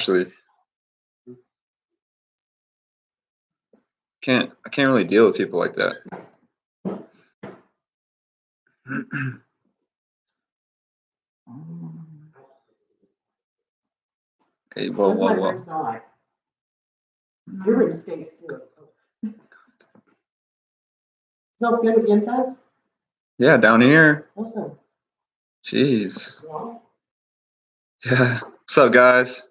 Actually, I can't really deal with people like that. Hey, whoa, That's whoa, my whoa. first thought. Your room stinks too. Smells good with the insides? Yeah, down here. Awesome. Jeez. Well, Yeah. What's up, guys?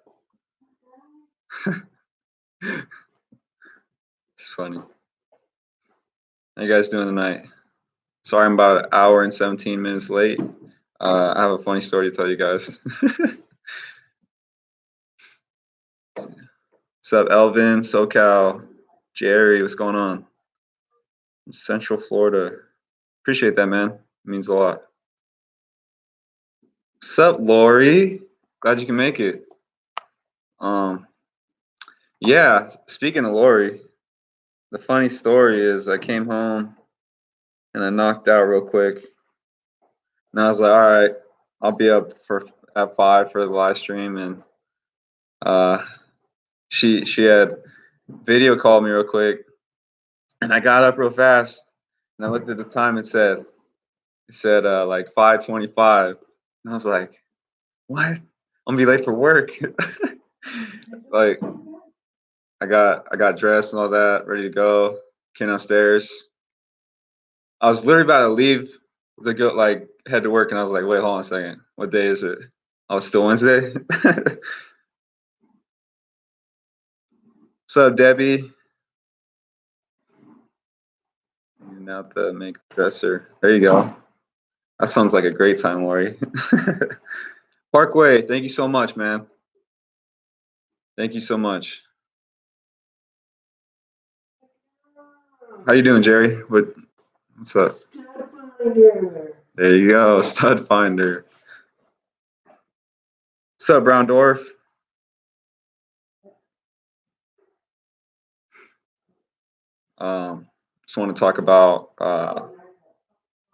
It's funny. How you guys doing tonight? Sorry, I'm about an hour and 17 minutes late. I have a funny story to tell you guys. What's up, Elvin, SoCal, Jerry? What's going on? Central Florida. Appreciate that, man. It means a lot. What's up, Lori? Glad you can make it. Yeah, speaking of Lori, the funny story is I came home and I knocked out real quick. And I was like, all right, I'll be up at 5 for the live stream. And she had video called me real quick. And I got up real fast and I looked at the time and it said like 5:25. And I was like, what? I'm gonna be late for work. Like I got dressed and all that, ready to go. Came downstairs. I was literally about to leave to go like head to work, and I was like, wait, hold on a second. What day is it? Oh, it's still Wednesday. What's up, Debbie? And out the make dresser. There you go. That sounds like a great time, Lori. Parkway, thank you so much, man. Thank you so much. How you doing, Jerry? What's up? There you go, stud finder. What's up, Brown Dwarf? Just want to talk about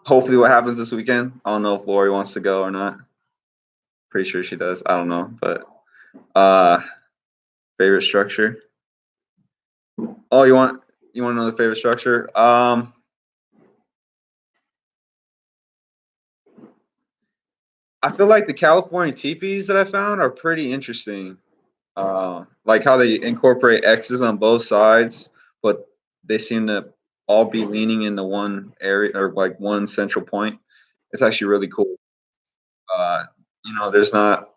hopefully what happens this weekend. I don't know if Lori wants to go or not. Pretty sure she does. I don't know, but favorite structure. Oh, you want to know the favorite structure? I feel like the California teepees that I found are pretty interesting. Like how they incorporate X's on both sides, but they seem to all be leaning into one area or like one central point. It's actually really cool. Uh, there's not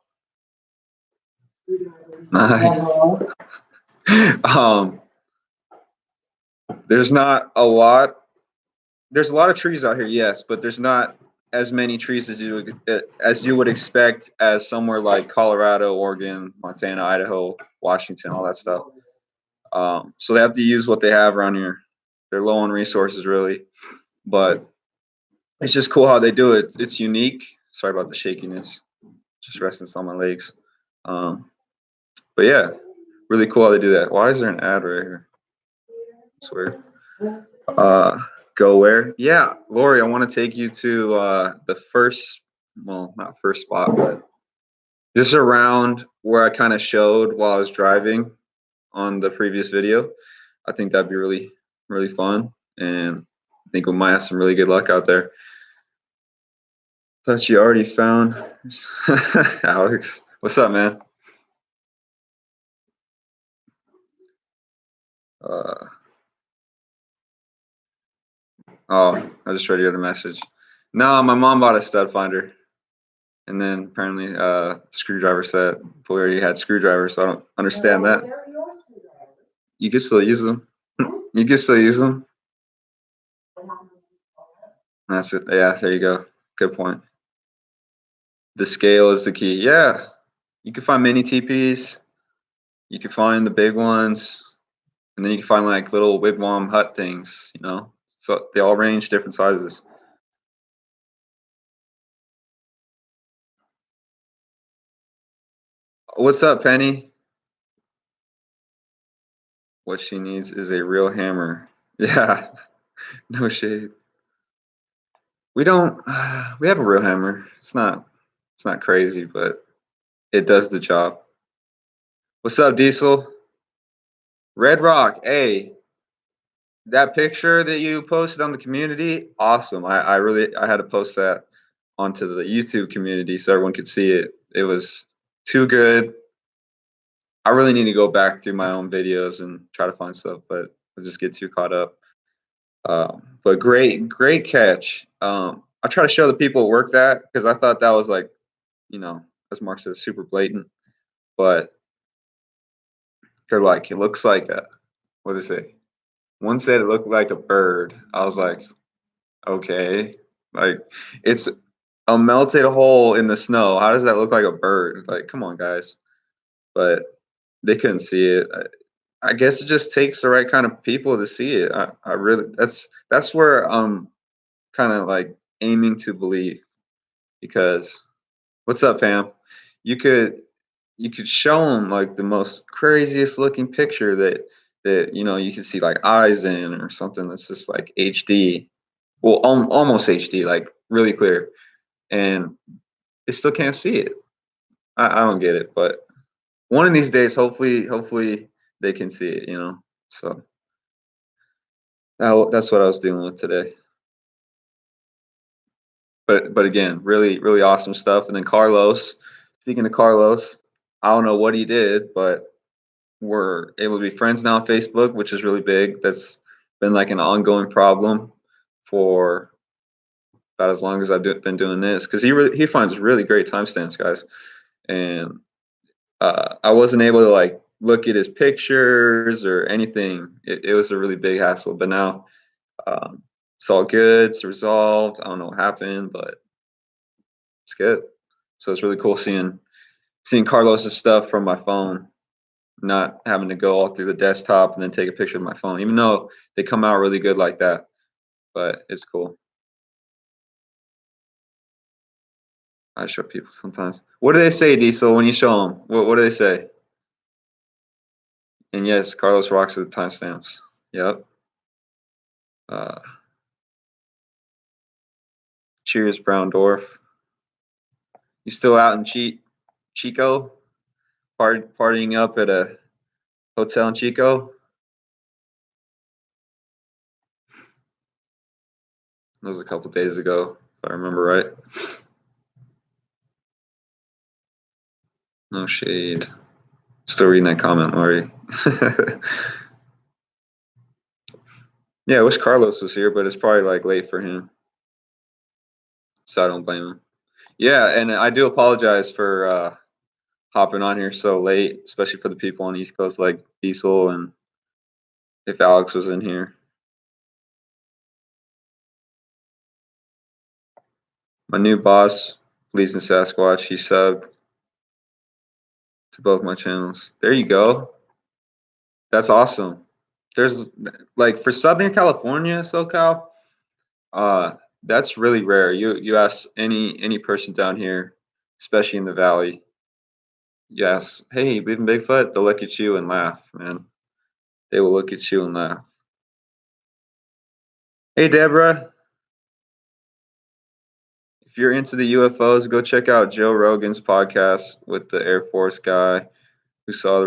nice. um, there's not a lot. There's a lot of trees out here, yes, but there's not as many trees as you would expect as somewhere like Colorado, Oregon, Montana, Idaho, Washington, all that stuff. So they have to use what they have around here. They're low on resources, really, but it's just cool how they do it. It's unique. Sorry about the shakiness. Just resting on my legs. But yeah, really cool how they do that. Why is there an ad right here? It's weird. Go where? Yeah, Lori, I want to take you to the first, well, not first spot, but this is around where I kind of showed while I was driving on the previous video. I think that'd be really, really fun, and I think we might have some really good luck out there. Thought you already found Alex. What's up, man? Uh, oh, I just read your other message. No, my mom bought a stud finder, and then apparently screwdriver set. But we already had screwdrivers, so I don't understand that. You can still use them. You can still use them. That's it. Yeah, there you go. Good point. The scale is the key. Yeah, you can find mini teepees. You can find the big ones, and then you can find like little wigwam hut things. So they all range different sizes. What's up, Penny? What she needs is a real hammer. Yeah, no shade. We don't. We have a real hammer. It's not crazy, but it does the job. What's up, Diesel? Red Rock, hey, that picture that you posted on the community, awesome. I had to post that onto the YouTube community so everyone could see it. It was too good. I really need to go back through my own videos and try to find stuff, but I just get too caught up. But great catch. I try to show the people at work that because I thought that was like, as Mark says, super blatant. But they're like, it looks like a, what do they say? One said it looked like a bird. I was like, okay, like it's a melted hole in the snow. How does that look like a bird? Like, come on, guys. But they couldn't see it. I guess it just takes the right kind of people to see it. I really that's where I'm kind of like aiming to believe because what's up, Pam? You could you could show them like the most craziest looking picture that you could see like eyes in or something that's just like HD, well almost HD, like really clear, and they still can't see it. I don't get it, but one of these days, hopefully they can see it. So that's what I was dealing with today. But again, really awesome stuff. And then Carlos, speaking of Carlos, I don't know what he did, but we're able to be friends now on Facebook, which is really big. That's been like an ongoing problem for about as long as been doing this because he finds really great timestamps, guys. And I wasn't able to like look at his pictures or anything. It was a really big hassle, but now it's all good. It's resolved. I don't know what happened, but it's good. So it's really cool seeing Carlos's stuff from my phone, not having to go all through the desktop and then take a picture of my phone, even though they come out really good like that. But it's cool. I show people sometimes. What do they say, Diesel, when you show them? What do they say? And yes, Carlos rocks at the timestamps. Yep. Uh, cheers, Brown Dwarf. You still out in Chico? Partying up at a hotel in Chico? That was a couple days ago, if I remember right. No shade. Still reading that comment, Maury. Yeah, I wish Carlos was here, but it's probably like late for him. So I don't blame him. Yeah, and I do apologize for hopping on here so late, especially for the people on the East Coast like Diesel and if Alex was in here. My new boss, Lee's and Sasquatch, he subbed to both my channels. There you go. That's awesome. There's like for Southern California, SoCal, uh, that's really rare. You ask any person down here, especially in the valley, yes, hey, you believe in Bigfoot? They'll look at you and laugh, man. They will look at you and laugh. Hey, Deborah, if you're into the UFOs, go check out Joe Rogan's podcast with the Air Force guy who saw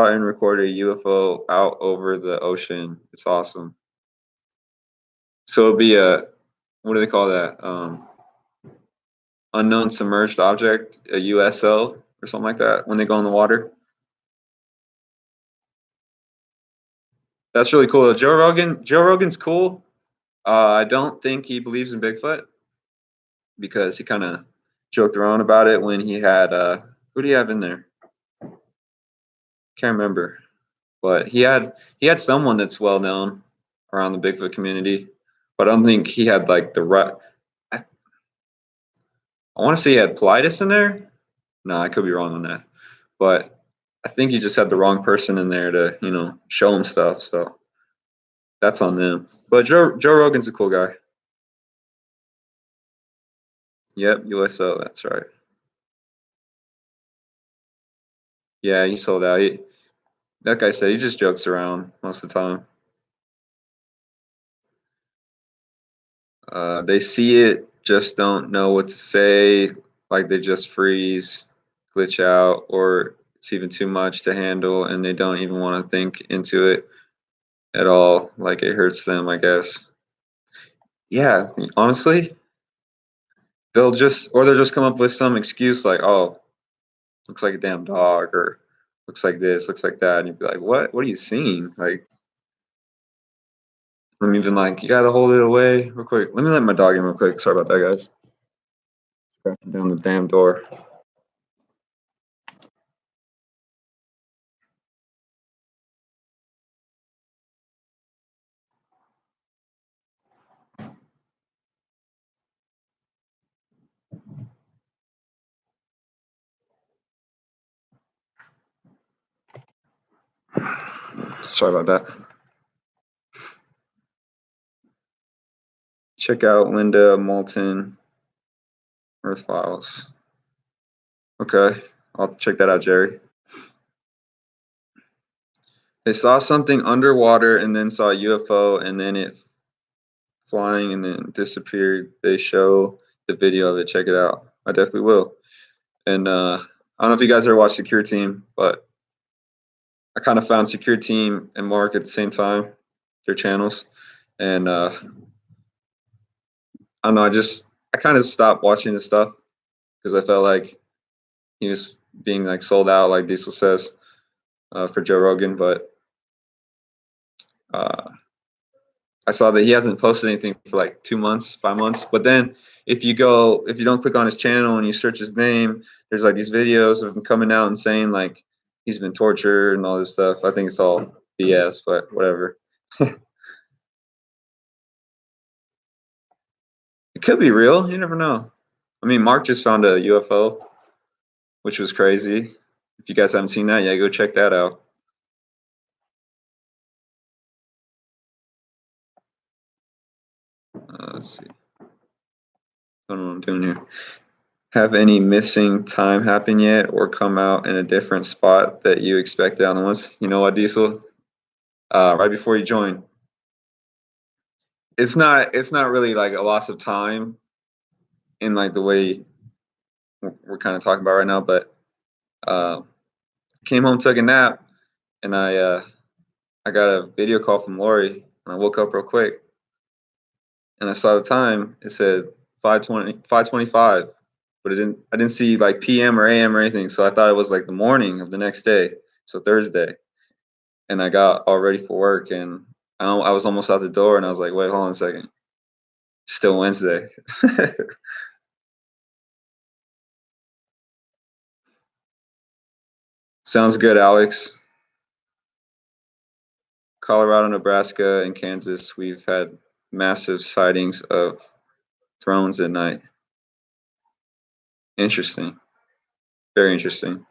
and recorded a UFO out over the ocean. It's awesome. So it'll be what do they call that? Unknown submerged object, a USO or something like that when they go in the water. That's really cool. Joe Rogan's cool. I don't think he believes in Bigfoot because he kind of joked around about it when he had who do you have in there? Can't remember, but he had someone that's well known around the Bigfoot community, but I don't think he had like the right. I, I want to say he had Politis in there. No, I could be wrong on that, but I think he just had the wrong person in there to show him stuff. So that's on them. But Joe Rogan's a cool guy. Yep, USO. That's right. Yeah, he sold out. That guy said he just jokes around most of the time. They see it, just don't know what to say. Like they just freeze, glitch out, or it's even too much to handle, and they don't even want to think into it at all. Like it hurts them, I guess. Yeah, honestly, they'll just come up with some excuse like, "Oh, looks like a damn dog," or "Looks like this, looks like that," and you'd be like, "What? What are you seeing?" Like, I'm even like, "You gotta hold it away real quick." Let me let my dog in real quick. Sorry about that, guys. Cracking down the damn door. Sorry about that. Check out Linda Moulton Earth Files. Okay, I'll check that out, Jerry. They saw something underwater and then saw a UFO and then it flying and then disappeared. They show the video of it. Check it out. I definitely will. And I don't know if you guys ever watched Secure Team, but I kind of found Secure Team and Mark at the same time, their channels. And I don't know, I kind of stopped watching this stuff because I felt like he was being like sold out, like Diesel says, for Joe Rogan. But I saw that he hasn't posted anything for like 2 months, 5 months. But then if you don't click on his channel and you search his name, there's like these videos of him coming out and saying like he's been tortured and all this stuff. I think it's all BS, but whatever. It could be real. You never know. I mean, Mark just found a UFO, which was crazy. If you guys haven't seen that, yeah, go check that out. Let's see. I don't know what I'm doing here. Have any missing time happen yet or come out in a different spot that you expected on the ones? You know what, Diesel? Right before you join. It's not really like a loss of time in like the way we're kind of talking about right now, but came home, took a nap, and I got a video call from Lori, and I woke up real quick, and I saw the time. It said 5:20, 5:25, but I didn't see like PM or AM or anything, so I thought it was like the morning of the next day, so Thursday. And I got all ready for work, and I was almost out the door, and I was like, wait, hold on a second, still Wednesday. Sounds good, Alex. Colorado, Nebraska, and Kansas, we've had massive sightings of drones at night. Interesting. Very interesting.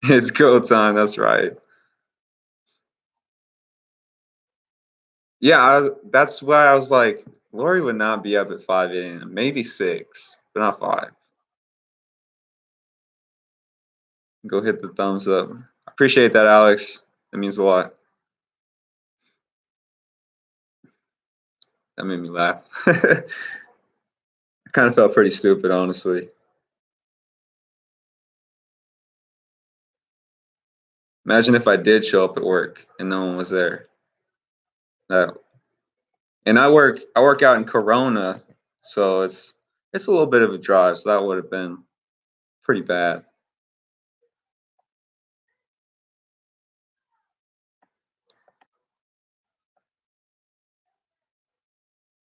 It's go time. That's right. Yeah, that's why I was like, Lori would not be up at 5 a.m. Maybe 6, but not 5. Go hit the thumbs up. Appreciate that, Alex. It means a lot. That made me laugh. I kind of felt pretty stupid, honestly. Imagine if I did show up at work and no one was there. That, and I work out in Corona, so it's a little bit of a drive, so that would have been pretty bad.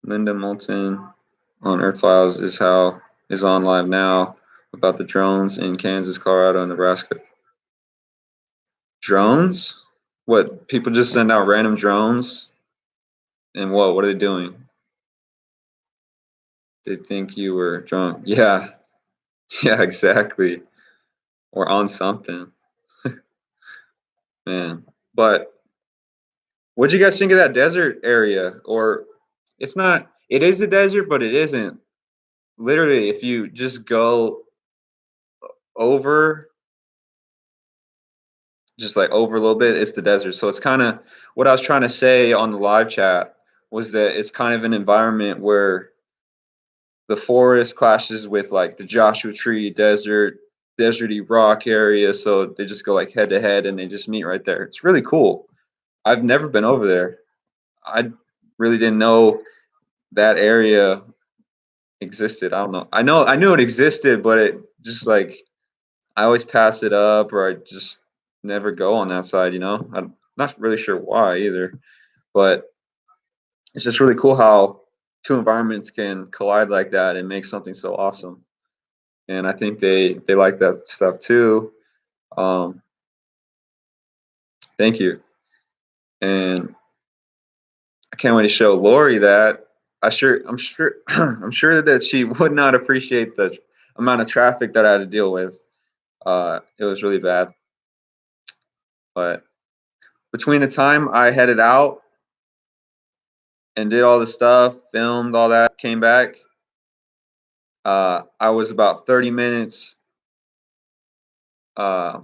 Linda Moulton on Earth Files is on live now about the drones in Kansas, Colorado, and Nebraska. Drones? What, people just send out random drones? And what are they doing? They think you were drunk. Yeah. Yeah, exactly. Or on something. Man. But what'd you guys think of that desert area? Or it is a desert, but it isn't. Literally, if you just go over, just like over a little bit, it's the desert. So it's kind of what I was trying to say on the live chat was that it's kind of an environment where the forest clashes with like the Joshua Tree desert, deserty rock area, so they just go like head to head and they just meet right there. It's really cool. I've never been over there. I really didn't know that area existed. I don't know. I knew it existed, but it just like I always pass it up or I just never go on that side, you know? I'm not really sure why either, but it's just really cool how two environments can collide like that and make something so awesome. And I think they like that stuff too. Um, thank you. And I can't wait to show Lori that. I'm sure, I'm sure that she would not appreciate the amount of traffic that I had to deal with. It was really bad. But between the time I headed out and did all the stuff, filmed all that, came back, I was about 30 minutes. Uh,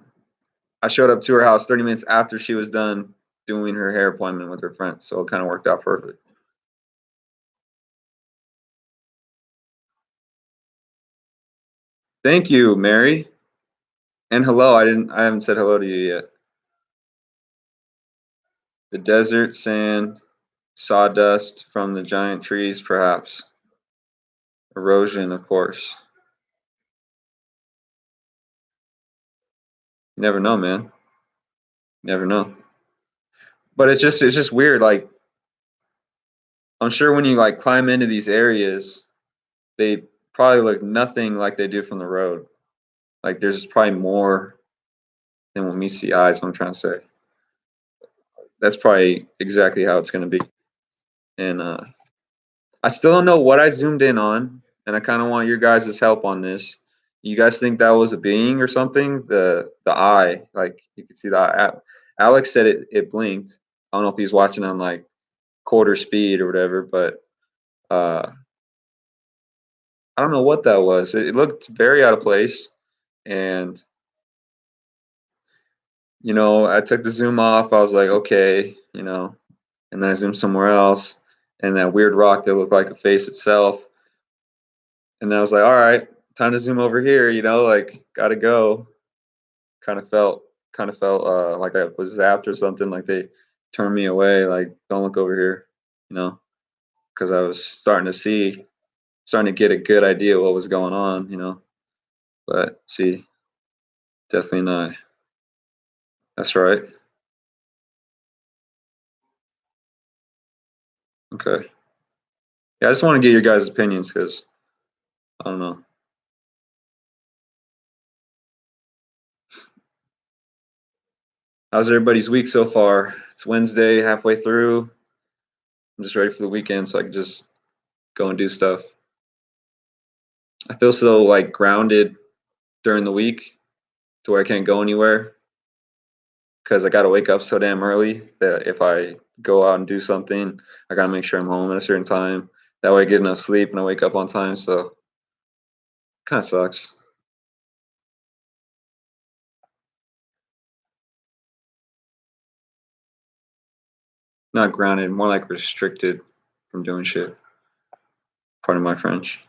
I showed up to her house 30 minutes after she was done doing her hair appointment with her friend. So it kind of worked out perfect. Thank you, Mary. And hello. I haven't said hello to you yet. The desert sand, sawdust from the giant trees, perhaps. Erosion, of course. You never know, man. You never know. But it's just weird. Like I'm sure when you like climb into these areas, they probably look nothing like they do from the road. Like there's probably more than what meets the eyes. What I'm trying to say. That's probably exactly how it's going to be. And I still don't know what I zoomed in on, and I kind of want your guys' help on this. You guys think that was a being or something? The eye, like you could see the eye. Alex said it blinked. I don't know if he's watching on like quarter speed or whatever, but I don't know what that was. It looked very out of place, and I took the zoom off. I was like, okay, and then I zoomed somewhere else, and that weird rock that looked like a face itself. And then I was like, all right, time to zoom over here, like gotta go. Kind of felt like I was zapped or something, like they turned me away, like don't look over here, because I was starting to get a good idea what was going on. But see, definitely not. That's right. Okay. Yeah, I just want to get your guys' opinions because I don't know. How's everybody's week so far? It's Wednesday, halfway through. I'm just ready for the weekend so I can just go and do stuff. I feel so like grounded during the week to where I can't go anywhere because I got to wake up so damn early that if I go out and do something, I got to make sure I'm home at a certain time. That way I get enough sleep and I wake up on time. So kind of sucks. Not grounded, more like restricted from doing shit. Pardon my French.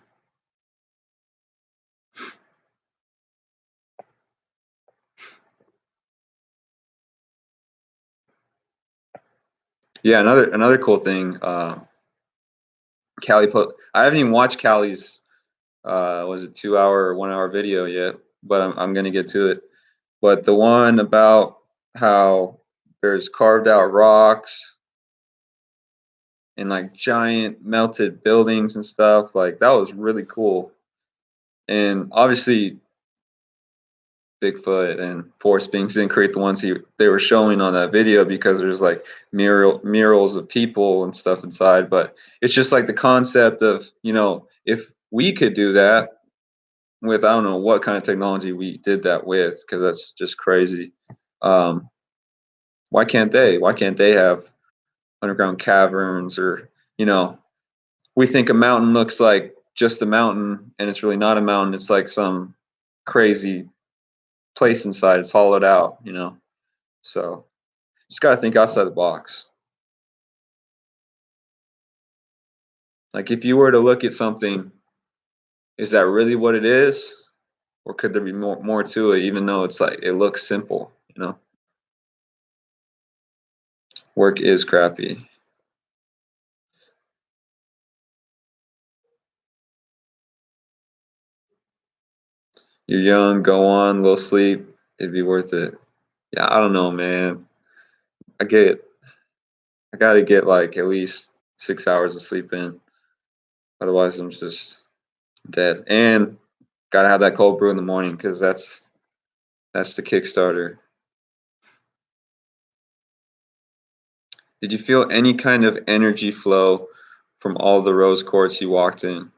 Yeah, another cool thing. Callie put. I haven't even watched Callie's was it 2 hour or 1 hour video yet, but I'm gonna get to it. But the one about how there's carved out rocks and like giant melted buildings and stuff, like that was really cool. And obviously Bigfoot and Forrest Binks didn't create the ones they were showing on that video because there's like murals of people and stuff inside. But it's just like the concept of, if we could do that with, I don't know what kind of technology we did that with, because that's just crazy. Um, why can't they? Why can't they have underground caverns or, we think a mountain looks like just a mountain and it's really not a mountain. It's like some crazy place inside. It's hollowed out. So just got to think outside the box. Like if you were to look at something, is that really what it is? Or could there be more to it, even though it's like it looks simple, you know? Work is crappy. You're young, go on, little sleep, it'd be worth it. Yeah, I don't know, man. I get I gotta get like at least 6 hours of sleep in. Otherwise I'm just dead. And gotta have that cold brew in the morning because that's the Kickstarter. Did you feel any kind of energy flow from all the rose courts you walked in?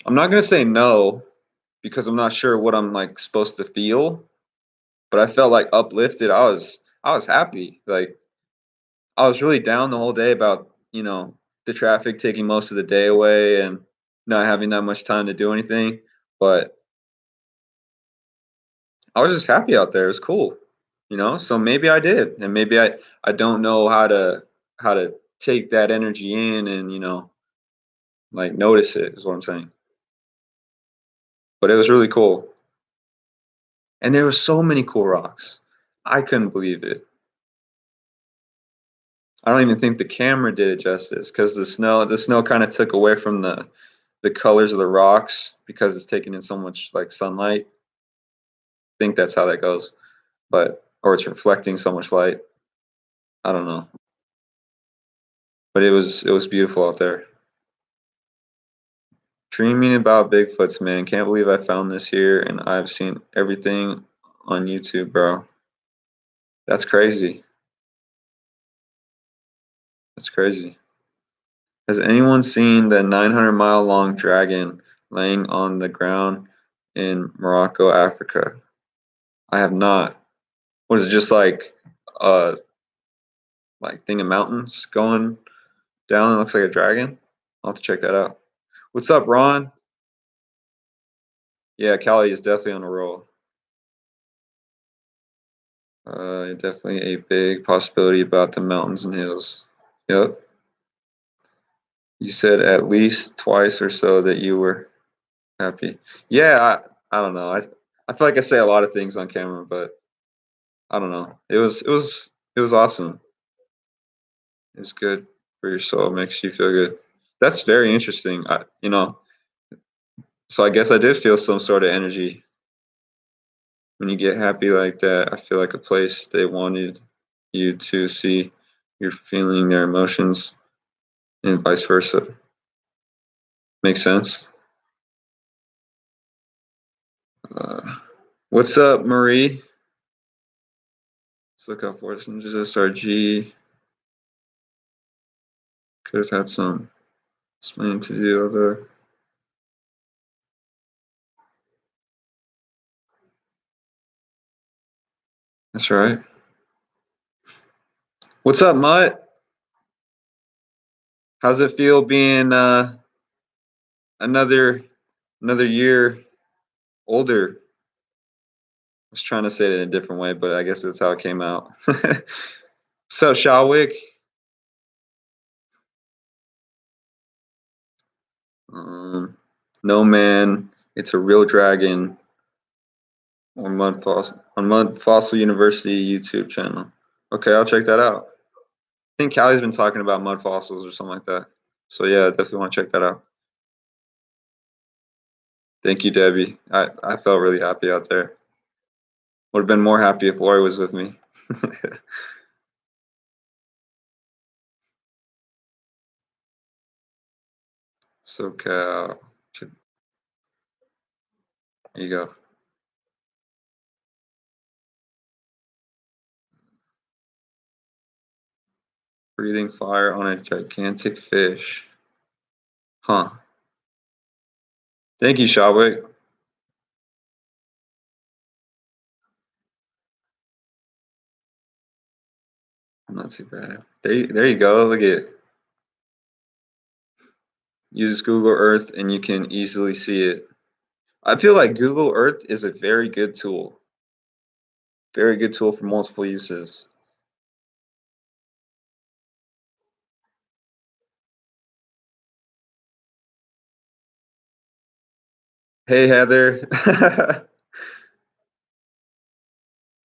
I'm not gonna say no because I'm not sure what I'm like supposed to feel, but I felt like uplifted. I was happy. Like I was really down the whole day about, the traffic taking most of the day away and not having that much time to do anything. But I was just happy out there. It was cool, So maybe I did, and maybe I don't know how to take that energy in and like notice it is what I'm saying. But it was really cool, and there were so many cool rocks. I couldn't believe it. I don't even think the camera did it justice because the snow kind of took away from the colors of the rocks because it's taking in so much like sunlight. I think that's how that goes, but or it's reflecting so much light. I don't know, but it was beautiful out there. Dreaming about Bigfoots, man. Can't believe I found this here and I've seen everything on YouTube, bro. That's crazy. That's crazy. Has anyone seen the 900-mile-long dragon laying on the ground in Morocco, Africa? I have not. What is it, just uh like thing of mountains going down? It looks like a dragon. I'll have to check that out. What's up, Ron? Yeah, Cali is definitely on a roll. Definitely a big possibility about the mountains and hills. Yep. You said at least twice or so that you were happy. Yeah, I don't know. I feel like I say a lot of things on camera, but I don't know. It was awesome. It's good for your soul. It makes you feel good. That's very interesting. So I guess I did feel some sort of energy when you get happy like that. I feel like a place they wanted you to see. You're feeling their emotions and vice versa. Makes sense. Uh, what's up, Marie? Let's look out for some SRG. Could have had some explaining to do, although. That's right. What's up, Mutt? How's it feel being another another year older? I was trying to say it in a different way, but I guess that's how it came out. So, Shawwick, um, no man, it's a real dragon on Mud Fossil University YouTube channel. Okay, I'll check that out. I think Callie's been talking about mud fossils or something like that. So yeah, definitely want to check that out. Thank you, Debbie. I felt really happy out there. Would have been more happy if Lori was with me. SoCal. There you go. Breathing fire on a gigantic fish. Huh. Thank you, Shawwick. Not too bad. There you go. Look at it. Use Google Earth and you can easily see it. I feel like Google Earth is a very good tool. Very good tool for multiple uses. Hey, Heather.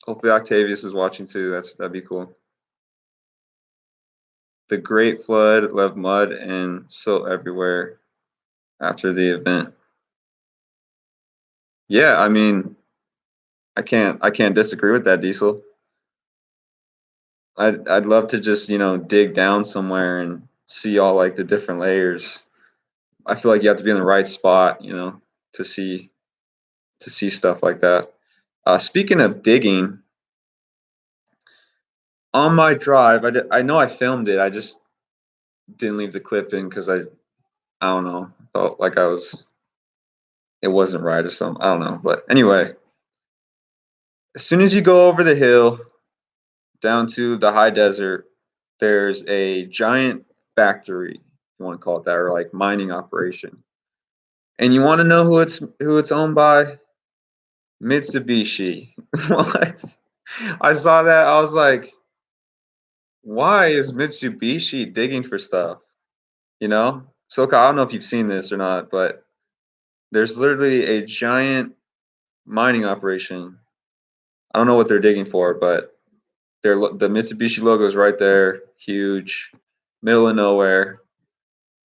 Hopefully Octavius is watching too. That'd be cool. The Great Flood left mud and silt everywhere after the event. Yeah, I mean, I can't disagree with that, Diesel. I'd love to just, dig down somewhere and see all like the different layers. I feel like you have to be in the right spot, to see stuff like that. Speaking of digging, on my drive, I know I filmed it. I just didn't leave the clip in because I don't know, felt like it wasn't right or something. I don't know, but anyway, as soon as you go over the hill down to the high desert, there's a giant factory, if you want to call it that, or like mining operation. And you want to know who it's owned by? Mitsubishi. What? I saw that. I was like, why is Mitsubishi digging for stuff? Soka, I don't know if you've seen this or not, but there's literally a giant mining operation. I don't know what they're digging for, but the Mitsubishi logo is right there, huge, middle of nowhere.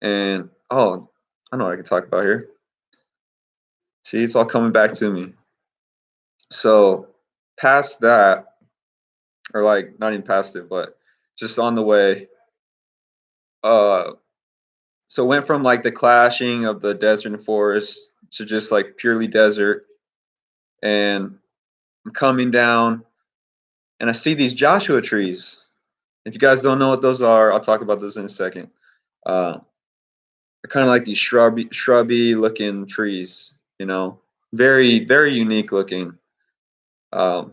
And oh, I know what I can talk about here. See, it's all coming back to me. So past that, or like not even past it, but just on the way. So it went from like the clashing of the desert and forest to just like purely desert. And I'm coming down and I see these Joshua trees. If you guys don't know what those are, I'll talk about those in a second. They're kind of like these shrubby looking trees, very, very unique looking. Um,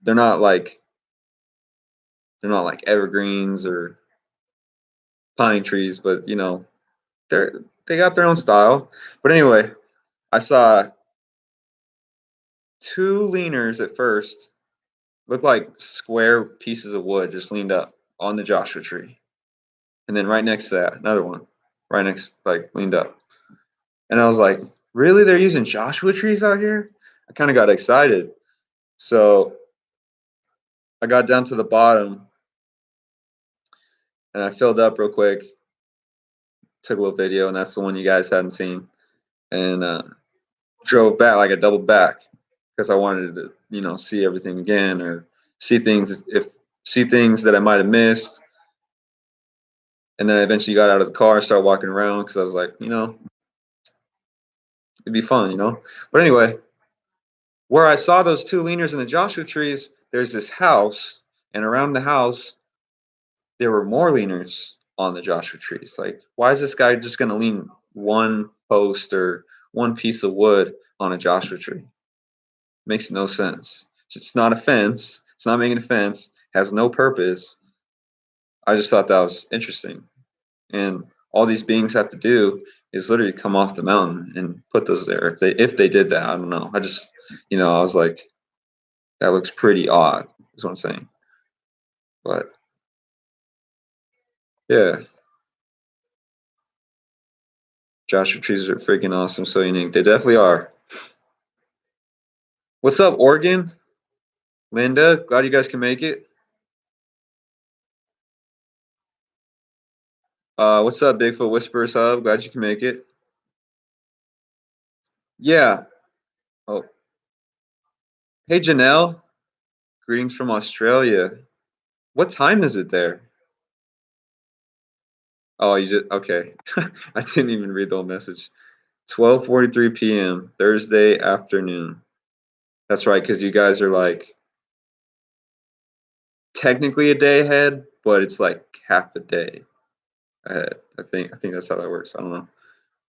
they're not like evergreens or pine trees, but they got their own style. But anyway, I saw two leaners at first, looked like square pieces of wood just leaned up on the Joshua tree. And then right next to that, another one, right next, like leaned up. And I was like, really? They're using Joshua trees out here? I kind of got excited. So I got down to the bottom and I filled up real quick, took a little video, and that's the one you guys hadn't seen. And drove back, like I doubled back because I wanted to, see everything again or see things that I might have missed. And then I eventually got out of the car, started walking around because I was like, it'd be fun. But anyway, where I saw those two leaners in the Joshua trees, there's this house, and around the house, there were more leaners on the Joshua trees. Like, why is this guy just going to lean one post or one piece of wood on a Joshua tree? Makes no sense. It's not a fence. It's not making a fence. Has no purpose. I just thought that was interesting. And all these beings have to do is literally come off the mountain and put those there. If they did that, I don't know. I just, I was like, that looks pretty odd, is what I'm saying. But yeah. Joshua trees are freaking awesome, so unique. They definitely are. What's up, Oregon? Linda, glad you guys can make it. What's up, Bigfoot Whisperers Hub? Glad you can make it. Yeah. Oh. Hey, Janelle. Greetings from Australia. What time is it there? Oh, you just okay. I didn't even read the whole message. 12:43 p.m. Thursday afternoon. That's right, because you guys are like technically a day ahead, but it's like half a day ahead. I think that's how that works. I don't know.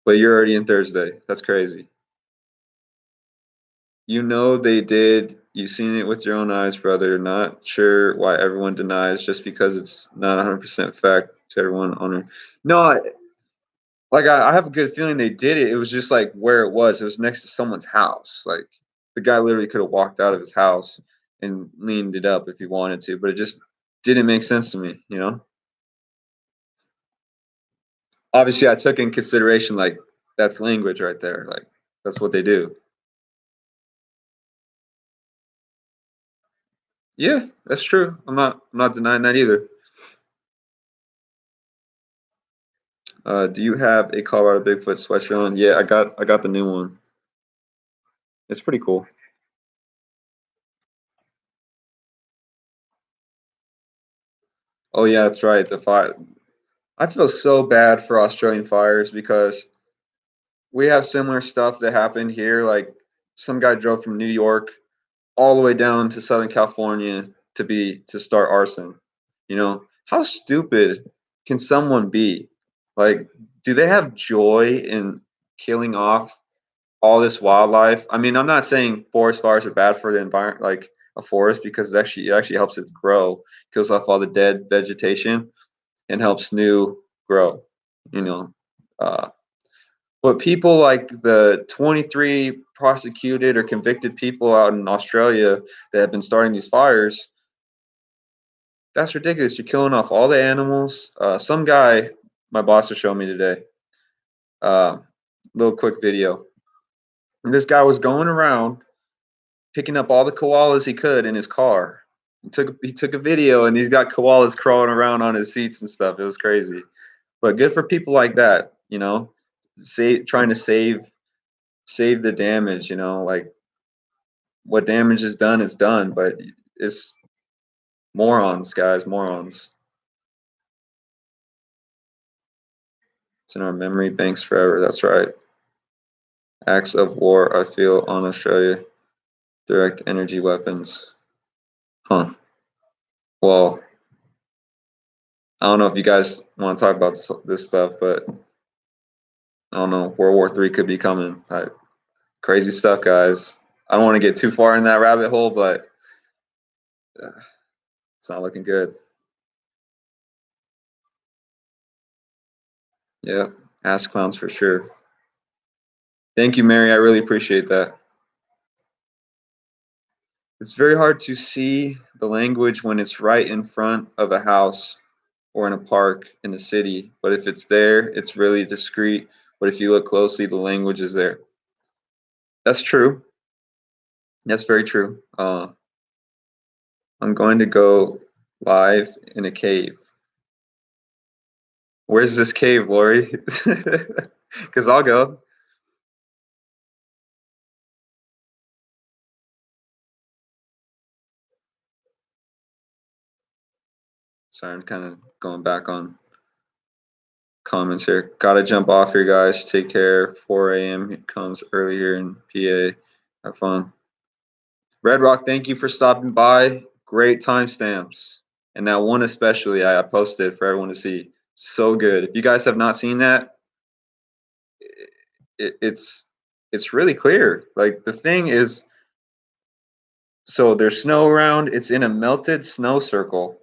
But you're already in Thursday. That's crazy. They did. You've seen it with your own eyes, brother. Not sure why everyone denies just because it's not 100% fact to everyone on it. No, I have a good feeling they did it. It was just like where it was. It was next to someone's house. Like the guy literally could have walked out of his house and leaned it up if he wanted to, but it just didn't make sense to me. Obviously, I took in consideration like that's language right there. Like That's what they do. Yeah, that's true. I'm not denying that either. Do you have a Colorado Bigfoot sweatshirt on? Yeah, I got the new one. It's pretty cool. Oh yeah, that's right. The fire. I feel so bad for Australian fires because we have similar stuff that happened here. Like some guy drove from New York all the way down to Southern California to start arson. You know, how stupid can someone be? Like, do they have joy in killing off all this wildlife? I mean, I'm not saying forest fires are bad for the environment, like a forest, because it actually helps it grow, kills off all the dead vegetation, and helps new grow. You know, uh, but people like the 23 prosecuted or convicted people out in Australia that have been starting these fires, that's ridiculous. You're killing off all the animals. Some guy, my boss was showing me today, little quick video. And this guy was going around picking up all the koalas he could in his car. He took a video and he's got koalas crawling around on his seats and stuff. It was crazy. But good for people like that, trying to save the damage, like what damage is done, but it's morons, guys, morons. It's in our memory banks forever. That's right. Acts of war, I feel, on Australia. Direct energy weapons. Huh. Well, I don't know if you guys want to talk about this stuff, but I don't know. World War III could be coming. Crazy stuff, guys. I don't want to get too far in that rabbit hole, but it's not looking good. Yeah, ass clowns for sure. Thank you, Mary. I really appreciate that. It's very hard to see the language when it's right in front of a house or in a park in the city, but if it's there, it's really discreet. But if you look closely, the language is there. That's true. That's very true. I'm going to go live in a cave. Where's this cave, Lori? Because I'll go. Sorry, I'm kind of going back on comments here. Gotta jump off here, guys. Take care. 4 a.m. It comes early here in PA. Have fun. Red Rock, thank you for stopping by. Great timestamps. And that one especially, I posted for everyone to see. So good. If you guys have not seen that, it's really clear. Like the thing is, so there's snow around. It's in a melted snow circle.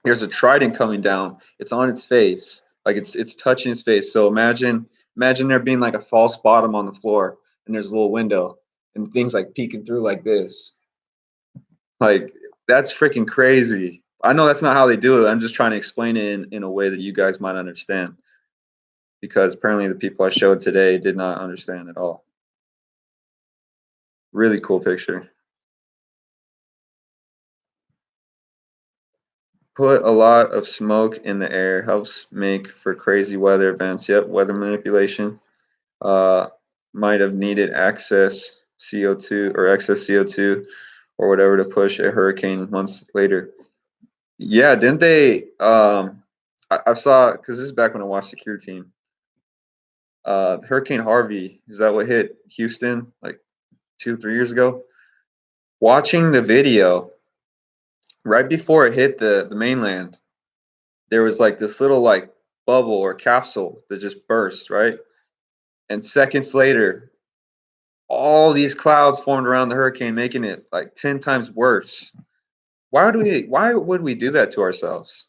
There's a trident coming down. It's on its face, like it's touching its face. So imagine there being like a false bottom on the floor, and there's a little window, and things like peeking through like this. Like that's freaking crazy. I know that's not how they do it. I'm just trying to explain it in a way that you guys might understand, because apparently the people I showed today did not understand at all. Really cool picture. Put a lot of smoke in the air helps make for crazy weather events. Yep, weather manipulation. Uh, might have needed excess CO2 or excess CO2 or whatever to push a hurricane months later. Yeah, didn't they? I saw, because this is back when I watched Secure Team. Hurricane Harvey, is that what hit Houston like 2, 3 years ago? Watching the video right before it hit the mainland, there was like this little like bubble or capsule that just burst, right? And seconds later, all these clouds formed around the hurricane, making it like 10 times worse. Why would we do that to ourselves?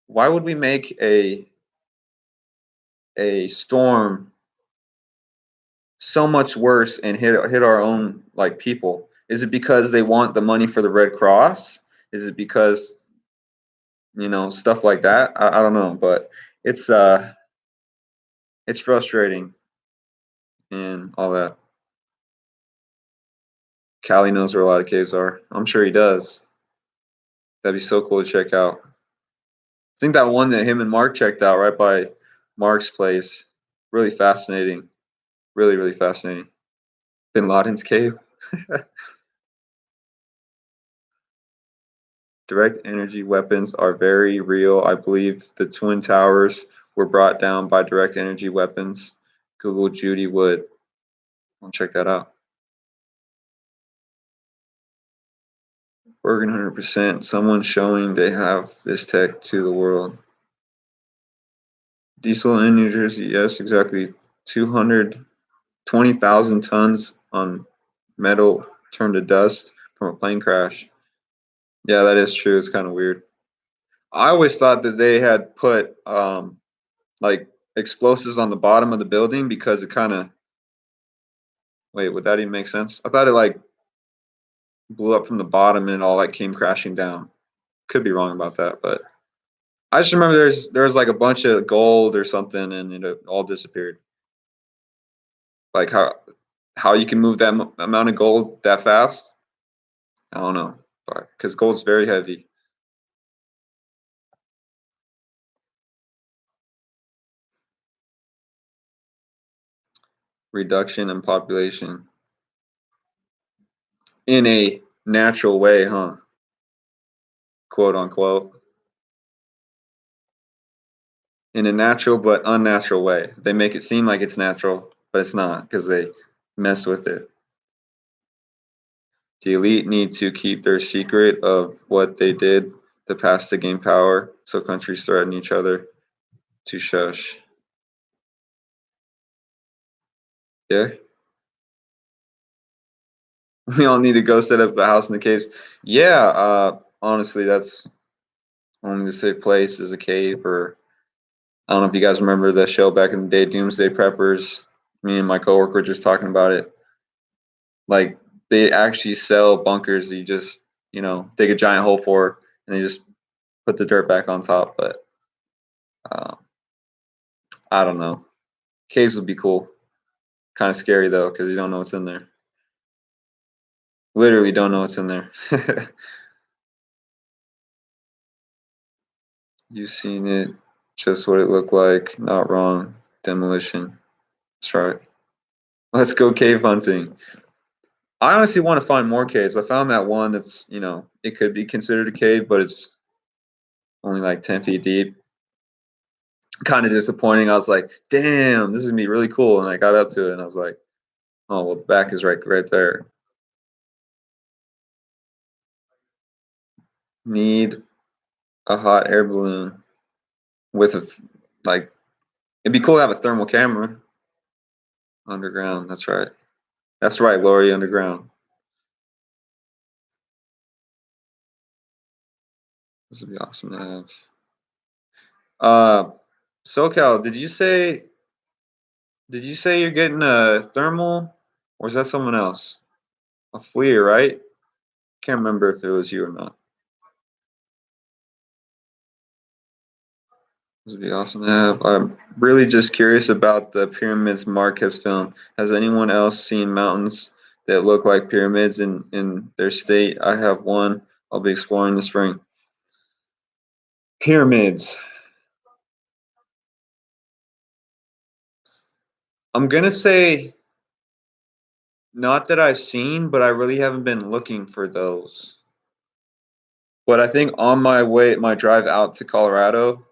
Why would we make a storm so much worse and hit our own like people? Is it because they want the money for the Red Cross? Is it because stuff like that? I don't know, but it's it's frustrating. and all that. Callie knows where a lot of caves are. I'm sure he does. That'd be so cool to check out. I think that one that him and Mark checked out right by Mark's place, really fascinating. Really, really fascinating. Bin Laden's cave. Direct energy weapons are very real. I believe the Twin Towers were brought down by direct energy weapons. Google Judy Wood. I'll check that out. Bergen 100%. Someone showing they have this tech to the world. Diesel in New Jersey. Yes, exactly. 220,000 tons on metal turned to dust from a plane crash. Yeah, that is true. It's kind of weird. I always thought that they had put like explosives on the bottom of the building because it kind of, wait, would that even make sense? I thought it like blew up from the bottom and it all like came crashing down. Could be wrong about that, but I just remember there's like a bunch of gold or something and it all disappeared. Like how you can move that amount of gold that fast? I don't know, but because gold's very heavy. Reduction in population in a natural way, huh? Quote unquote. In a natural but unnatural way. They make it seem like it's natural, but it's not because they mess with it. The elite need to keep their secret of what they did the past to gain power, so countries threaten each other to shush. Yeah. We all need to go set up a house in the caves. Yeah, honestly, that's only the safe place is a cave. Or I don't know if you guys remember the show back in the day, Doomsday Preppers. Me and my coworker were just talking about it. Like they actually sell bunkers that you just, dig a giant hole for, and they just put the dirt back on top. But uh, I don't know. Caves would be cool. Kind of scary though, because you don't know what's in there. Literally don't know what's in there. You've seen it, just what it looked like. Not wrong. Demolition. That's right. Let's go cave hunting. I honestly want to find more caves. I found that one that's, it could be considered a cave, but it's only like 10 feet deep. Kind of disappointing. I was like, damn, this is gonna be really cool. And I got up to it and I was like, oh well, the back is right there. Need a hot air balloon with like it'd be cool to have a thermal camera. Underground, that's right. That's right, Lori, underground. This would be awesome to have. SoCal, did you say you're getting a thermal or is that someone else? A FLIR, right? Can't remember if it was you or not. This would be awesome to have. I'm really just curious about the pyramids Mark has filmed. Has anyone else seen mountains that look like pyramids in their state? I have one. I'll be exploring this spring. Pyramids. I'm gonna say not that I've seen, but I really haven't been looking for those. But I think on my drive out to Colorado,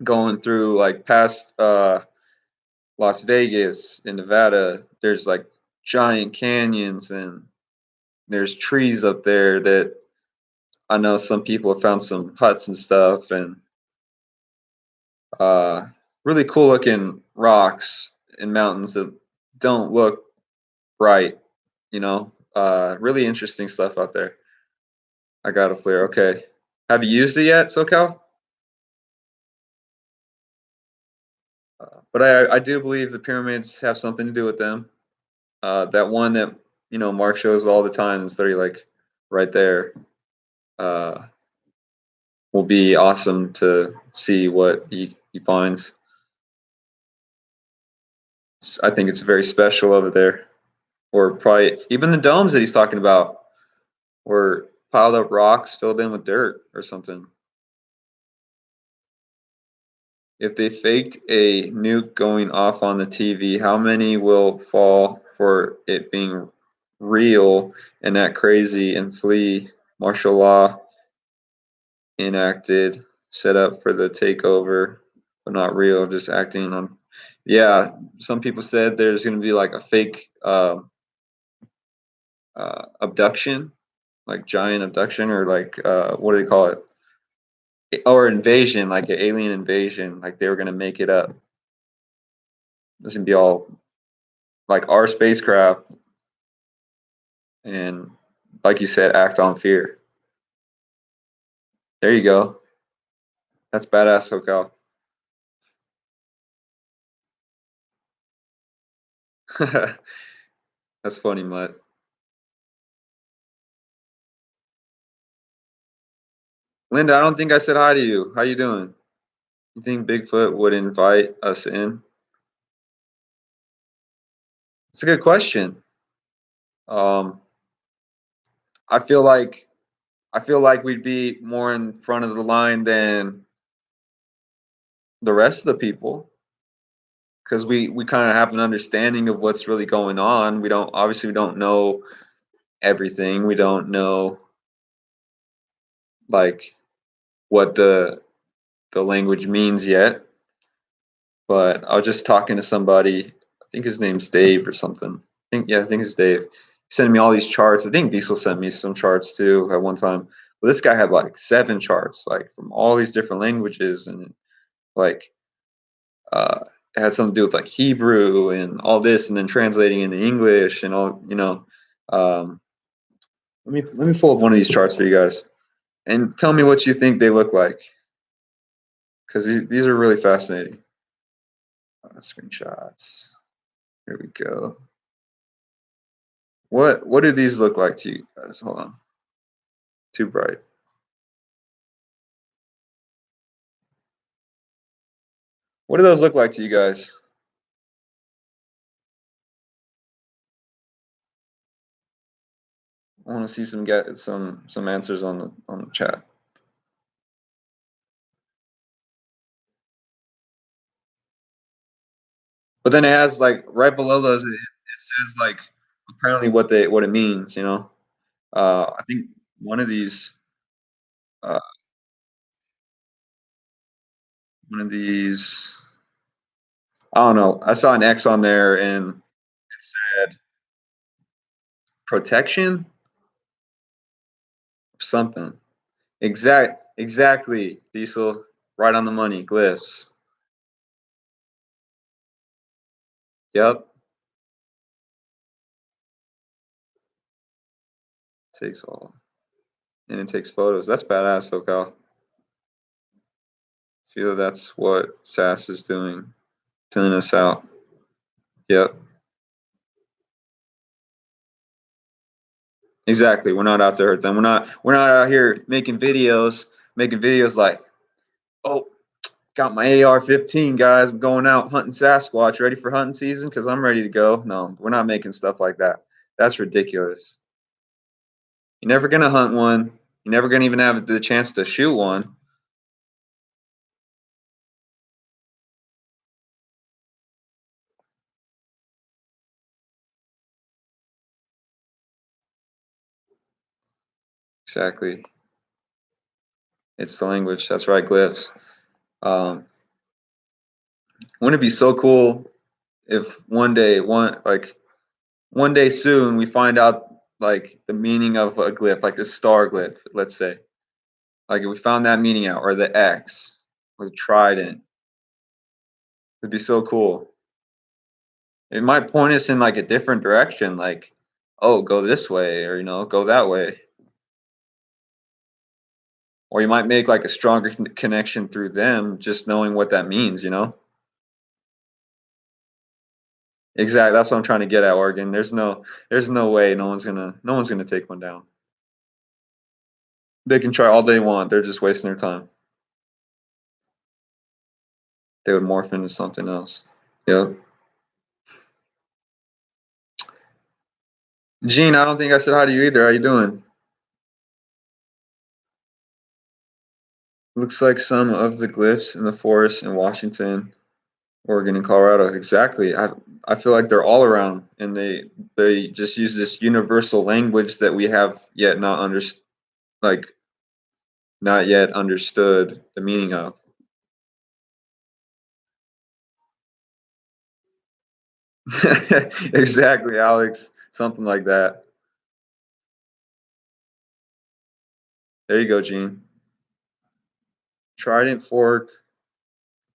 going through like past Las Vegas in Nevada, there's like giant canyons and there's trees up there that I know some people have found some huts and stuff and uh, really cool looking rocks and mountains that don't look bright, really interesting stuff out there. I got a FLIR. Okay. Have you used it yet, SoCal? But I do believe the pyramids have something to do with them. That one that Mark shows all the time is literally like right there. Uh, will be awesome to see what he finds. I think it's very special over there. Or probably even the domes that he's talking about were piled up rocks filled in with dirt or something. If they faked a nuke going off on the TV, how many will fall for it being real and not crazy and flee martial law enacted, set up for the takeover, but not real, just acting on. Yeah, some people said there's going to be like a fake abduction, like giant abduction, or like what do they call it? Or invasion, like an alien invasion. Like they were going to make it up. This would be all like our spacecraft, and like you said, act on fear. There you go. That's badass, SoCal. That's funny, Mutt. Linda, I don't think I said hi to you. How you doing? You think Bigfoot would invite us in? It's a good question. Um, I feel like we'd be more in front of the line than the rest of the people because we kind of have an understanding of what's really going on. We don't know everything. We don't know like what the language means yet. But I was just talking to somebody. I think his name's Dave or something. I think it's Dave. He sent me all these charts. I think Diesel sent me some charts too at one time. But this guy had like 7 charts, like from all these different languages, and like it had something to do with like Hebrew and all this, and then translating into English and all. Um, let me pull up one of these charts for you guys and tell me what you think they look like, because these are really fascinating. Screenshots. Here we go. What do these look like to you guys? Hold on. Too bright. What do those look like to you guys? I want to see some answers on the chat. But then it has like right below those, it says like apparently what it means. I think one of these uh, one of these I don't know. I saw an X on there and it said protection or something. Exactly, Diesel. Right on the money. Glyphs. Yep. Takes all. And it takes photos. That's badass, SoCal. Feel that's what SAS is doing, filling us out. Yep. Exactly. We're not out to hurt them. We're not out here making videos like, oh, got my AR-15, guys. I'm going out hunting Sasquatch. Ready for hunting season? Because I'm ready to go. No, we're not making stuff like that. That's ridiculous. You're never gonna hunt one. You're never gonna even have the chance to shoot one. Exactly. It's the language. That's right, glyphs. Wouldn't it be so cool if one day soon we find out like the meaning of a glyph, like the star glyph, let's say. Like if we found that meaning out, or the X, or the trident, it'd be so cool. It might point us in like a different direction, like, oh, go this way, or go that way. Or you might make like a stronger connection through them just knowing what that means. Exactly. That's what I'm trying to get at, Oregon. There's no way no one's gonna take one down. They can try all they want. They're just wasting their time. They would morph into something else. Yep. Gene, I don't think I said hi to you either. How you doing? Looks like some of the glyphs in the forest in Washington, Oregon, and Colorado. Exactly. I feel like they're all around, and they just use this universal language that we have yet not like not yet understood the meaning of. Exactly, Alex. Something like that. There you go, Gene. Trident fork,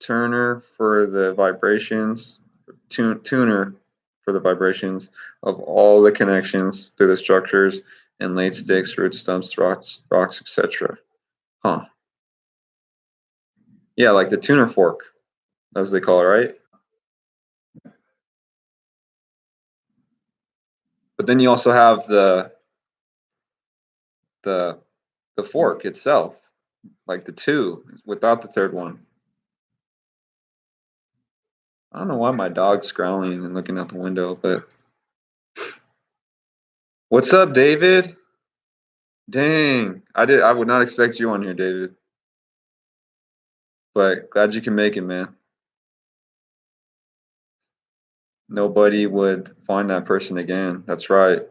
tuner for the vibrations, tuner for the vibrations of all the connections to the structures and laid sticks, root stumps, rocks, etc. Huh. Yeah, like the tuner fork, as they call it, right? But then you also have the the fork itself, like the two without the third one. I don't know why my dog's growling and looking out the window, but what's up, David? Dang, I would not expect you on here, David. But glad you can make it, man. Nobody would find that person again. That's right.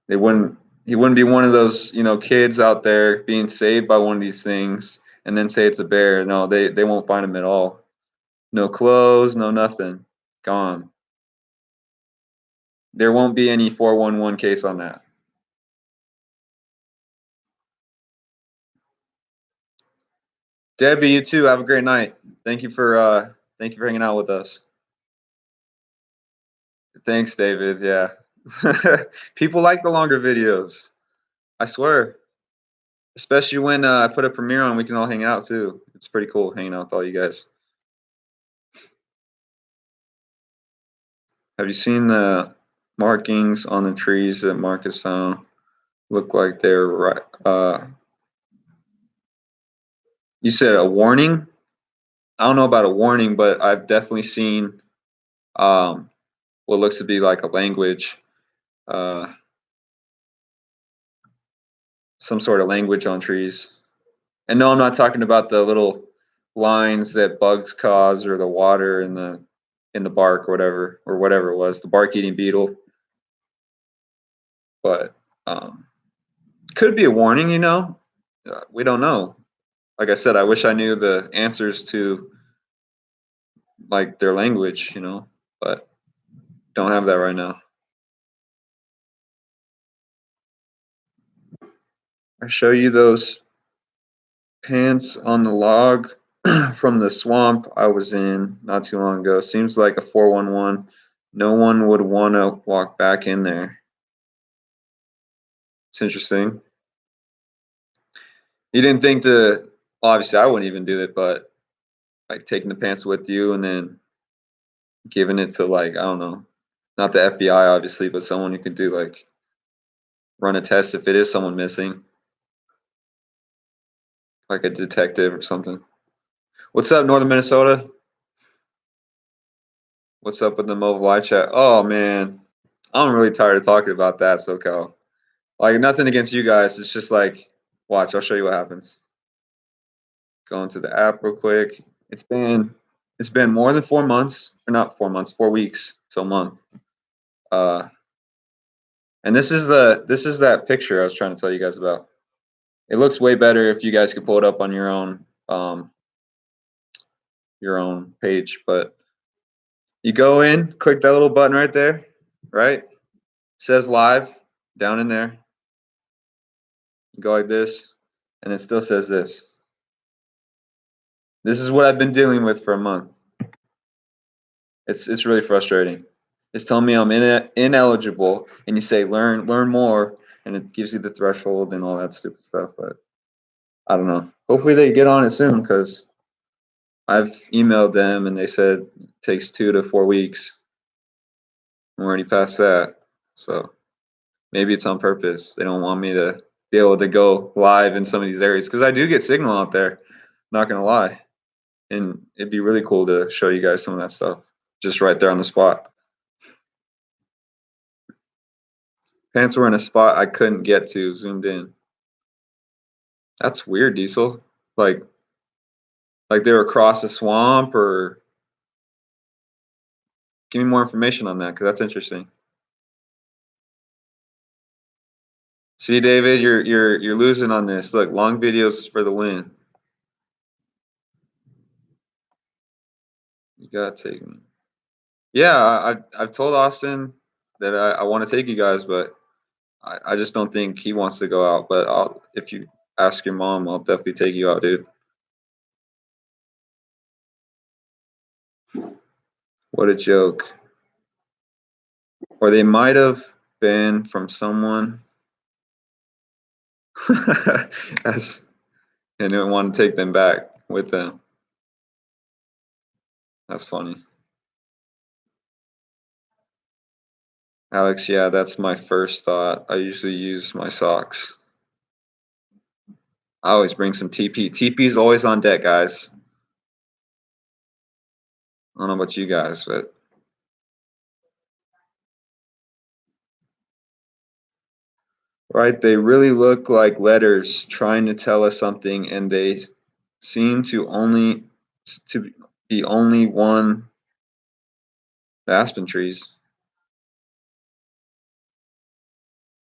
They wouldn't he wouldn't be one of those, kids out there being saved by one of these things and then say it's a bear. No, they won't find him at all. No clothes, no nothing. Gone. There won't be any 411 case on that. Debbie, you too. Have a great night. Thank you for hanging out with us. Thanks, David. Yeah. People like the longer videos. I swear. Especially when I put a premiere on, we can all hang out too. It's pretty cool hanging out with all you guys. Have you seen the markings on the trees that Marcus found? Look like they're right. You said a warning? I don't know about a warning, but I've definitely seen um, what looks to be like a language, uh, some sort of language on trees. And no, I'm not talking about the little lines that bugs cause or the water in the bark or whatever it was, the bark eating beetle. But could be a warning, we don't know. Like I said, I wish I knew the answers to like their language, but don't have that right now. I show you those pants on the log from the swamp I was in not too long ago. Seems like a 411. No one would want to walk back in there. It's interesting. You didn't think to, well, obviously, I wouldn't even do it, but like taking the pants with you and then giving it to, like, I don't know, not the FBI, obviously, but someone who could do like run a test if it is someone missing, like a detective or something. What's up, Northern Minnesota? What's up with the mobile live chat? Oh man, I'm really tired of talking about that, SoCal. Like nothing against you guys. It's just like, watch, I'll show you what happens. Go into the app real quick. It's been more than 4 months, or not 4 months, 4 weeks, so a month. Uh, and this is that picture I was trying to tell you guys about. It looks way better if you guys could pull it up on your own page. But you go in, click that little button right there, right? It says live down in there. You go like this, and it still says this. This is what I've been dealing with for a month. It's really frustrating. It's telling me I'm ineligible, and you say learn more, and it gives you the threshold and all that stupid stuff. But I don't know. Hopefully they get on it soon because I've emailed them and they said it takes 2 to 4 weeks. I'm already past that, so maybe it's on purpose. They don't want me to be able to go live in some of these areas because I do get signal out there. Not gonna lie, and it'd be really cool to show you guys some of that stuff just right there on the spot. Pants were in a spot I couldn't get to, zoomed in. That's weird, Diesel. Like they were across a swamp, or give me more information on that, because that's interesting. See, David, you're losing on this. Look, long videos for the win. You gotta take me. Yeah, I've told Austin that I want to take you guys, but I just don't think he wants to go out. But if you ask your mom, I'll definitely take you out, dude. What a joke. Or they might have been from someone as and didn't want to take them back with them. That's funny. Alex, yeah, that's my first thought. I usually use my socks. I always bring some TP. TP's always on deck, guys. I don't know about you guys, but right, they really look like letters trying to tell us something, and they seem to be only one, the aspen trees.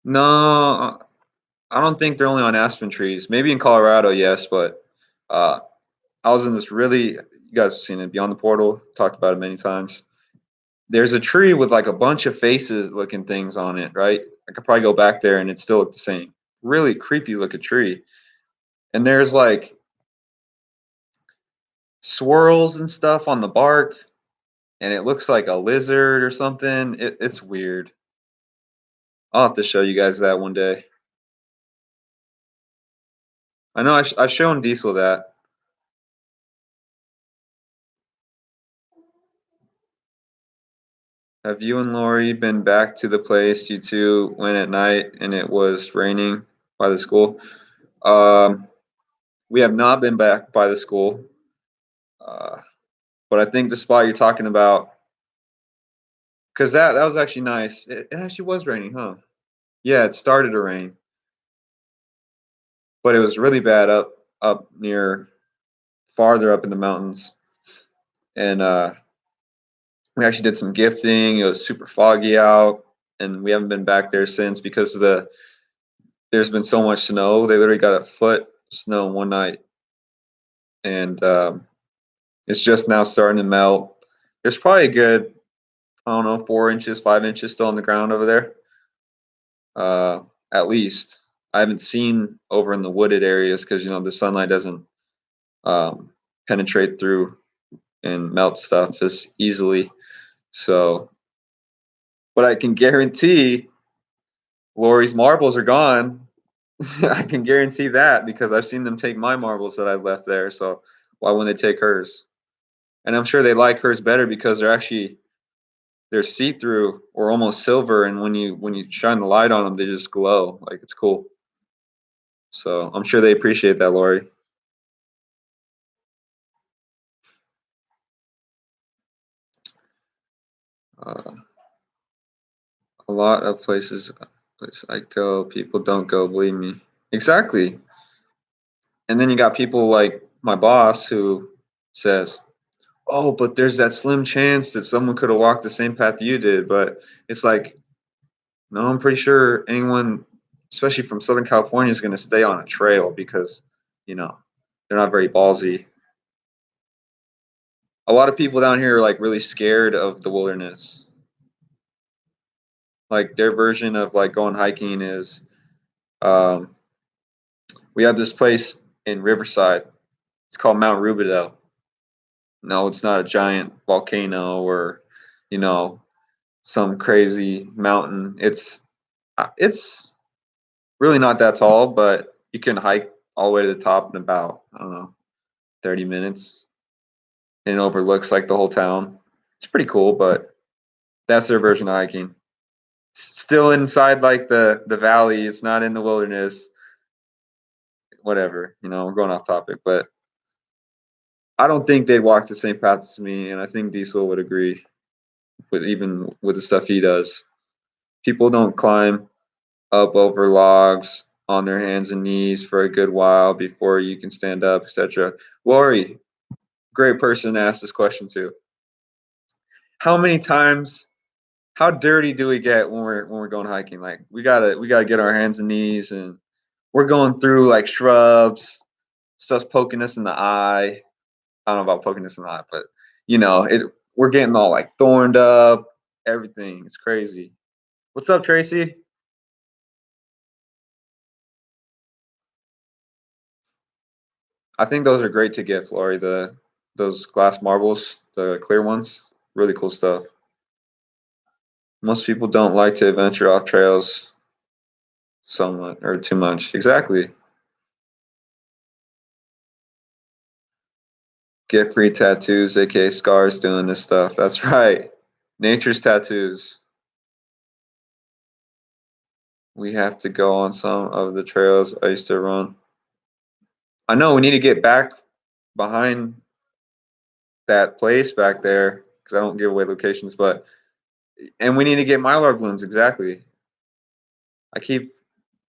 No, I don't think they're only on aspen trees. Maybe in Colorado, yes, but uh, I was in this really, you guys have seen it, Beyond the Portal, talked about it many times. There's a tree with like a bunch of faces looking things on it, right? I could probably go back there and it still look the same. Really creepy looking tree. And there's like swirls and stuff on the bark, and it looks like a lizard or something. It's weird. I'll have to show you guys that one day. I know I've shown Diesel that. Have you and Lori been back to the place you two went at night and it was raining by the school? We have not been back by the school. But I think the spot you're talking about, because that was actually nice. It actually was raining, huh? Yeah, it started to rain, but it was really bad up near farther up in the mountains. And we actually did some gifting. It was super foggy out, and we haven't been back there since because there's been so much snow. They literally got a foot of snow in one night, and it's just now starting to melt. There's probably a good, I don't know, 4 inches, 5 inches still on the ground over there, at least. I haven't seen over in the wooded areas because the sunlight doesn't penetrate through and melt stuff as easily. So, but I can guarantee Lori's marbles are gone. I can guarantee that because I've seen them take my marbles that I've left there. So why wouldn't they take hers? And I'm sure they like hers better because they're see-through or almost silver, and when you shine the light on them, they just glow. Like, it's cool. So I'm sure they appreciate that, Lori. Uh, a lot of places I go, people don't go, believe me. Exactly. And then you got people like my boss who says, "Oh, but there's that slim chance that someone could have walked the same path you did." But it's like, no, I'm pretty sure anyone, especially from Southern California, is going to stay on a trail because, they're not very ballsy. A lot of people down here are like really scared of the wilderness. Like their version of like going hiking is, um, we have this place in Riverside. It's called Mount Rubidoux. No, it's not a giant volcano or, you know, some crazy mountain. It's really not that tall, but you can hike all the way to the top in about, I don't know, 30 minutes. And it overlooks like the whole town. It's pretty cool, but that's their version of hiking. It's still inside like the valley. It's not in the wilderness. Whatever, we're going off topic, but I don't think they'd walk the same path as me, and I think Diesel would agree with even with the stuff he does. People don't climb up over logs on their hands and knees for a good while before you can stand up, etc. Lori, great person to ask this question to. How many times, how dirty do we get when we're going hiking? Like we gotta get our hands and knees, and we're going through like shrubs, stuff's poking us in the eye. I don't know about poking us in the eye, but we're getting all like thorned up, everything. It's crazy. What's up, Tracy? I think those are great to gift, Lori. Those glass marbles, the clear ones, really cool stuff. Most people don't like to venture off trails somewhat or too much. Exactly. Get free tattoos, aka scars, doing this stuff. That's right. Nature's tattoos. We have to go on some of the trails I used to run. I know we need to get back behind that place back there because I don't give away locations, and we need to get Mylar balloons, exactly. I keep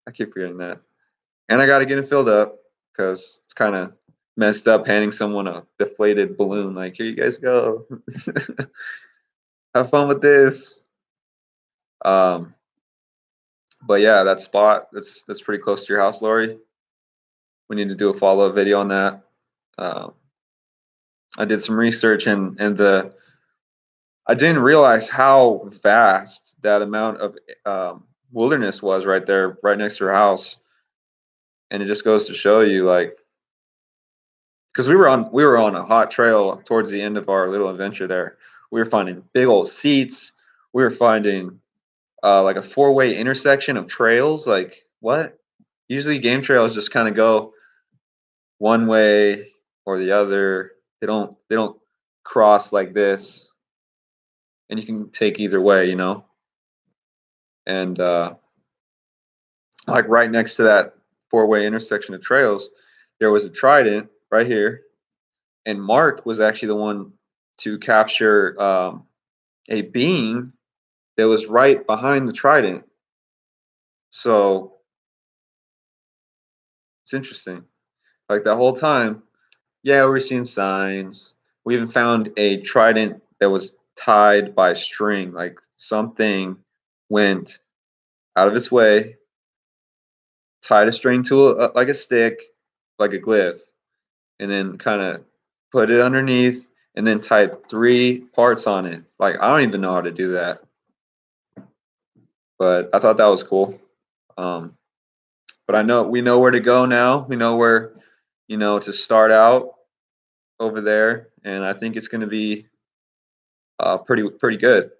forgetting that. And I gotta get it filled up because it's kind of messed up handing someone a deflated balloon, like, here you guys go. Have fun with this. Um but yeah, that spot that's pretty close to your house, Lori. We need to do a follow-up video on that. I did some research, and I didn't realize how vast that amount of wilderness was right there, right next to her house. And it just goes to show you, like, because we were on a hot trail towards the end of our little adventure there. We were finding big old seats. We were finding like a four-way intersection of trails. Like, what? Usually game trails just kind of go one way or the other. They don't cross like this, and you can take either way. And like right next to that four-way intersection of trails, there was a trident right here, and Mark was actually the one to capture a being that was right behind the trident. So it's interesting. Like the whole time, yeah, we were seeing signs. We even found a trident that was tied by string. Like something went out of its way, tied a string to like a stick, like a glyph, and then kind of put it underneath, and then tied three parts on it. Like I don't even know how to do that, but I thought that was cool. Um, but we know where to go now. We know where, to start out over there, and I think it's going to be pretty good.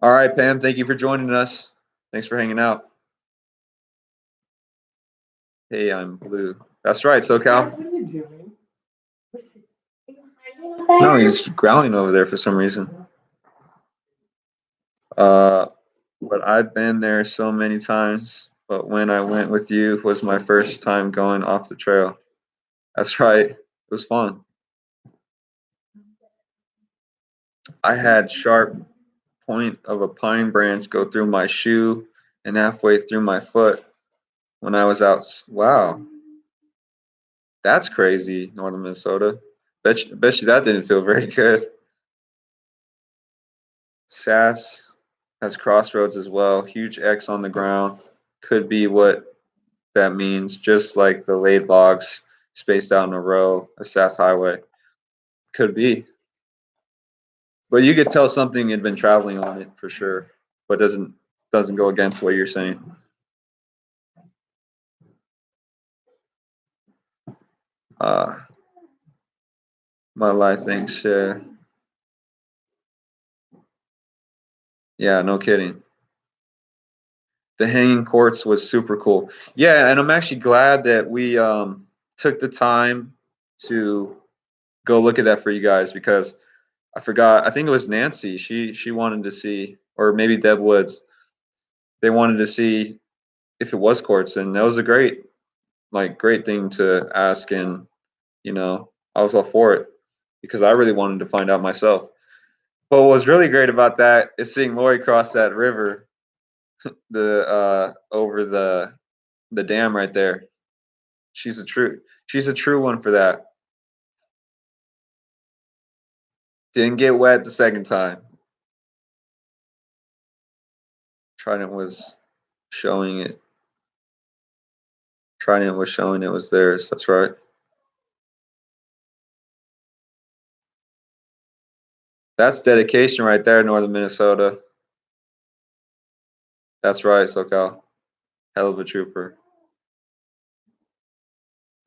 All right, Pam, thank you for joining us. Thanks for hanging out. Hey, I'm Blue. That's right, SoCal. What are you doing? No, he's growling over there for some reason. But I've been there so many times. But when I went with you was my first time going off the trail. That's right. It was fun. I had sharp point of a pine branch go through my shoe and halfway through my foot when I was out. Wow, that's crazy, northern Minnesota. Bet you that didn't feel very good. Sass has crossroads as well. Huge X on the ground. Could be what that means, just like the laid logs spaced out in a row, a Sass highway. Could be. But you could tell something had been traveling on it for sure, but doesn't go against what you're saying. My life thinks, yeah, no kidding. The hanging courts was super cool. Yeah, and I'm actually glad that we took the time to go look at that for you guys, because I forgot. I think it was Nancy. She wanted to see, or maybe Deb Woods. They wanted to see if it was courts, and that was a great thing to ask, and I was all for it because I really wanted to find out myself. But what was really great about that is seeing Lori cross that river the over the dam right there. She's a true one for that. Didn't get wet the second time. Trident was showing it. Trident was showing it was theirs. That's right. That's dedication right there, Northern Minnesota. That's right, SoCal. Hell of a trooper.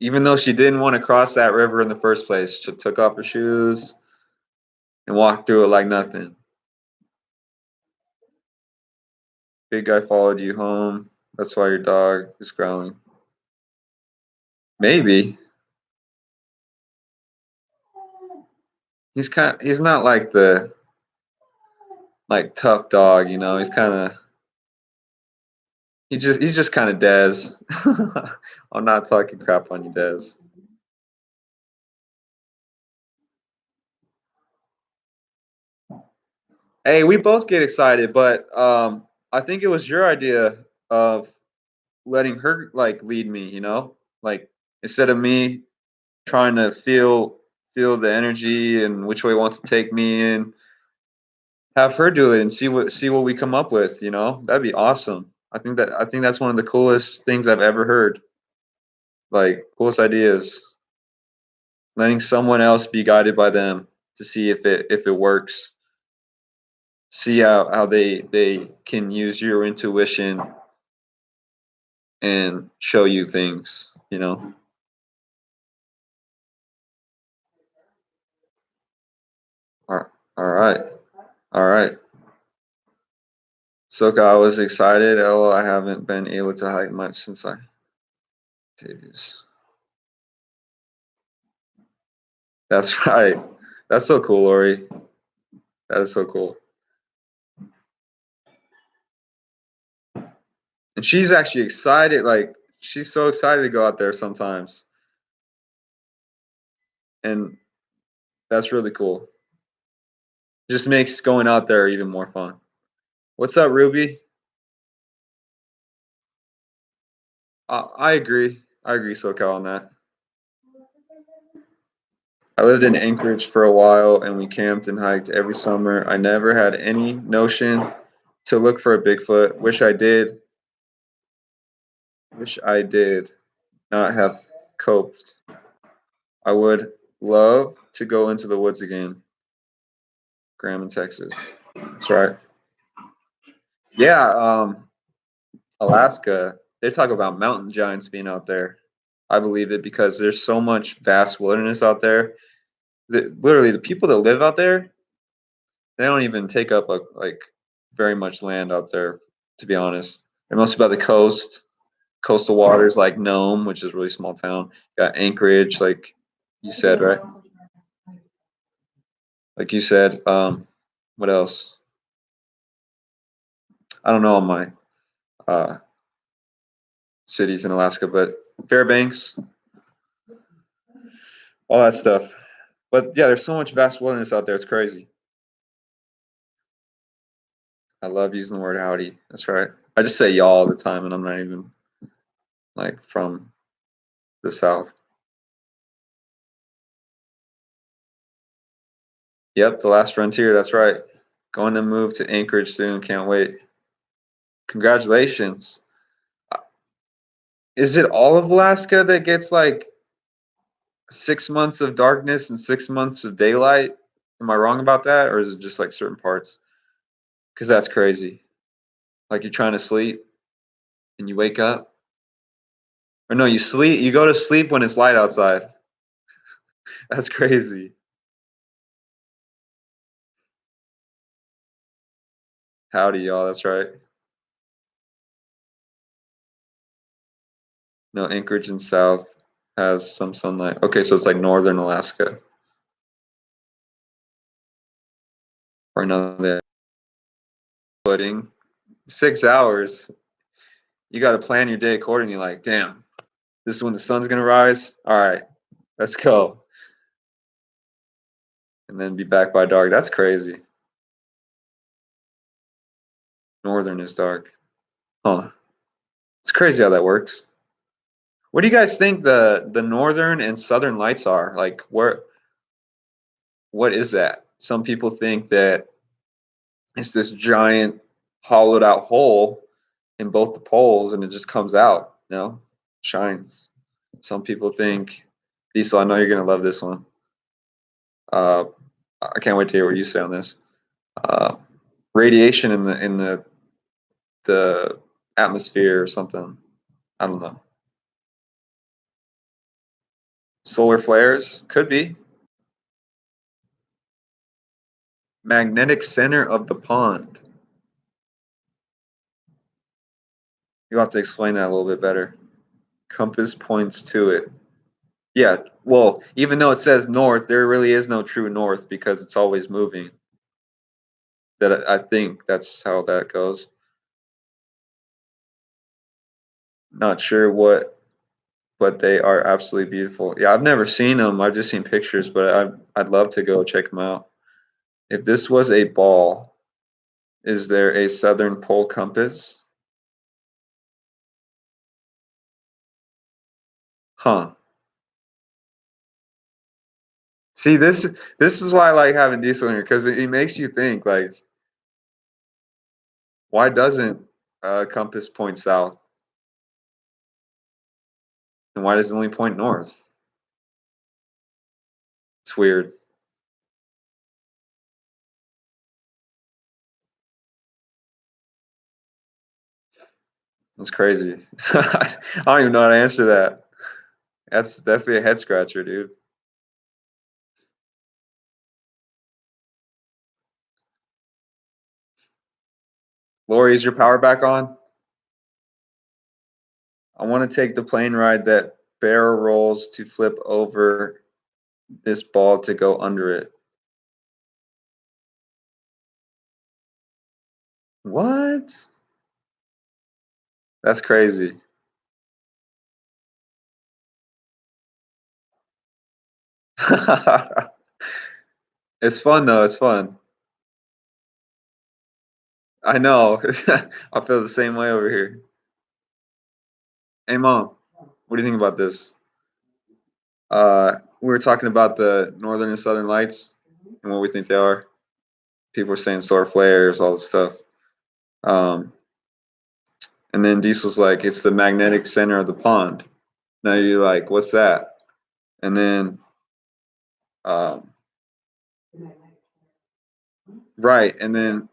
Even though she didn't want to cross that river in the first place, she took off her shoes and walked through it like nothing. Big guy followed you home. That's why your dog is growling. Maybe. He's not like the tough dog, you know. He's just kind of Dez. I'm not talking crap on you, Dez. Hey, we both get excited, but I think it was your idea of letting her like lead me, you know? Like instead of me trying to feel the energy and which way it wants to take me and have her do it and see what we come up with, you know? That'd be awesome. I think that's one of the coolest things I've ever heard. Like coolest ideas. Letting someone else be guided by them to see if it works. See how they can use your intuition and show you things, you know. All right. All right. So I was excited. Oh, I haven't been able to hike much since I Davies. That's right. That's so cool, Lori. That is so cool. And she's actually excited, like she's so excited to go out there sometimes. And that's really cool. Just makes going out there even more fun. What's up, Ruby? I agree. I agree, SoCal, on that. I lived in Anchorage for a while and we camped and hiked every summer. I never had any notion to look for a Bigfoot. Wish I did not have coped. I would love to go into the woods again. Graham in Texas. That's right. Yeah, Alaska. They talk about mountain giants being out there. I believe it because there's so much vast wilderness out there. Literally, the people that live out there, they don't even take up like very much land out there. To be honest, they're mostly by the coast, coastal waters like Nome, which is a really small town. Got Anchorage, like you said, right? Like you said. What else? I don't know all my uh, cities in Alaska, but Fairbanks, all that stuff. But yeah, there's so much vast wilderness out there. It's crazy. I love using the word howdy. That's right. I just say y'all all the time, and I'm not even like from the South. Yep, the last frontier. That's right. Going to move to Anchorage soon. Can't wait. Congratulations. Is it all of Alaska that gets like 6 months of darkness and 6 months of daylight? Am I wrong about that, or is it just like certain parts? Because that's crazy. Like you're trying to sleep and you wake up, or no, you sleep. You go to sleep when it's light outside. That's crazy. Howdy, y'all. That's right. No, Anchorage and South has some sunlight. Okay, so it's like northern Alaska. Or another footing. 6 hours. You got to plan your day accordingly. Like, damn, this is when the sun's gonna rise. All right, let's go, and then be back by dark. That's crazy. Northern is dark. Huh. It's crazy how that works. What do you guys think the northern and southern lights are? Like what is that? Some people think that it's this giant hollowed out hole in both the poles and it just comes out, shines. Some people think, Diesel, I know you're gonna love this one. Uh, I can't wait to hear what you say on this. Uh, radiation in the atmosphere or something. I don't know. Solar flares could be. Magnetic center of the pond. You'll have to explain that a little bit better. Compass points to it. Yeah, well, even though it says north, there really is no true north because it's always moving. That I think that's how that goes. Not sure what, but they are absolutely beautiful. Yeah, I've never seen them. I've just seen pictures, but I'd love to go check them out. If this was a ball, is there a southern pole compass? Huh. See, this is why I like having Diesel in here because it makes you think like, why doesn't compass point south, and why does it only point north? It's weird. It's crazy. I don't even know how to answer that. That's definitely a head scratcher, dude. Lori, is your power back on? I want to take the plane ride that barrel rolls to flip over this ball to go under it. What? That's crazy. It's fun though. It's fun. I know. I feel the same way over here. Hey, Mom, what do you think about this? We were talking about the northern and southern lights and what we think they are. People are saying solar flares, all this stuff. And then Diesel's like, it's the magnetic center of the pond. Now you're like, what's that? And then, um, right. And then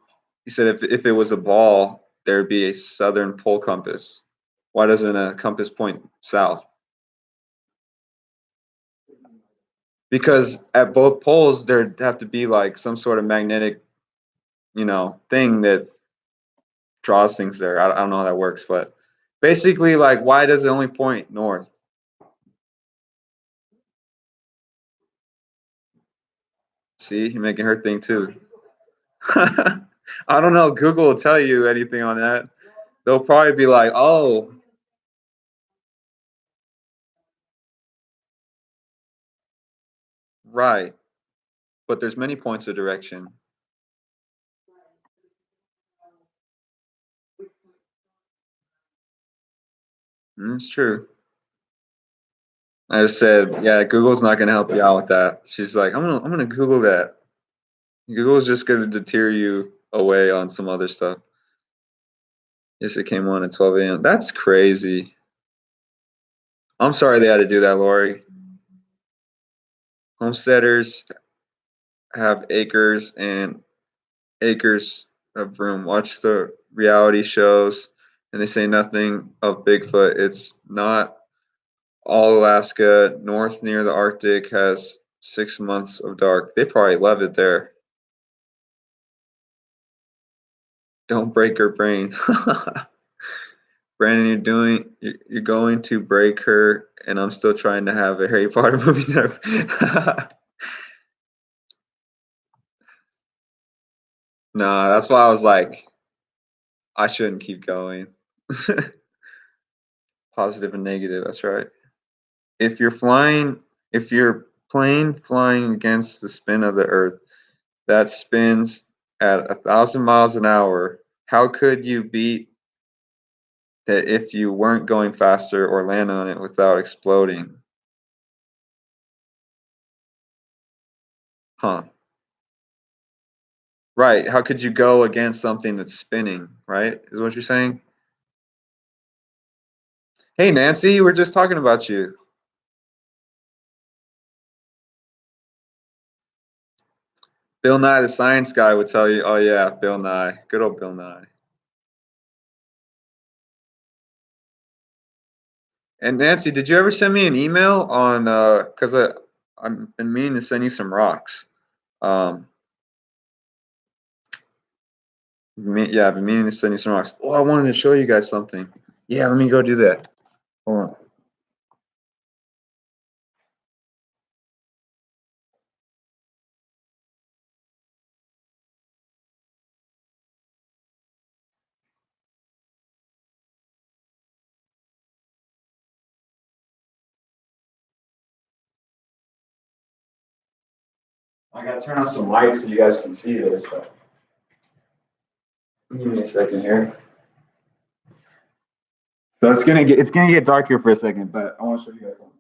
he said, if it was a ball, there'd be a southern pole compass. Why doesn't a compass point south? Because at both poles, there'd have to be like some sort of magnetic, thing that draws things there. I don't know how that works, but basically, like, why does it only point north? See, you're making her think too. I don't know. Google will tell you anything on that. They'll probably be like, "Oh, right." But there's many points of direction. It's true. I just said, yeah, Google's not gonna help you out with that. She's like, I'm gonna Google that. Google's just gonna deter you away on some other stuff. Yes, it came on at 12 a.m. That's crazy. I'm sorry they had to do that, Lori. Homesteaders have acres and acres of room. Watch the reality shows, and they say nothing of Bigfoot. It's not all Alaska. North near the Arctic has 6 months of dark. They probably love it there. Don't break her brain. Brandon, you're going to break her, and I'm still trying to have a Harry Potter movie there. Nah, that's why I was like, I shouldn't keep going. Positive and negative, that's right. If you're flying, if you're plane flying against the spin of the Earth that spins at 1,000 miles an hour, how could you beat that if you weren't going faster or land on it without exploding. Huh. Right. How could you go against something that's spinning, right? Is what you're saying? Hey, Nancy, we're just talking about you. Bill Nye, the science guy, would tell you, oh, yeah, Bill Nye. Good old Bill Nye. And Nancy, did you ever send me an email on, because I've been meaning to send you some rocks. Yeah, I've been meaning to send you some rocks. Oh, I wanted to show you guys something. Yeah, let me go do that. Hold on. I gotta turn on some lights so you guys can see this stuff. Give me a second here. So it's gonna get dark here for a second, but I want to show you guys something.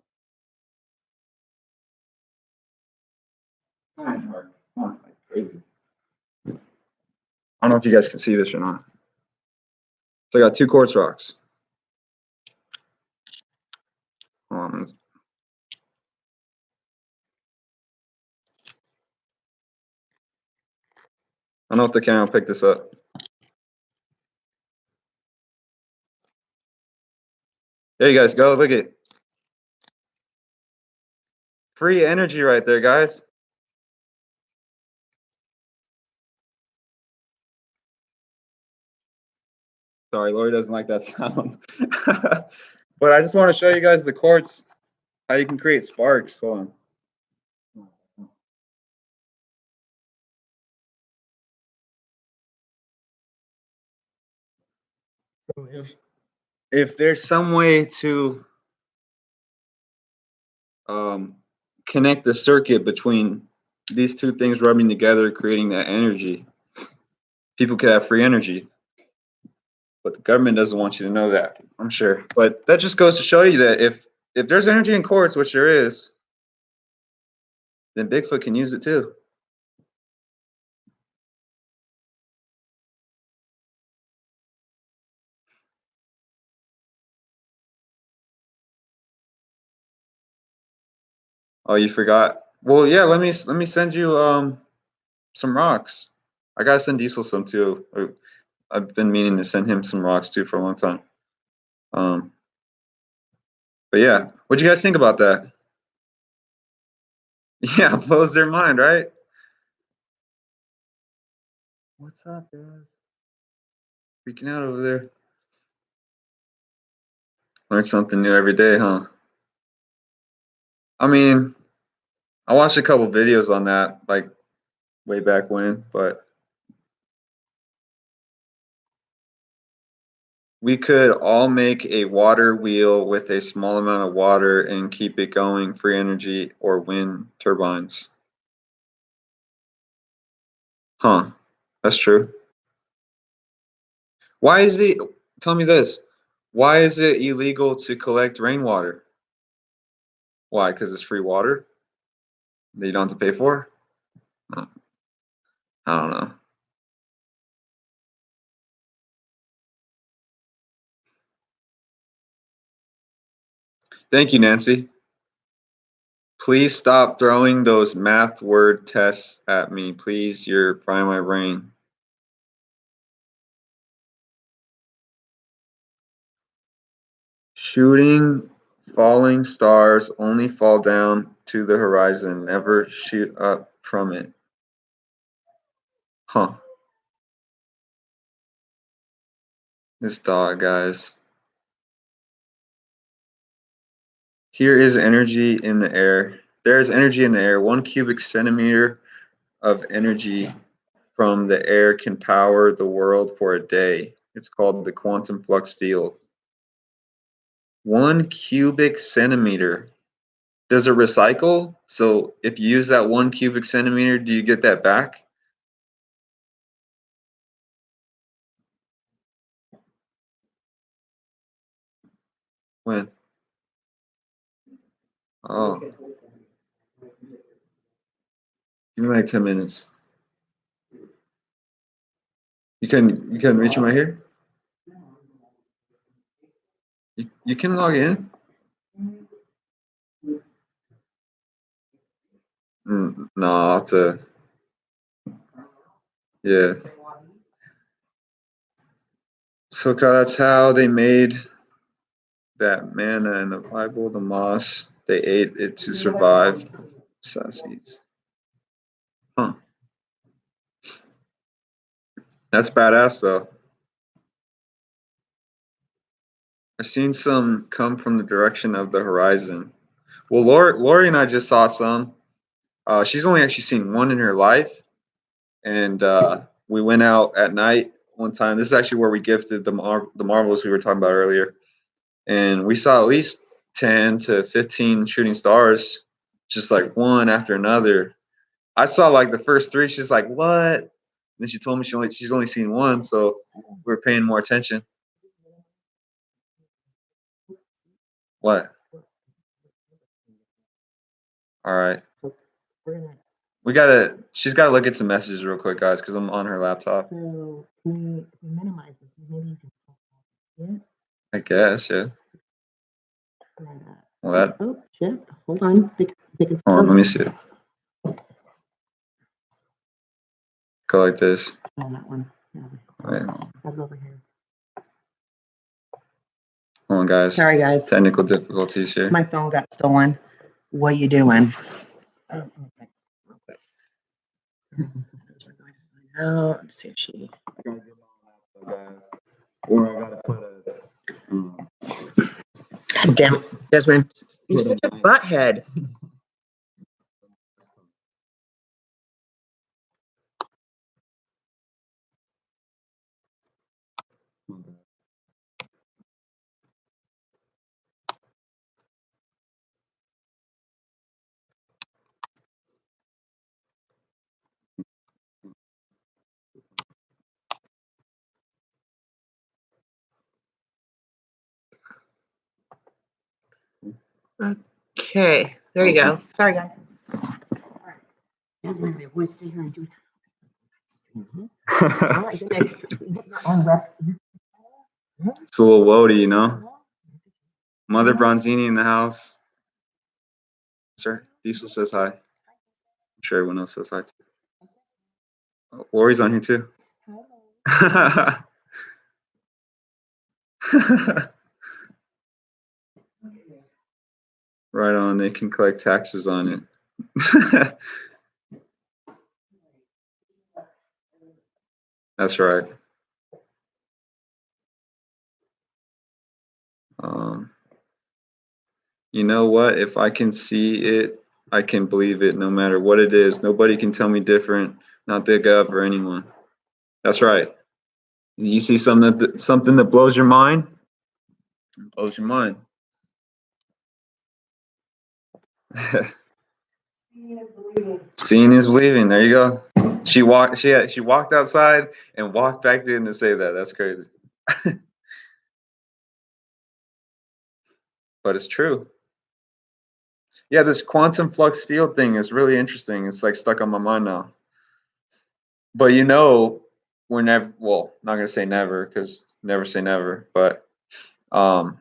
Kind of dark. It's not like crazy. I don't know if you guys can see this or not. So I got two quartz rocks. I don't know if the camera will pick this up. There you guys go. Look at free energy right there, guys. Sorry, Lori doesn't like that sound. But I just want to show you guys the quartz, how you can create sparks. Hold on. So if there's some way to connect the circuit between these two things rubbing together, creating that energy, people could have free energy. But the government doesn't want you to know that, I'm sure. But that just goes to show you that if there's energy in quartz, which there is, then Bigfoot can use it too. Oh, you forgot? Well, yeah. Let me send you some rocks. I gotta send Diesel some too. I've been meaning to send him some rocks too for a long time. But yeah, what'd you guys think about that? Yeah, blows their mind, right? What's up, guys? Freaking out over there. Learn something new every day, huh? I mean, I watched a couple videos on that, like way back when, but we could all make a water wheel with a small amount of water and keep it going, free energy or wind turbines. Huh, that's true. Why is it, tell me this, why is it illegal to collect rainwater? Why? Because it's free water that you don't have to pay for? I don't know. Thank you, Nancy. Please stop throwing those math word tests at me. Please, you're frying my brain. Shooting falling stars only fall down to the horizon, never shoot up from it. Huh. This dog, guys. Here is energy in the air. There is energy in the air. 1 cubic centimeter of energy from the air can power the world for a day. It's called the quantum flux field. 1 cubic centimeter. Does it recycle? So if you use that 1 cubic centimeter, do you get that back? When? Oh, give me like 10 minutes. You can reach him right here? You can log in? No, I'll have to. Yeah. So that's how they made that manna in the Bible, the moss. They ate it to survive. Seeds. Huh. That's badass though. I've seen some come from the direction of the horizon. Well, Lori and I just saw some. She's only actually seen one in her life, and we went out at night one time. This is actually where we gifted the marbles we were talking about earlier, and we saw at least 10 to 15 shooting stars, just like one after another. I saw like the first three. She's like, "What?" And then she told me she's only seen one, so we're paying more attention. What? All right. She's gotta look at some messages real quick, guys, because I'm on her laptop. So can we minimize this? Maybe you can. I guess, yeah. Well, that. Oh shit! Hold on. Hold on, let me see. Go like this. Oh, that one. Yeah. Right. I'll over here. Hold on, guys. Sorry, guys. Technical difficulties here. My phone got stolen. What are you doing? Oh, let's see if she. I gotta get my own laptop, guys. Or I gotta put a. God damn it, Desmond. You're such a butthead. Okay, there you go. Sorry, guys. Desmond, we always stay here and do It's a little woady, you know. Mother Bronzini in the house. Sir, Diesel says hi. I'm sure everyone else says hi too. Oh, Lori's on here too. Right on, they can collect taxes on it. That's right. You know what? If I can see it, I can believe it no matter what it is. Nobody can tell me different, not the gov or anyone. That's right. You see something that blows your mind? It blows your mind. Seeing is believing. There you go. She walked outside and walked back in to say that. That's crazy. But it's true. Yeah, this quantum flux field thing is really interesting. It's like stuck on my mind now. But you know, we're never, well, not gonna say never, because never say never, but nothing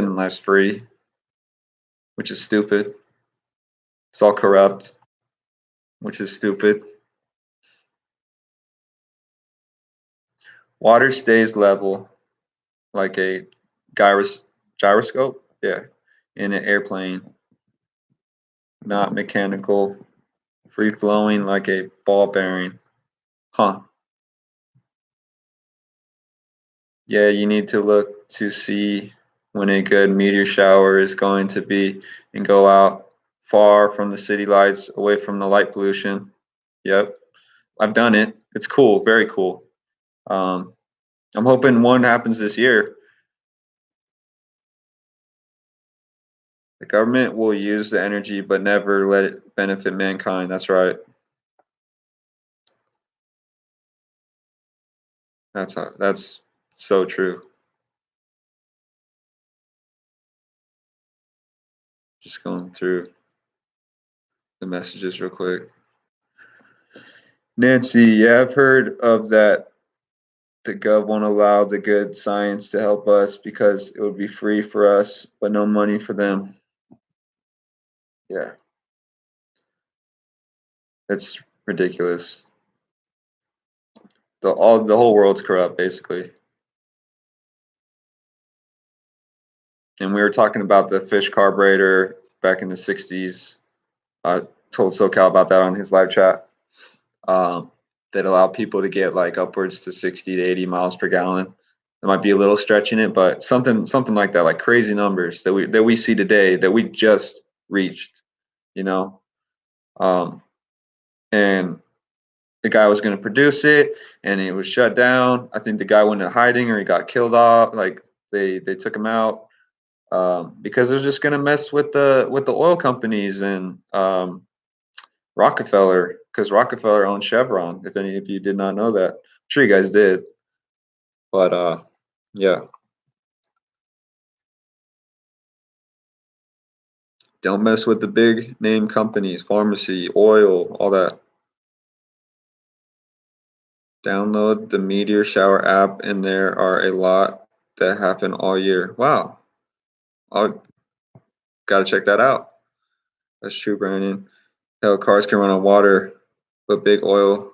in life's free, which is stupid. It's all corrupt, which is stupid. Water stays level like a gyroscope, yeah, in an airplane, not mechanical, free flowing like a ball bearing. Huh. Yeah, you need to look to see when a good meteor shower is going to be and go out far from the city lights, away from the light pollution. Yep, I've done it. It's cool, very cool. I'm hoping one happens this year. The government will use the energy, but never let it benefit mankind. That's right. That's so true. Just going through the messages real quick. Nancy, yeah, I've heard of that. The gov won't allow the good science to help us because it would be free for us, but no money for them. Yeah. It's ridiculous. The whole world's corrupt, basically. And we were talking about the fish carburetor back in the 60s. I told SoCal about that on his live chat. That allow people to get like upwards to 60 to 80 miles per gallon. It might be a little stretching it, but something like that, like crazy numbers that we see today that we just reached, you know. And the guy was going to produce it, and it was shut down. I think the guy went into hiding, or he got killed off. Like they took him out because it was just going to mess with the oil companies and Rockefeller, because Rockefeller owned Chevron. If any of you did not know that, I'm sure you guys did. But yeah. Don't mess with the big name companies, pharmacy, oil, all that. Download the Meteor Shower app, and there are a lot that happen all year. Wow. I'll gotta check that out. That's true, Brandon. Hell, cars can run on water, but big oil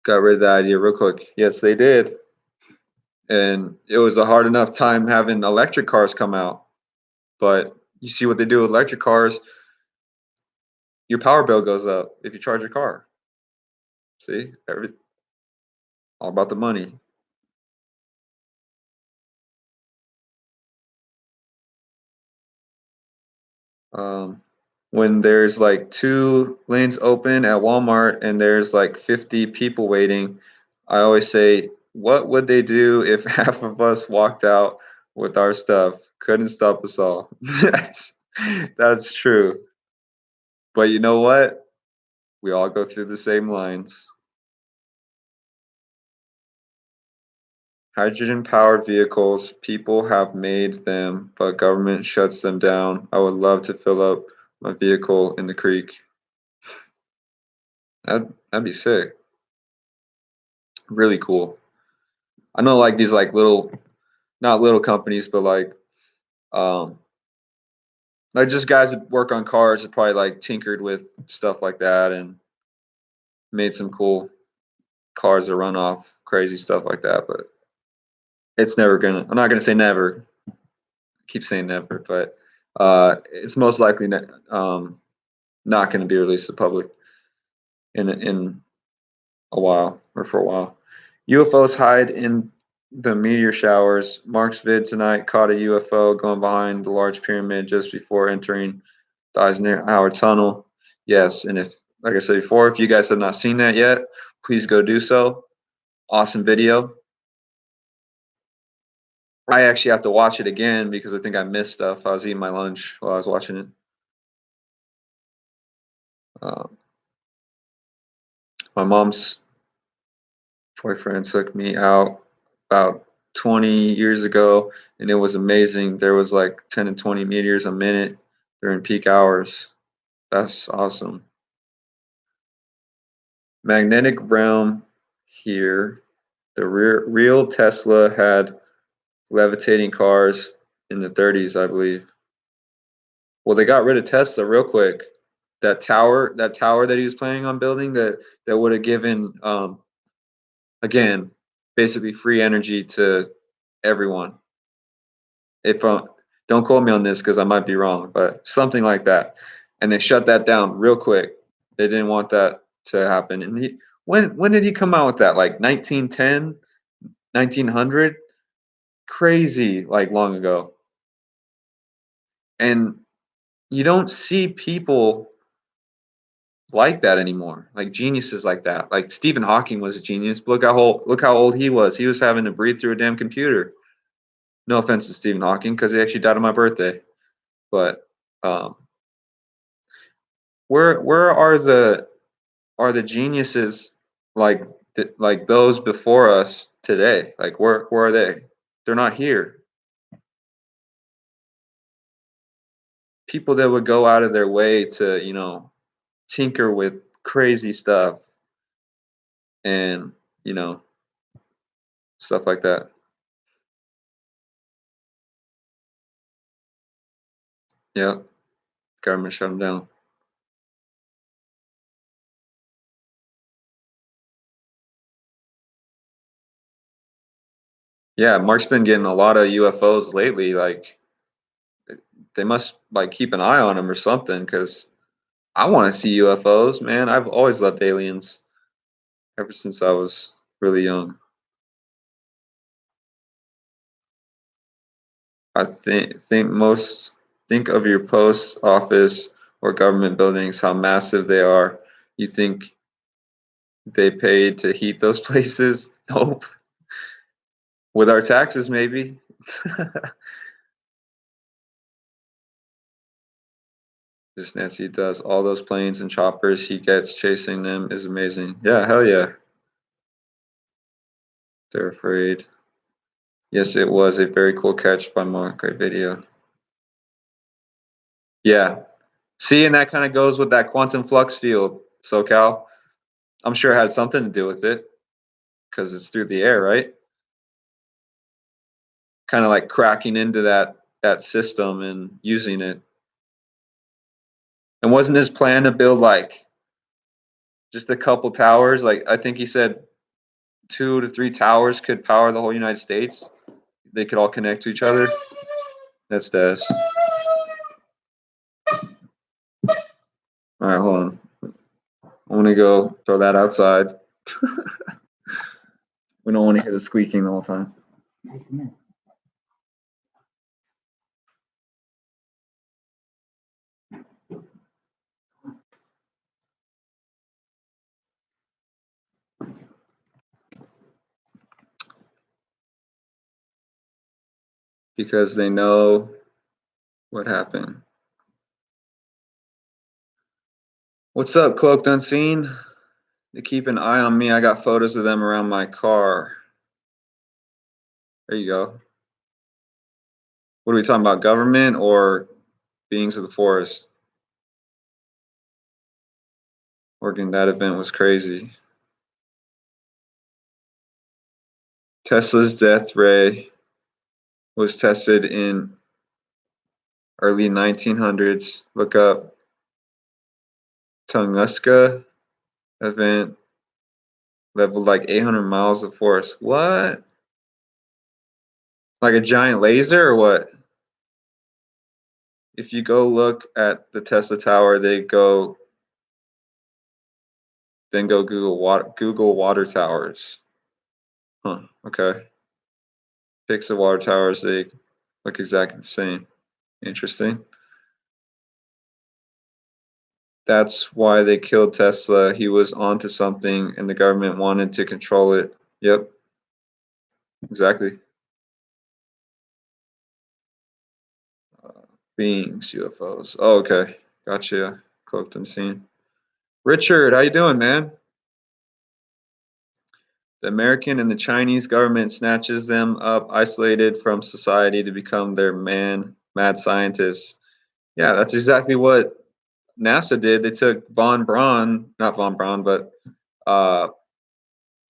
got rid of that idea real quick. Yes, they did. And it was a hard enough time having electric cars come out. But you see what they do with electric cars, your power bill goes up if you charge your car. See? All about the money. When there's like 2 lanes open at Walmart and there's like 50 people waiting, I always say, what would they do if half of us walked out with our stuff? Couldn't stop us all. That's true. But you know what? We all go through the same lines. Hydrogen-powered vehicles, people have made them, but government shuts them down. I would love to fill up my vehicle in the creek. That'd be sick. Really cool. I know like these like little, not little companies, but like just guys that work on cars that probably like tinkered with stuff like that and made some cool cars that run off crazy stuff like that. But it's never gonna, I'm not gonna say never. I keep saying never, but it's most likely not gonna be released to the public in a while or for a while. UFOs hide in the meteor showers. Mark's vid tonight caught a UFO going behind the large pyramid just before entering the Eisenhower Tunnel. Yes, and if, like I said before, if you guys have not seen that yet, please go do so. Awesome video. I actually have to watch it again because I think I missed stuff. I was eating my lunch while I was watching it. My mom's boyfriend took me out about 20 years ago, and it was amazing. There was like 10 and 20 meters a minute during peak hours. That's awesome. Magnetic realm here. The real Tesla had levitating cars in the 30s, I believe. Well, they got rid of Tesla real quick. That tower that he was planning on building, that would have given again, basically free energy to everyone. If don't quote me on this because I might be wrong, but something like that. And they shut that down real quick. They didn't want that to happen. And when did he come out with that? Like 1910, 1900? Crazy, like long ago. And you don't see people like that anymore, like geniuses like that. Like Stephen Hawking was a genius. Look how old he was. He was having to breathe through a damn computer. No offense to Stephen Hawking, because he actually died on my birthday. But where are the geniuses like those before us today? Like where are they? They're not here. people that would go out of their way to, you know, tinker with crazy stuff and, you know, stuff like that. Yeah, government shut them down. Yeah, Mark's been getting a lot of UFOs lately. Like, they must like keep an eye on them or something, because I want to see UFOs, man. I've always loved aliens ever since I was really young. I think of your post office or government buildings, how massive they are. You think they paid to heat those places? Nope. With our taxes, maybe. Just Nancy does all those planes and choppers he gets chasing them is amazing. Yeah, hell yeah. They're afraid. Yes, it was a very cool catch by Mark. Great video. Yeah. See, and that kind of goes with that quantum flux field, SoCal. I'm sure it had something to do with it because it's through the air, right? Kind of like cracking into that system and using it. And wasn't his plan to build like just a couple towers? Like I think he said 2 to 3 towers could power the whole United States. They could all connect to each other. That's Des. All right, hold on. I want to go throw that outside. We don't want to hear the squeaking the whole time. Because they know what happened. What's up, Cloaked Unseen? They keep an eye on me. I got photos of them around my car. There you go. What are we talking about, government or beings of the forest? Working that event was crazy. Tesla's death ray was tested in early 1900s. Look up Tunguska event, leveled like 800 miles of force. What? Like a giant laser or what? If you go look at the Tesla Tower, then go Google water towers. Huh, okay. Pics of water towers, they look exactly the same. Interesting. That's why they killed Tesla. He was onto something and the government wanted to control it. Yep. Exactly. Beings, UFOs. Oh, okay. Gotcha. Cloaked Unseen. Richard, how you doing, man? The American and the Chinese government snatches them up, isolated from society to become their mad scientists. Yeah, that's exactly what NASA did. They took von Braun, not von Braun, but uh,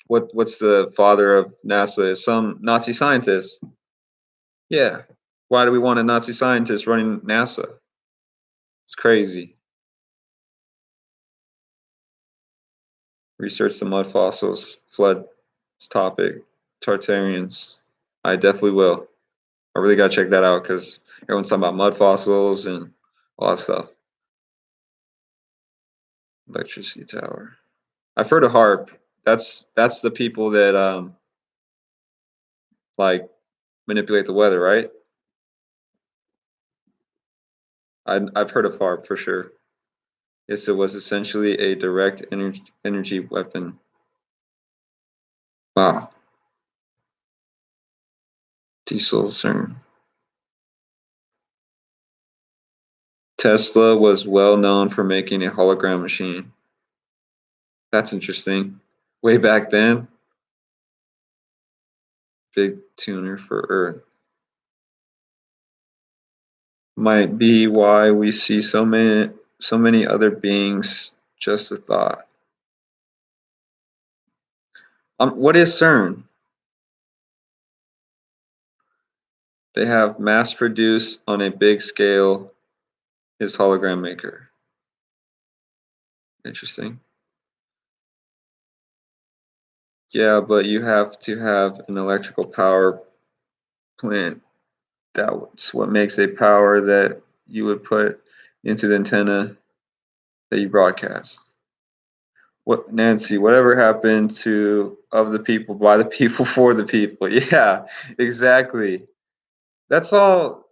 what's the father of NASA? Some Nazi scientist. Yeah. Why do we want a Nazi scientist running NASA? It's crazy. Research the mud fossils, flood topic, Tartarians. I definitely will. I really gotta check that out because everyone's talking about mud fossils and all that stuff. Electricity tower. I've heard of HARP. That's the people that like manipulate the weather, right? I've heard of HARP for sure. Yes, it was essentially a direct energy weapon. Wow. Diesel CERN. Tesla was well known for making a hologram machine. That's interesting. Way back then, big tuner for Earth. might be why we see so many other beings. Just a thought. What is CERN? They have mass produced on a big scale his hologram maker. Interesting. Yeah, but you have to have an electrical power plant. That's what makes a power that you would put into the antenna that you broadcast. What, Nancy, whatever happened to of the people, by the people, for the people? Yeah, exactly. That's all.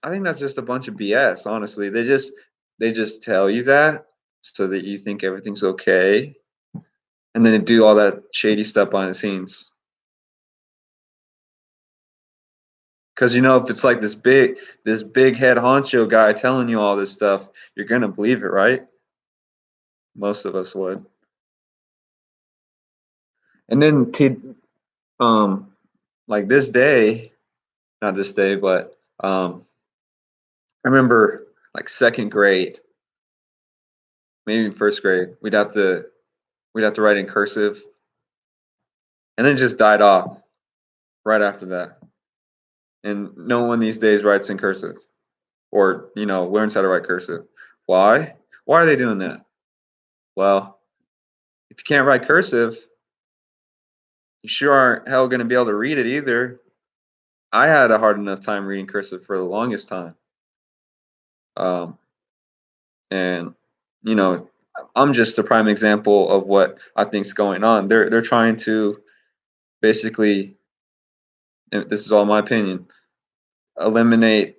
I think that's just a bunch of BS, honestly. They just tell you that so that you think everything's okay, and then they do all that shady stuff behind the scenes. Because if it's like this big head honcho guy telling you all this stuff, you're gonna believe it, right? Most of us would. And then like this day, not this day, but I remember like second grade, maybe first grade, we'd have to write in cursive, and then it just died off right after that. And no one these days writes in cursive, or learns how to write cursive. Why? Why are they doing that? Well, if you can't write cursive, you sure aren't hell going to be able to read it either. I had a hard enough time reading cursive for the longest time. And I'm just a prime example of what I think's going on. They're trying to basically, and this is all my opinion, eliminate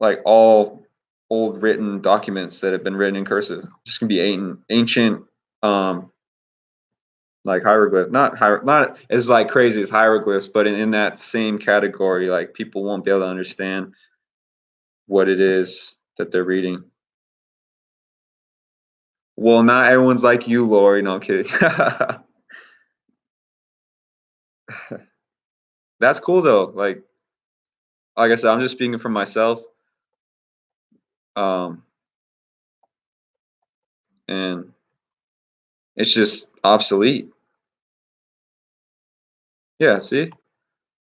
like all old written documents that have been written in cursive. Just gonna be ancient, like hieroglyph, not as like crazy as hieroglyphs, but in that same category. Like people won't be able to understand what it is that they're reading. Well, not everyone's like you, Lori. No, I'm kidding. That's cool though. Like I said, I'm just speaking for myself. Um, and it's just obsolete. Yeah, see?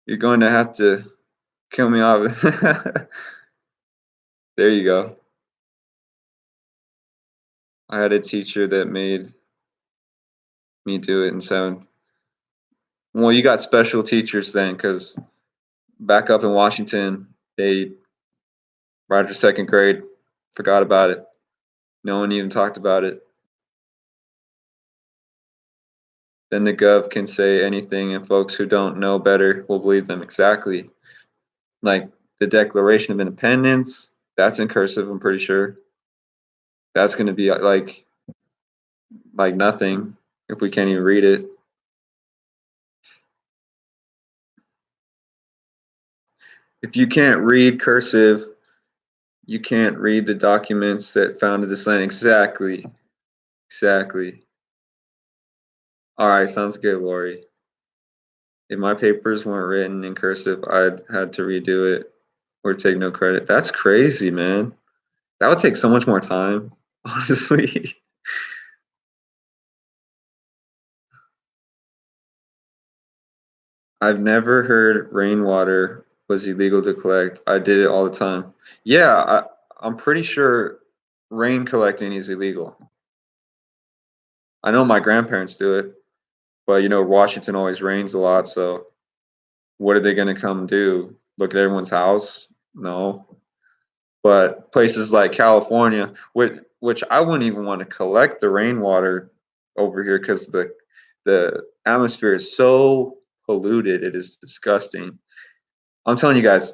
You're going to have to kill me off. There you go. I had a teacher that made me do it in 7. Well, you got special teachers then, because back up in Washington, they, right after second grade, forgot about it. No one even talked about it. Then the gov can say anything, and folks who don't know better will believe them. Exactly. Like the Declaration of Independence, that's in cursive, I'm pretty sure. That's going to be like nothing if we can't even read it. If you can't read cursive, you can't read the documents that founded this land. Exactly. Exactly. All right, sounds good, Lori. If my papers weren't written in cursive, I'd had to redo it or take no credit. That's crazy, man. That would take so much more time, honestly. I've never heard rainwater was illegal to collect. I did it all the time. Yeah, I'm pretty sure rain collecting is illegal. I know my grandparents do it, but Washington always rains a lot, so what are they going to come do? Look at everyone's house? No. But places like California, which I wouldn't even want to collect the rainwater over here because the atmosphere is so polluted. It is disgusting. I'm telling you guys,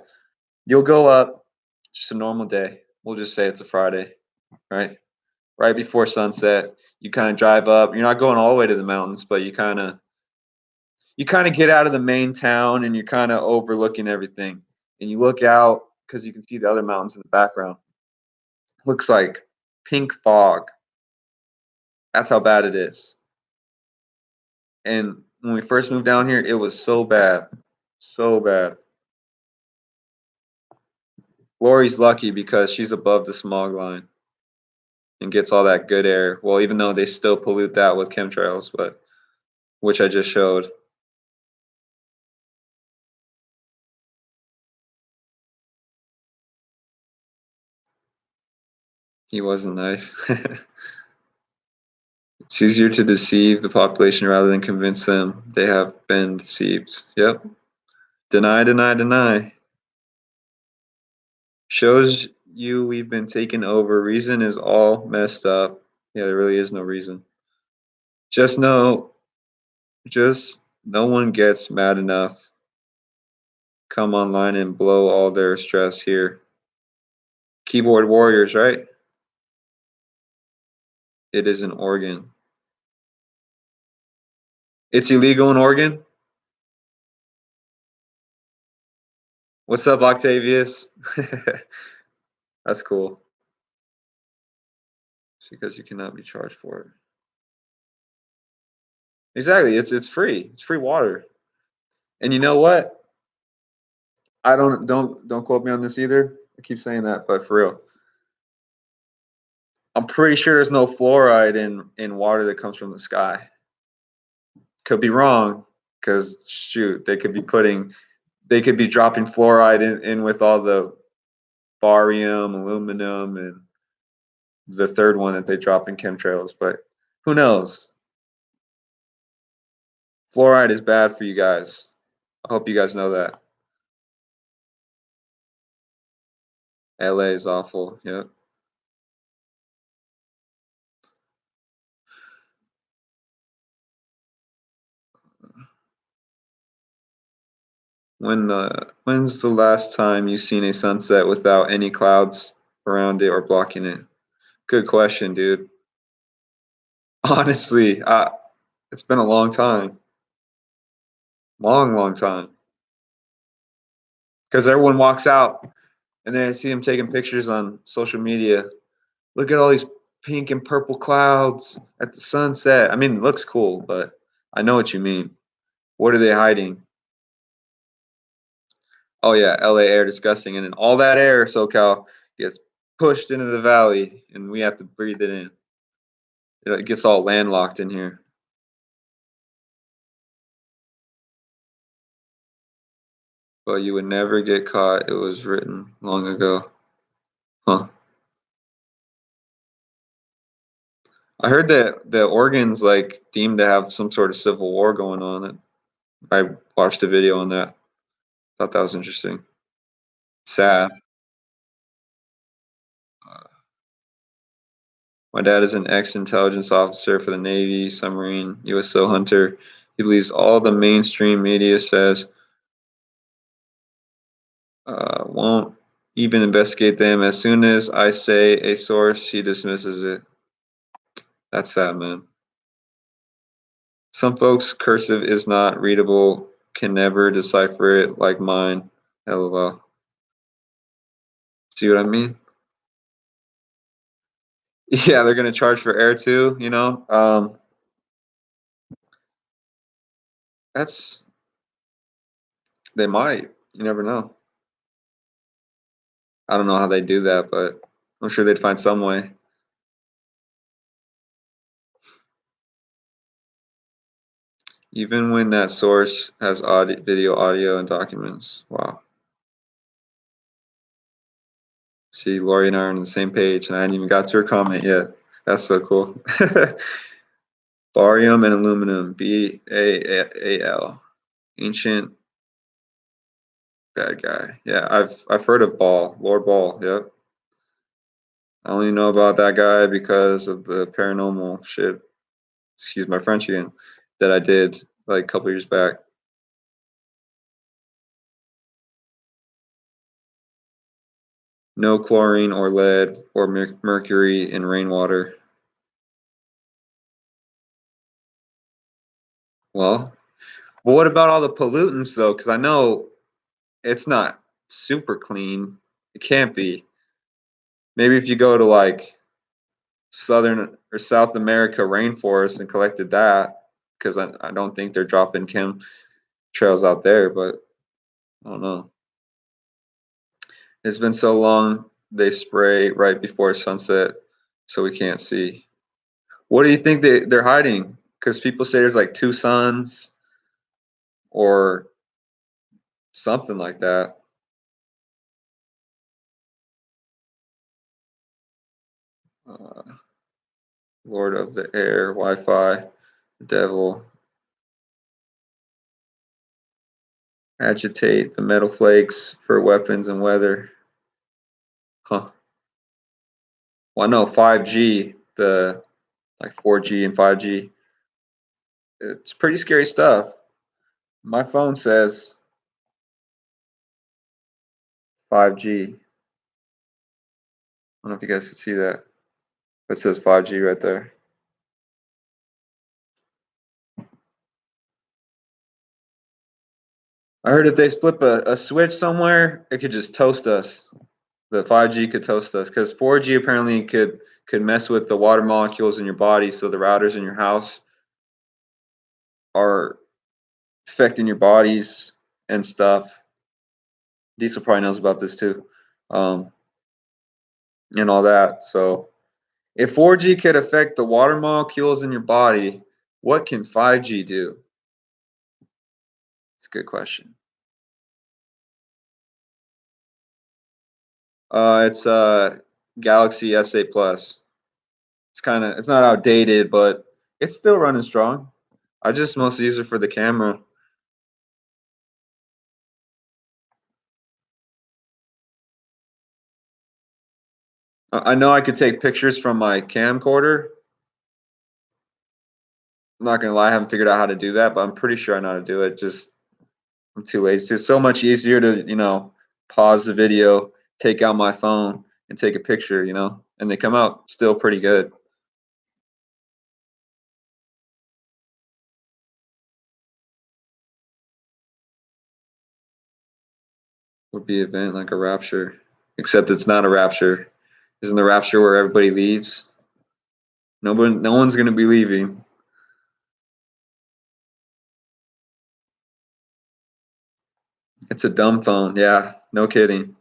you'll go up, just a normal day. We'll just say it's a Friday, right? Right before sunset, you kind of drive up. You're not going all the way to the mountains, but you kind of get out of the main town and you're kind of overlooking everything. And you look out because you can see the other mountains in the background. Looks like pink fog. That's how bad it is. And when we first moved down here, it was so bad. So bad. Lori's lucky because she's above the smog line and gets all that good air. Well, even though they still pollute that with chemtrails, but which I just showed. He wasn't nice. It's easier to deceive the population rather than convince them they have been deceived. Yep. Deny, deny, deny. Shows you we've been taken over. Reason is all messed up. Yeah, there really is no reason. Just no one gets mad enough. Come online and blow all their stress here. Keyboard warriors, right? It is an organ. It's illegal in Oregon? What's up, Octavius? That's cool. It's because you cannot be charged for it. Exactly. It's free. It's free water. And you know what? I don't quote me on this either. I keep saying that, but for real. I'm pretty sure there's no fluoride in water that comes from the sky. Could be wrong, because shoot, they could be dropping fluoride in with all the barium, aluminum, and the third one that they drop in chemtrails, but who knows? Fluoride is bad for you guys. I hope you guys know that. LA is awful. Yep. When's the last time you seen a sunset without any clouds around it or blocking it? Good question, dude. Honestly, it's been a long time. Long time. Because everyone walks out and then I see them taking pictures on social media. Look at all these pink and purple clouds at the sunset. I mean, it looks cool, but I know what you mean. What are they hiding? Oh yeah, LA air disgusting, and then all that air, SoCal, gets pushed into the valley, and we have to breathe it in. It gets all landlocked in here. But you would never get caught. It was written long ago. Huh. I heard that the Oregon's like deemed to have some sort of civil war going on. I watched a video on that. Thought that was interesting. Sad. My dad is an ex-intelligence officer for the Navy, submarine, USO hunter. He believes all the mainstream media says won't even investigate them. As soon as I say a source, he dismisses it. That's sad, man. Some folks' cursive is not readable, can never decipher it like mine. LOL. See what I mean? Yeah, they're gonna charge for air too, you know? They might. You never know. I don't know how they do that, but I'm sure they'd find some way. Even when that source has audio, video, audio, and documents. Wow. See, Lori and I are on the same page, and I hadn't even got to her comment yet. That's so cool. Barium and aluminum, BAAL. Ancient bad guy. Yeah, I've heard of Ball, Lord Ball. Yep. I only know about that guy because of the paranormal shit. Excuse my French again. That I did like a couple years back. No chlorine or lead or mercury in rainwater. Well, what about all the pollutants though? Because I know it's not super clean. It can't be. Maybe if you go to like Southern or South America rainforest and collected that, because I don't think they're dropping chem trails out there, but I don't know. It's been so long, they spray right before sunset, so we can't see. What do you think they're hiding? Because people say there's like two suns or something like that. Uh, Lord of the Air, Wi-Fi, Devil, agitate the metal flakes for weapons and weather. Huh. Well, I know 5G, the like 4G and 5G. It's pretty scary stuff. My phone says 5G. I don't know if you guys can see that. It says 5G right there. I heard if they flip a switch somewhere, it could just toast us. The 5G could toast us because 4G apparently could mess with the water molecules in your body, so the routers in your house are affecting your bodies and stuff. Diesel probably knows about this too, and all that. So if 4G could affect the water molecules in your body, what can 5G do? It's a good question. It's Galaxy S8 Plus. It's not outdated, but it's still running strong. I just mostly use it for the camera. I know I could take pictures from my camcorder. I'm not gonna lie, I haven't figured out how to do that, but I'm pretty sure I know how to do it. Just I'm too lazy. It's so much easier to, pause the video, take out my phone, and take a picture, and they come out still pretty good. Would be an event like a rapture, except it's not a rapture. Isn't the rapture where everybody leaves? No one's gonna be leaving. It's a dumb phone. Yeah, no kidding.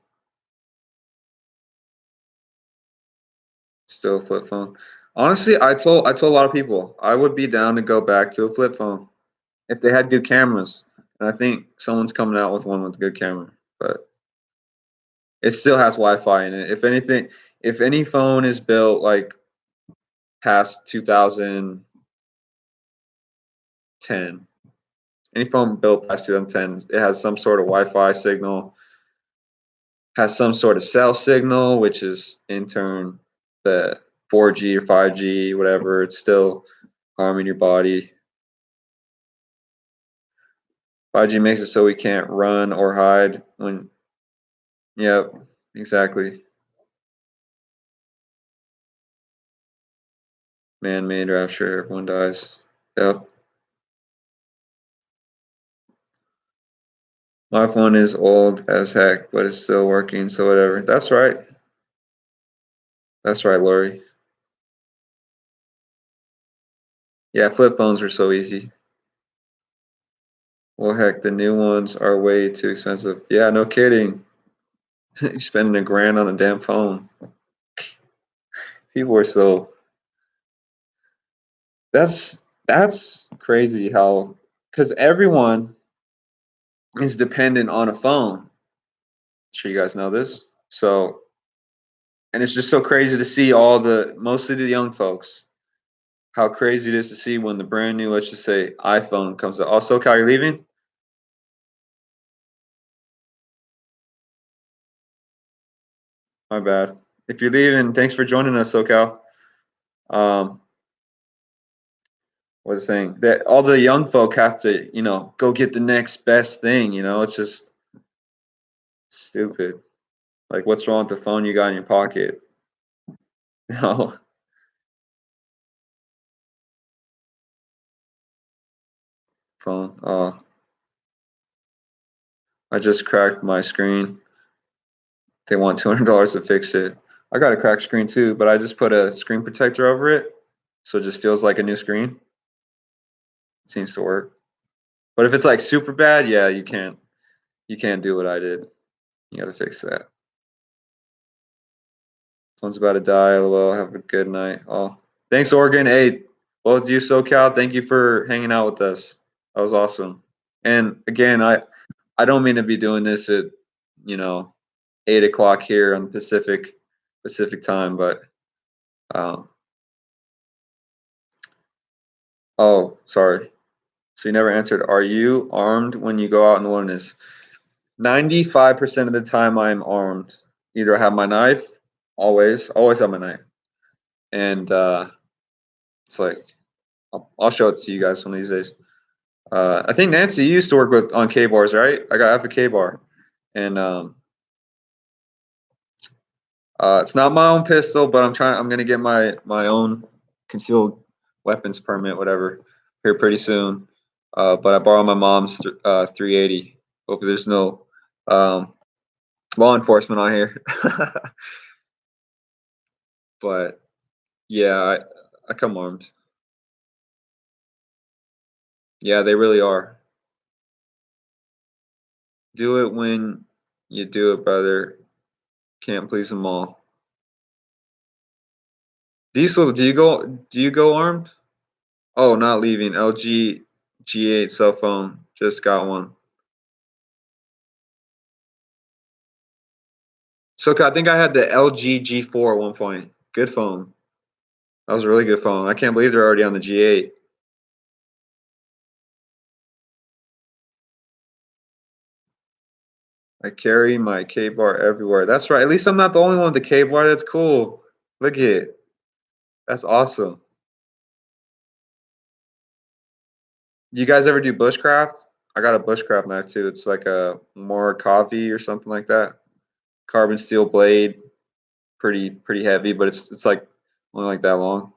Still a flip phone. Honestly, I told a lot of people I would be down to go back to a flip phone if they had good cameras. And I think someone's coming out with one with a good camera, but it still has Wi-Fi in it. If anything, if any phone is built like past 2010, any phone built past 2010, it has some sort of Wi-Fi signal, has some sort of cell signal, which is in turn the 4G or 5G, whatever. It's still harming your body. 5G makes it so we can't run or hide when. Yep, exactly. Man-made rapture, everyone dies. Yep. My phone is old as heck, but it's still working, so whatever. That's right. That's right, Lori. Yeah, flip phones are so easy. Well, heck, the new ones are way too expensive. Yeah, no kidding. You're spending $1,000 on a damn phone. People are so. That's crazy how, because everyone is dependent on a phone. I'm sure you guys know this. So, and it's just so crazy to see mostly the young folks, how crazy it is to see when the brand new, let's just say, iPhone comes out. Also, Cal, you're leaving? My bad. If you're leaving, thanks for joining us, SoCal. Um, what was I saying? That all the young folk have to, go get the next best thing. It's just stupid. Like, what's wrong with the phone you got in your pocket? No. Phone. I just cracked my screen. They want $200 to fix it. I got a cracked screen too, but I just put a screen protector over it, so it just feels like a new screen. Seems to work. But if it's like super bad, yeah, you can't do what I did. You got to fix that. Phone's about to die. LOL. Have a good night. Oh, thanks, Oregon. Hey, both of you, SoCal. Thank you for hanging out with us. That was awesome. And again, I don't mean to be doing this at 8 o'clock here on Pacific time, but oh, sorry. So you never answered. Are you armed when you go out in the wilderness? 95% of the time I'm armed. Either I have my knife, always have my knife. And it's like I'll show it to you guys one of these days. I think Nancy used to work on K bars, right? I have a K bar, and it's not my own pistol, but I'm gonna get my own concealed weapons permit, whatever, here pretty soon. But I borrowed my mom's 380. Hopefully, there's no law enforcement on here. But yeah, I come armed. Yeah, they really are. Do it when you do it, brother. Can't please them all. Diesel, do you go armed? Oh, not leaving. LG G8 cell phone. Just got one. So I think I had the LG G4 at one point. Good phone. That was a really good phone. I can't believe they're already on the G8. I carry my K bar everywhere. That's right. At least I'm not the only one with the K bar. That's cool. Look at it. That's awesome. Do you guys ever do bushcraft? I got a bushcraft knife too. It's like a Morikawa or something like that. Carbon steel blade, pretty heavy, but it's like only like that long.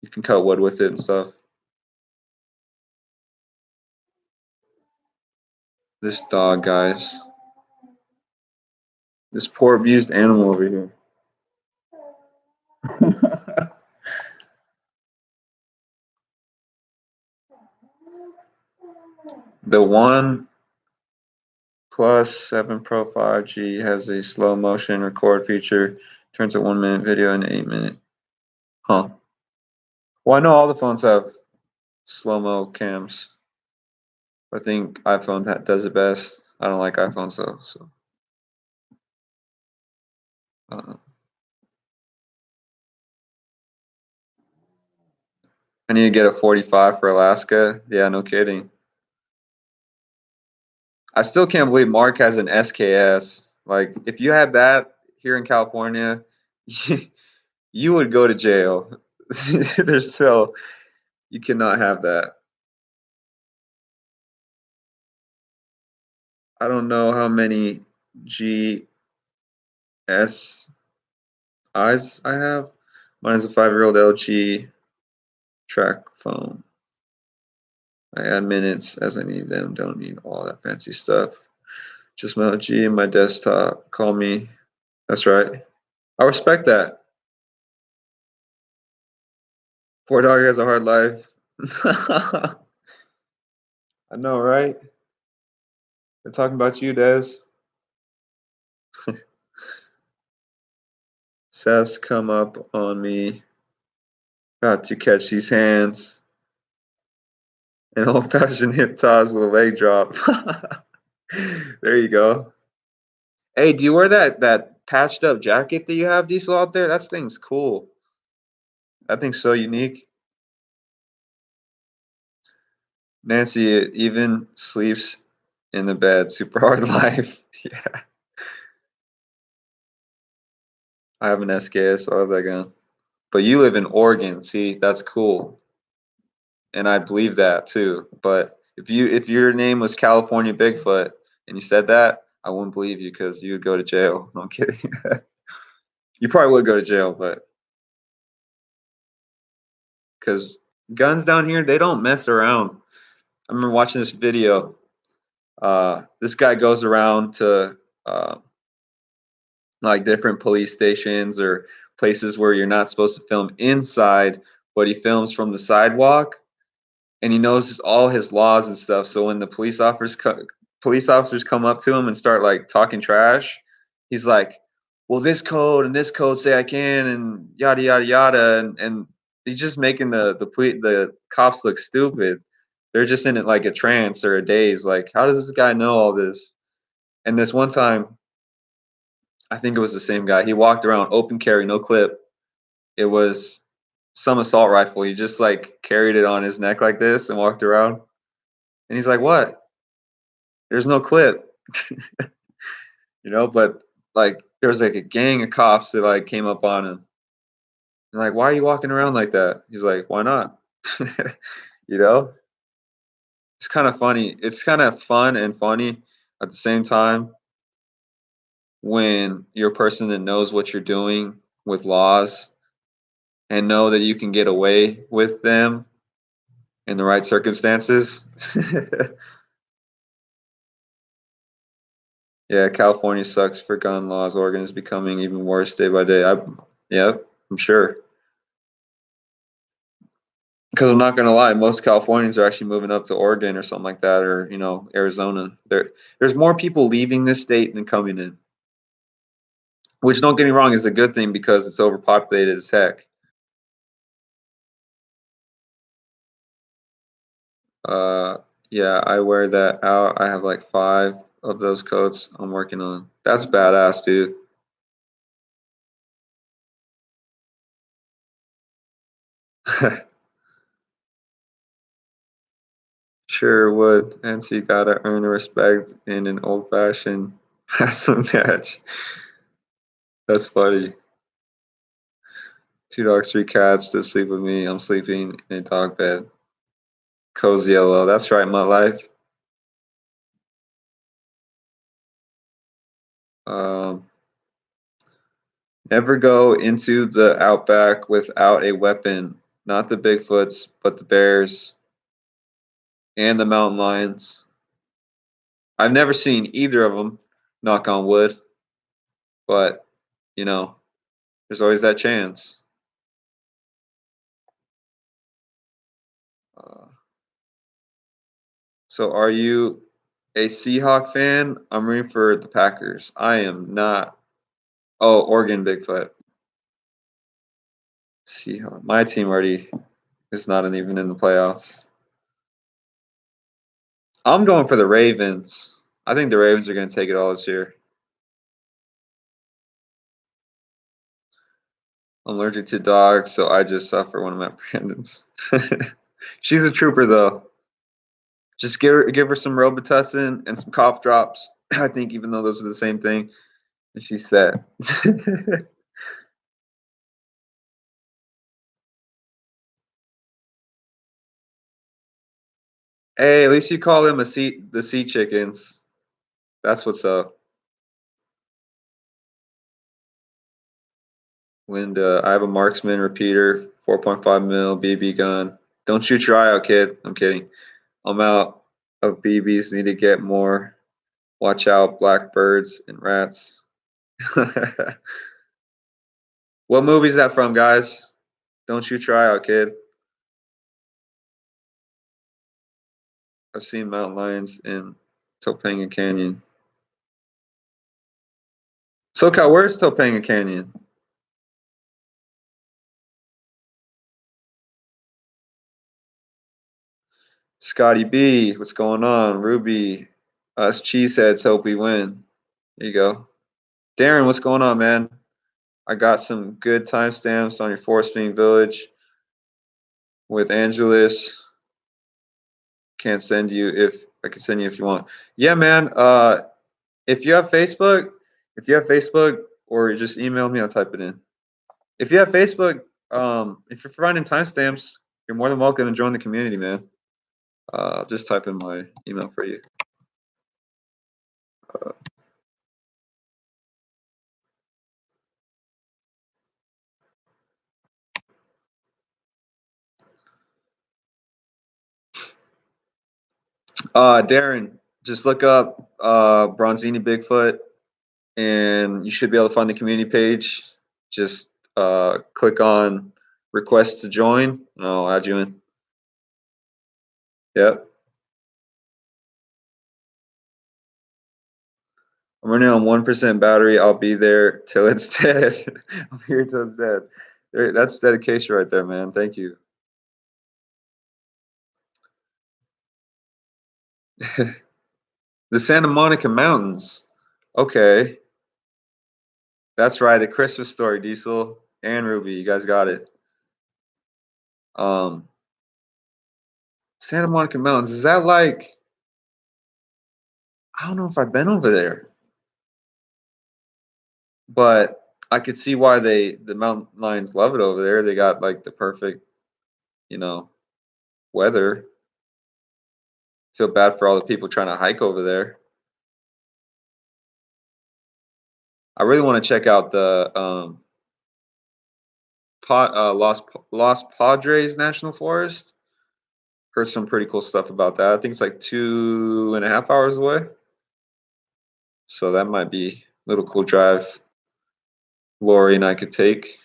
You can cut wood with it and stuff. This dog, guys. This poor abused animal over here. The OnePlus 7 Pro 5G has a slow motion record feature. Turns a 1 minute video into 8 minutes. Huh. Well, I know all the phones have slow-mo cams. I think iPhone does it best. I don't like iPhones though, so. I need to get a 45 for Alaska. Yeah, no kidding. I still can't believe Mark has an SKS. Like, if you had that here in California, you would go to jail. There's still, you cannot have that. I don't know how many GS eyes I have. Mine is a 5-year-old LG track phone. I add minutes as I need them. Don't need all that fancy stuff. Just my LG and my desktop. Call me. That's right. I respect that. Poor dog has a hard life. I know, right? They're talking about you, Des. Seth's come up on me. Got to catch these hands. An old-fashioned hip toss with a leg drop. There you go. Hey, do you wear that patched up jacket that you have, Diesel, out there? That thing's cool. That thing's so unique. Nancy even sleeps in the bed. Super hard life. Yeah. I have an SKS. I love that gun. But you live in Oregon. See, that's cool. And I believe that too. But if your name was California Bigfoot and you said that, I wouldn't believe you because you would go to jail. No, I'm kidding. You probably would go to jail, but because guns down here, they don't mess around. I remember watching this video. This guy goes around to like different police stations or places where you're not supposed to film inside, but he films from the sidewalk, and he knows all his laws and stuff. So when the police officers come up to him and start like talking trash, he's like, well, this code and this code say I can, and yada yada yada, and he's just making the cops look stupid. They're just in it like a trance or a daze. Like, how does this guy know all this? And this one time, I think it was the same guy. He walked around open carry, no clip. It was some assault rifle. He just like carried it on his neck like this and walked around. And he's like, "What? There's no clip." But like there was like a gang of cops that like came up on him. And like, "Why are you walking around like that?" He's like, "Why not?" you know? It's kind of funny. It's kind of fun and funny at the same time when you're a person that knows what you're doing with laws and know that you can get away with them in the right circumstances. Yeah, California sucks for gun laws. Oregon is becoming even worse day by day. Yeah, I'm sure. Because I'm not gonna lie, most Californians are actually moving up to Oregon or something like that, or Arizona. There's more people leaving this state than coming in. Which, don't get me wrong, is a good thing because it's overpopulated as heck. Yeah, I wear that out. I have like 5 of those coats I'm working on. That's badass, dude. Sure would. And so you gotta earn the respect in an old-fashioned wrestling match. That's funny. 2 dogs, 3 cats to sleep with me. I'm sleeping in a dog bed. Cozy yellow. That's right, my life. Um, Never go into the outback without a weapon. Not the Bigfoots, but the bears and the mountain lions. I've never seen either of them, knock on wood, but you know, there's always that chance. Uh, so, are you a Seahawk fan? I'm rooting for the Packers. I am not. Oh, Oregon Bigfoot. Seahawk. My team already is not even in the playoffs. I'm going for the Ravens. I think the Ravens are going to take it all this year. I'm allergic to dogs, so I just suffer when I'm at Brandon's. She's a trooper, though. Just give her some Robitussin and some cough drops. I think even though those are the same thing, and she's set. Hey, at least you call them the sea chickens. That's what's up. Linda, I have a marksman repeater, 4.5 mil BB gun. Don't shoot your eye out, kid. I'm kidding. I'm out of BBs. Need to get more. Watch out, blackbirds and rats. What movie is that from, guys? Don't shoot your eye out, kid. I've seen mountain lions in Topanga Canyon. SoCal, where's Topanga Canyon? Scotty B, what's going on? Ruby, us cheeseheads hope we win. There you go. Darren, what's going on, man? I got some good timestamps on your Forest Stream Village with Angeles. Can't send you if I can send you if you want. Yeah, man. If you have Facebook, or just email me, I'll type it in. If you have Facebook, if you're providing timestamps, you're more than welcome to join the community, man. Just type in my email for you. Darren, just look up Bronzini Bigfoot, and you should be able to find the community page. Just click on request to join, and I'll add you in. Yep. I'm running on 1% battery. I'll be there till it's dead. I'll be here till it's dead. That's dedication right there, man. Thank you. The Santa Monica Mountains. Okay. That's right. The Christmas Story, Diesel and Ruby. You guys got it. Santa Monica Mountains. Is that like, I don't know if I've been over there, but I could see why the mountain lions love it over there. They got like the perfect, weather. Feel bad for all the people trying to hike over there. I really want to check out the Los Padres National Forest. Heard some pretty cool stuff about that. I think it's like 2.5 hours away. So that might be a little cool drive Lori and I could take.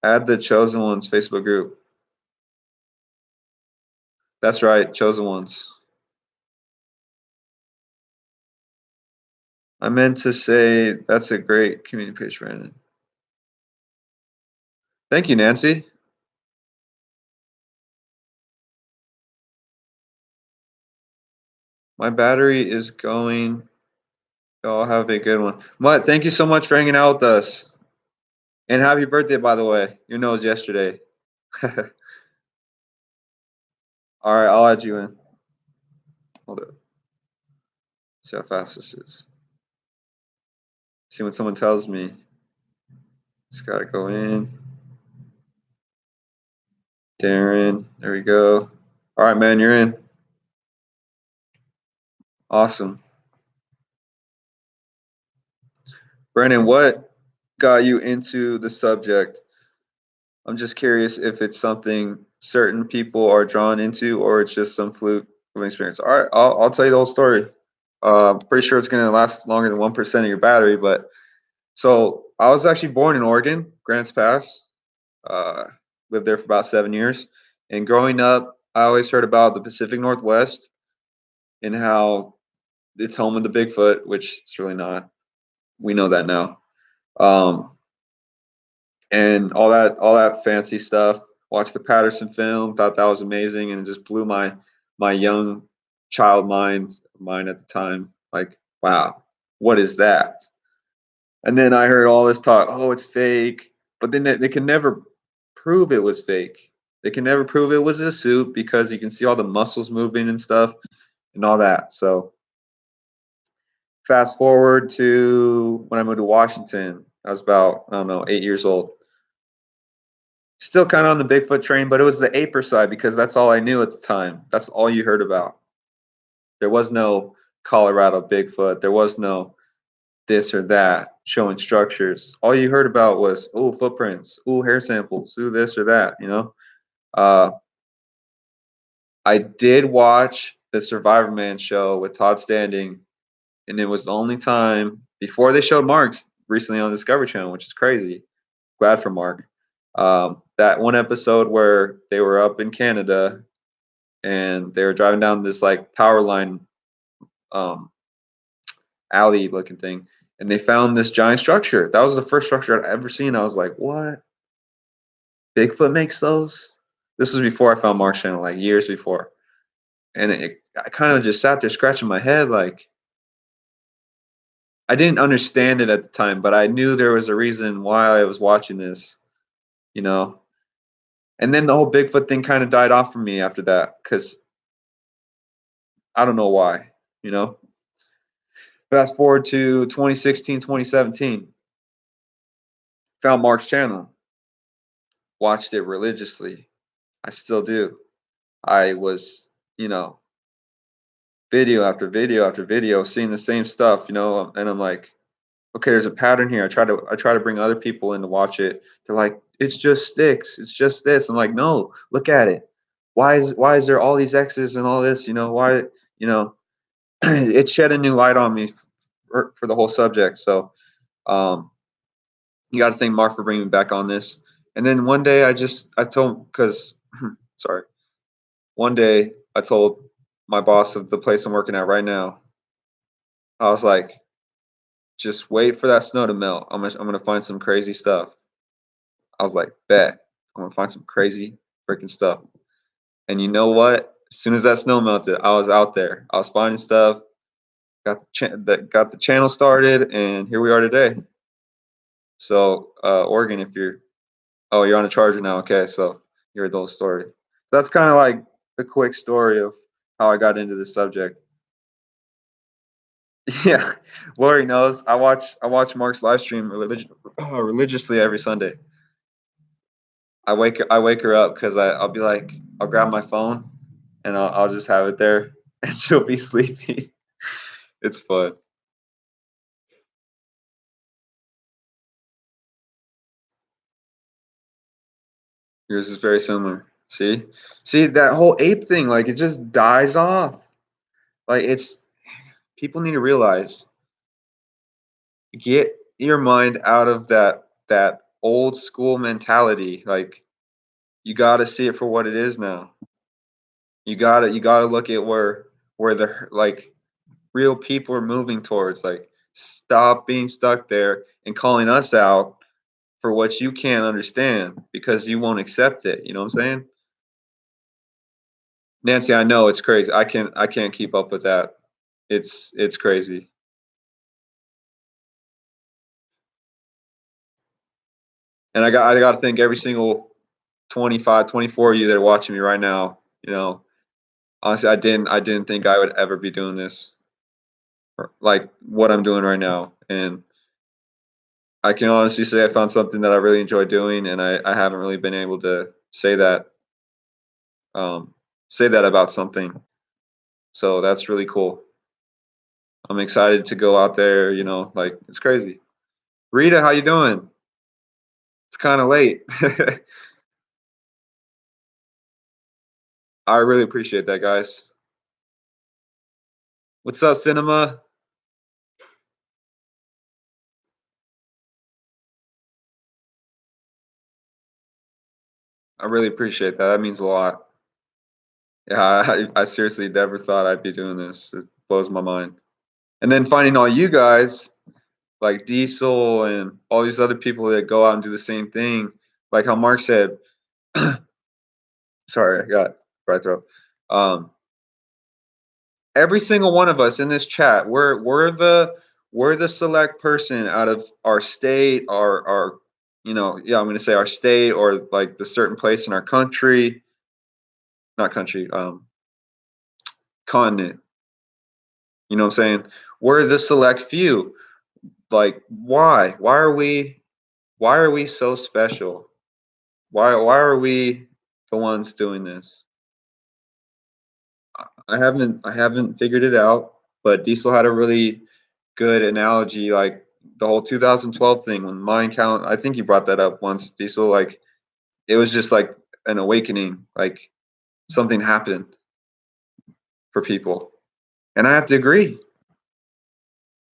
Add the Chosen Ones Facebook group. That's right, Chosen Ones. I meant to say that's a great community page, Brandon. Thank you, Nancy. My battery is going. Y'all have a good one. Mutt, thank you so much for hanging out with us. And happy birthday, by the way. Your nose yesterday. All right, I'll add you in. Hold up. See how fast this is. See when someone tells me. Just gotta go in. Darren, there we go. All right, man, you're in. Awesome. Brandon, what got you into the subject? I'm just curious if it's something certain people are drawn into or it's just some fluke of experience. All right, I'll tell you the whole story. Pretty sure it's going to last longer than 1% of your battery, but so I was actually born in Oregon, Grants Pass. Lived there for about 7 years. And growing up, I always heard about the Pacific Northwest and how it's home of the Bigfoot, which it's really not. We know that now. And all that fancy stuff. Watched the Patterson film, thought that was amazing, and it just blew my young child mind at the time. Like, wow, what is that? And then I heard all this talk, oh, it's fake. But then they can never prove it was fake. They can never prove it was a suit because you can see all the muscles moving and stuff and all that. So fast forward to when I moved to Washington. I was about, I don't know, 8 years old. Still kind of on the Bigfoot train, but it was the aper side because that's all I knew at the time. That's all you heard about. There was no Colorado Bigfoot. There was no this or that showing structures. All you heard about was, oh, footprints, oh, hair samples, oh, this or that, I did watch the Survivor Man show with Todd Standing, and it was the only time before they showed Mark's recently on Discovery Channel, which is crazy. Glad for Mark. That one episode where they were up in Canada and they were driving down this like power line alley looking thing, and they found this giant structure. That was the first structure I'd ever seen. I was like, what? Bigfoot makes those? This was before I found Mark's channel, like years before. And I kind of just sat there scratching my head like, I didn't understand it at the time, but I knew there was a reason why I was watching this, you know. And then the whole Bigfoot thing kind of died off for me after that because I don't know why, you know. Fast forward to 2016, 2017. Found Mark's channel. Watched it religiously. I still do. I was, video after video after video, seeing the same stuff, and I'm like, okay, there's a pattern here. I try to bring other people in to watch it. They're like, it's just sticks. It's just this. I'm like, no, look at it. Why is there all these X's and all this? Why, it shed a new light on me for the whole subject. So you got to thank Mark for bringing me back on this. And then one day I told, because, sorry. one day I told my boss of the place I'm working at right now, I was like, just wait for that snow to melt. I'm gonna find some crazy stuff. I was like, bet I'm gonna find some crazy freaking stuff. And you know what? As soon as that snow melted, I was out there. I was finding stuff. Got the channel started, and here we are today. So, Oregon, if you're on a charger now. Okay, so you heard the whole story. That's kind of like the quick story of how I got into this subject. Yeah, Lori knows. I watch Mark's live stream religiously every Sunday. I wake her up because I'll be like, I'll grab my phone and I'll just have it there and she'll be sleepy. It's fun. Yours is very similar. See that whole ape thing, like it just dies off. Like it's people need to realize, get your mind out of that old school mentality. Like you got to see it for what it is now. You got to look at where the like real people are moving towards. Like stop being stuck there and calling us out for what you can't understand because you won't accept it. You know what I'm saying? Nancy, I know it's crazy. I can't keep up with that. It's crazy. And I got to thank every single 25, 24 of you that are watching me right now. You know, honestly, I didn't think I would ever be doing this, like what I'm doing right now. And I can honestly say I found something that I really enjoy doing, and I haven't really been able to um, say that about something. So that's really cool. I'm excited to go out there. Like it's crazy. Rita, how you doing? It's kind of late. I really appreciate that, guys. What's up, Cinema? I really appreciate that. That means a lot. Yeah, I seriously never thought I'd be doing this. It blows my mind. And then finding all you guys, like Diesel and all these other people that go out and do the same thing, like how Mark said. Sorry, I got dry throat. Um, every single one of us in this chat, we're the select person out of our state, our yeah, I'm gonna say our state or like the certain place in our country, not country, continent. You know what I'm saying? We're the select few. Like, why? Why are we so special? Why are we the ones doing this? I haven't figured it out, but Diesel had a really good analogy, like the whole 2012 thing when mind count. I think you brought that up once, Diesel. Like it was just like an awakening, like something happened for people, and I have to agree.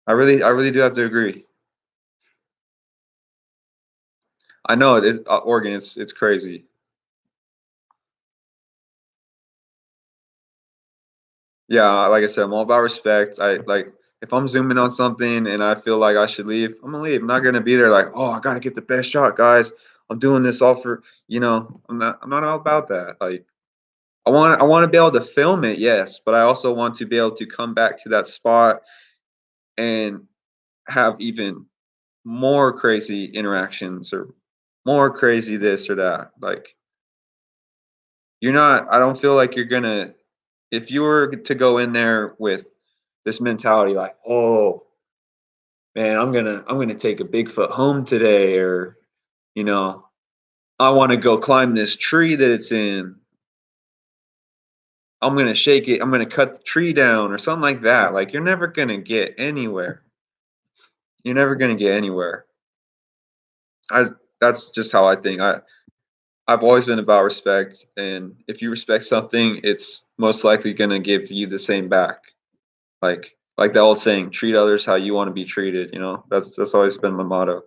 I really do have to agree. I know it is Oregon. It's crazy. Yeah, like I said, I'm all about respect. I like if I'm zooming on something and I feel like I should leave, I'm gonna leave. I'm not gonna be there like, oh, I gotta get the best shot, guys. I'm doing this all for I'm not all about that. Like I want to be able to film it, yes, but I also want to be able to come back to that spot and have even more crazy interactions or more crazy this or that. Like I don't feel like you're gonna if you were to go in there with this mentality like, oh man, I'm gonna take a Bigfoot home today, or you know, I want to go climb this tree that it's in. I'm gonna shake it. I'm gonna cut the tree down or something like that. Like you're never gonna get anywhere. You're never gonna get anywhere. I That's just how I think. I've always been about respect, and if you respect something, it's most likely gonna give you the same back. Like the old saying, treat others how you want to be treated. That's always been my motto.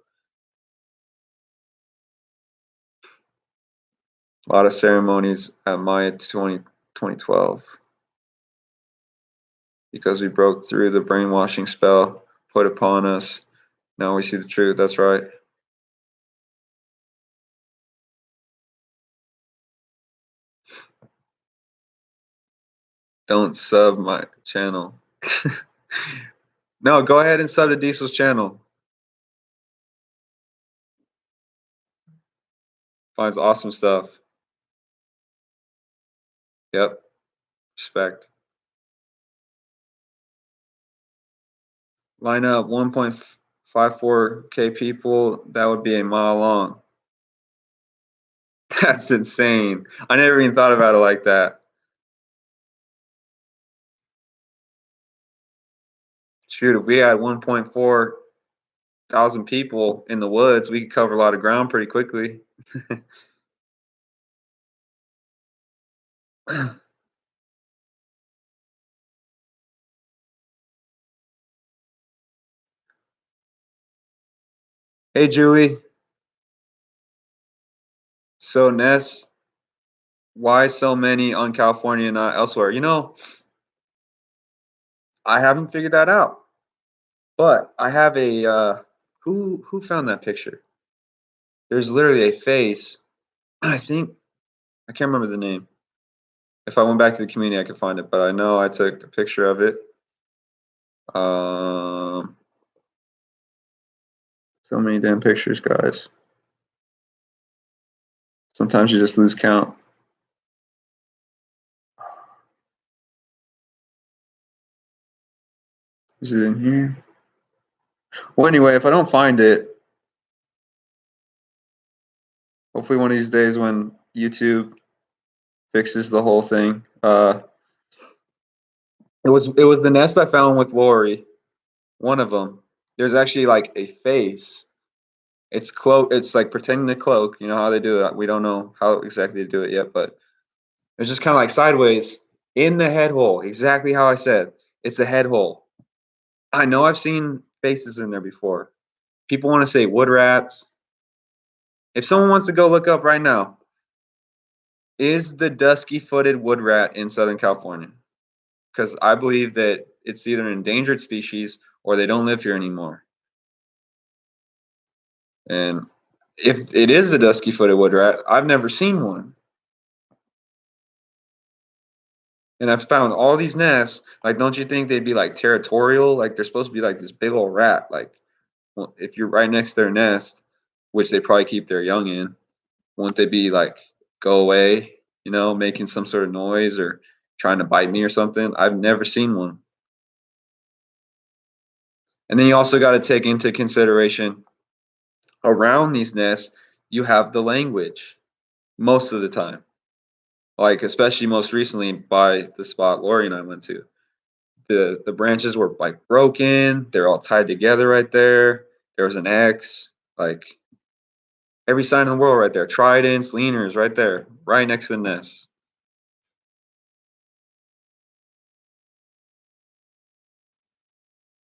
A lot of ceremonies at Maya 20 2012. Because we broke through the brainwashing spell put upon us. Now we see the truth. That's right. Don't sub my channel. No, go ahead and sub to Diesel's channel. Finds awesome stuff. Yep. Respect. Line up 1.54K people. That would be a mile long. That's insane. I never even thought about it like that. Shoot, if we had 1.4 thousand people in the woods, we could cover a lot of ground pretty quickly. Hey, Julie. So, Ness, why so many on California and not elsewhere? You know, I haven't figured that out. But I have a who found that picture? There's literally a face. I think I can't remember the name. If I went back to the community, I could find it, but I know I took a picture of it. So many damn pictures, guys. Sometimes you just lose count. Is it in here? Well, anyway, if I don't find it, hopefully one of these days when YouTube fixes the whole thing. It was the nest I found with Lori. One of them. There's actually like a face. It's like pretending to cloak. You know how they do it. We don't know how exactly to do it yet, but it's just kind of like sideways in the head hole. Exactly how I said. It's the head hole. I know I've seen faces in there before. People want to say wood rats. If someone wants to go look up right now, is the dusky-footed wood rat in Southern California? Because I believe that it's either an endangered species or they don't live here anymore. And if it is the dusky-footed wood rat, I've never seen one. And I've found all these nests. Like, don't you think they'd be like territorial? Like they're supposed to be like this big old rat. Like, well, if you're right next to their nest, which they probably keep their young in, won't they be like, go away, you know, making some sort of noise or trying to bite me or something? I've never seen one. And then you also got to take into consideration around these nests, you have the language most of the time. Like, especially most recently by the spot Lori and I went to. The branches were like broken, they're all tied together right there. There was an X, like every sign in the world right there. Tridents, leaners right there, right next to the nest.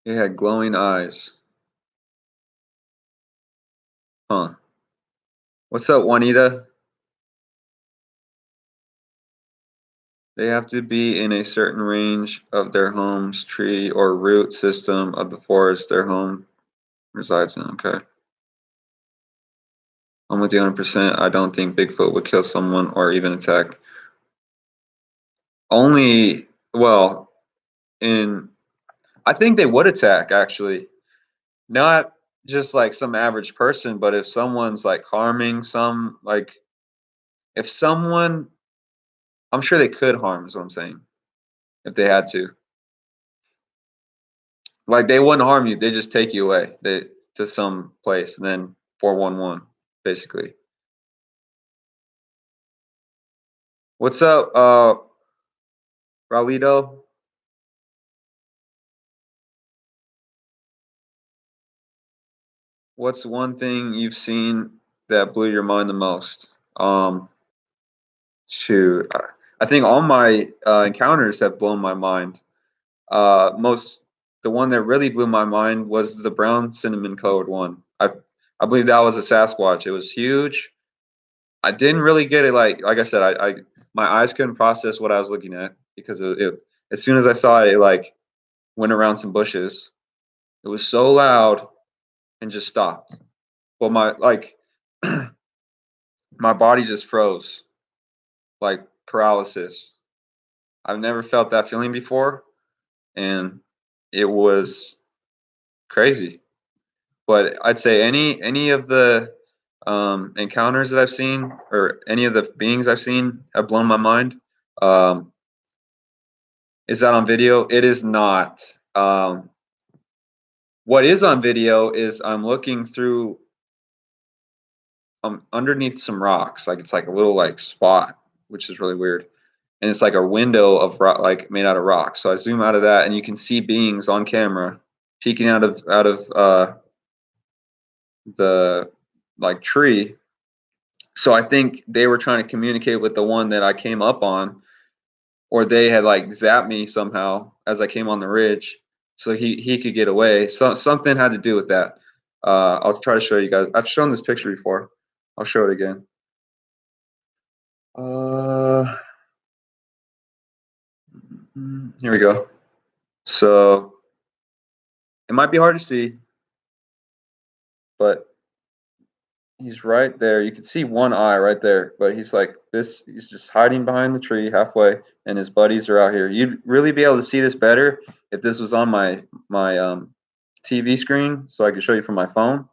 It had glowing eyes. Huh. What's up, Juanita? They have to be in a certain range of their home's tree or root system of the forest their home resides in. Okay. I'm with you 100%. I don't think Bigfoot would kill someone or even attack. Only, well, I think they would attack actually. Not just like some average person, but if someone's like harming if someone, I'm sure they could harm, is what I'm saying, if they had to. Like they wouldn't harm you, they just take you away to some place and then 411, basically. What's up, Raulito? What's one thing you've seen that blew your mind the most? Shoot, I think all my encounters have blown my mind. The one that really blew my mind was the brown cinnamon colored one. I believe that was a Sasquatch. It was huge. I didn't really get it. Like I said, my eyes couldn't process what I was looking at because as soon as I saw it, it like went around some bushes. It was so loud and just stopped. But my like my body just froze, like paralysis. I've never felt that feeling before, and it was crazy. But I'd say any of the encounters that I've seen, or any of the beings I've seen, have blown my mind. Um, is that on video? It is not. What is on video is I'm looking through underneath some rocks, like it's like a little like spot, which is really weird. And it's like a window of rock, like made out of rock. So I zoom out of that, and you can see beings on camera peeking out of the like tree. So I think they were trying to communicate with the one that I came up on, or they had like zapped me somehow as I came on the ridge, so he could get away. So something had to do with that. I'll try to show you guys. I've shown this picture before. I'll show it again. Here we go. So it might be hard to see, but he's right there. You can see one eye right there, but he's like this. He's just hiding behind the tree halfway, and his buddies are out here. You'd really be able to see this better if this was on my TV screen, so I could show you from my phone.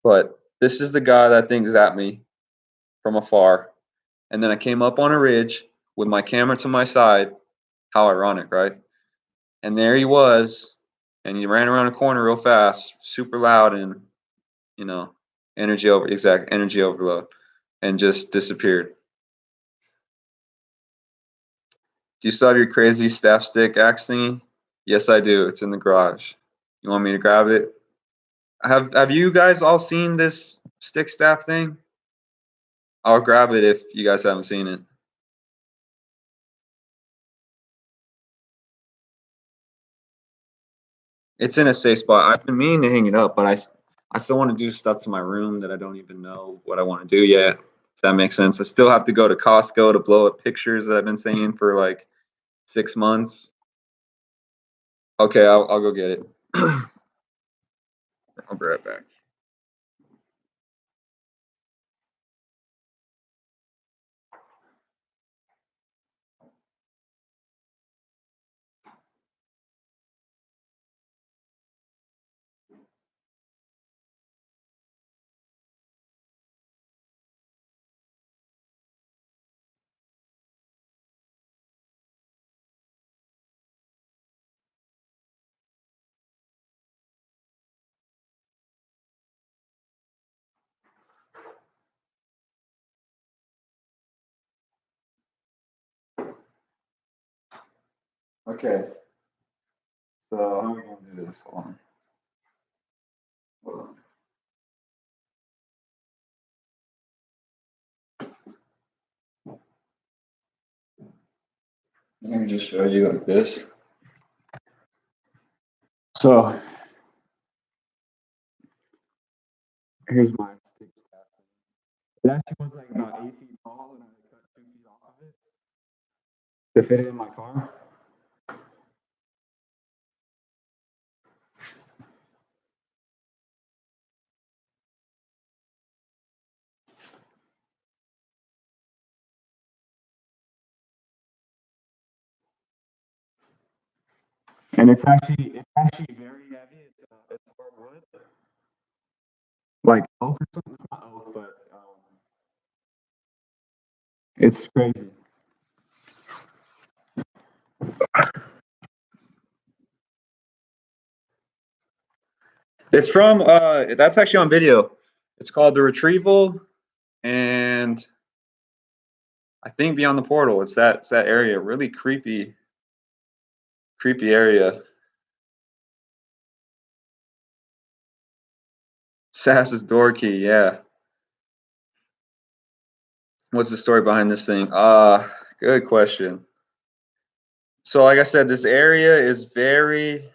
But this is the guy that thinks at me from afar, and then I came up on a ridge with my camera to my side. How ironic, right? And there he was, and he ran around a corner real fast, super loud, and you know, energy overload, and just disappeared. Do you still have your crazy staff stick axe thingy? Yes, I do. It's in the garage. You want me to grab it? Have you guys all seen this stick staff thing? I'll grab it if you guys haven't seen it. It's in a safe spot. I've been meaning to hang it up, but I still want to do stuff to my room that I don't even know what I want to do yet. Does that make sense? I still have to go to Costco to blow up pictures that I've been saying for like 6 months. Okay, I'll go get it. I'll be right back. Okay. So how are we gonna do this? Hold on. Hold on. Let me just show you like this. So here's my stick staff. It actually was like about 8 feet tall, and I cut 2 feet off of it to fit it in my car. And it's actually very heavy. It's hardwood, like oak or something. It's not oak, but it's crazy. It's from that's actually on video. It's called The Retrieval, and I think Beyond the Portal. It's that area, really creepy area. Sass's door key, yeah. What's the story behind this thing? Good question. So like I said, this area is it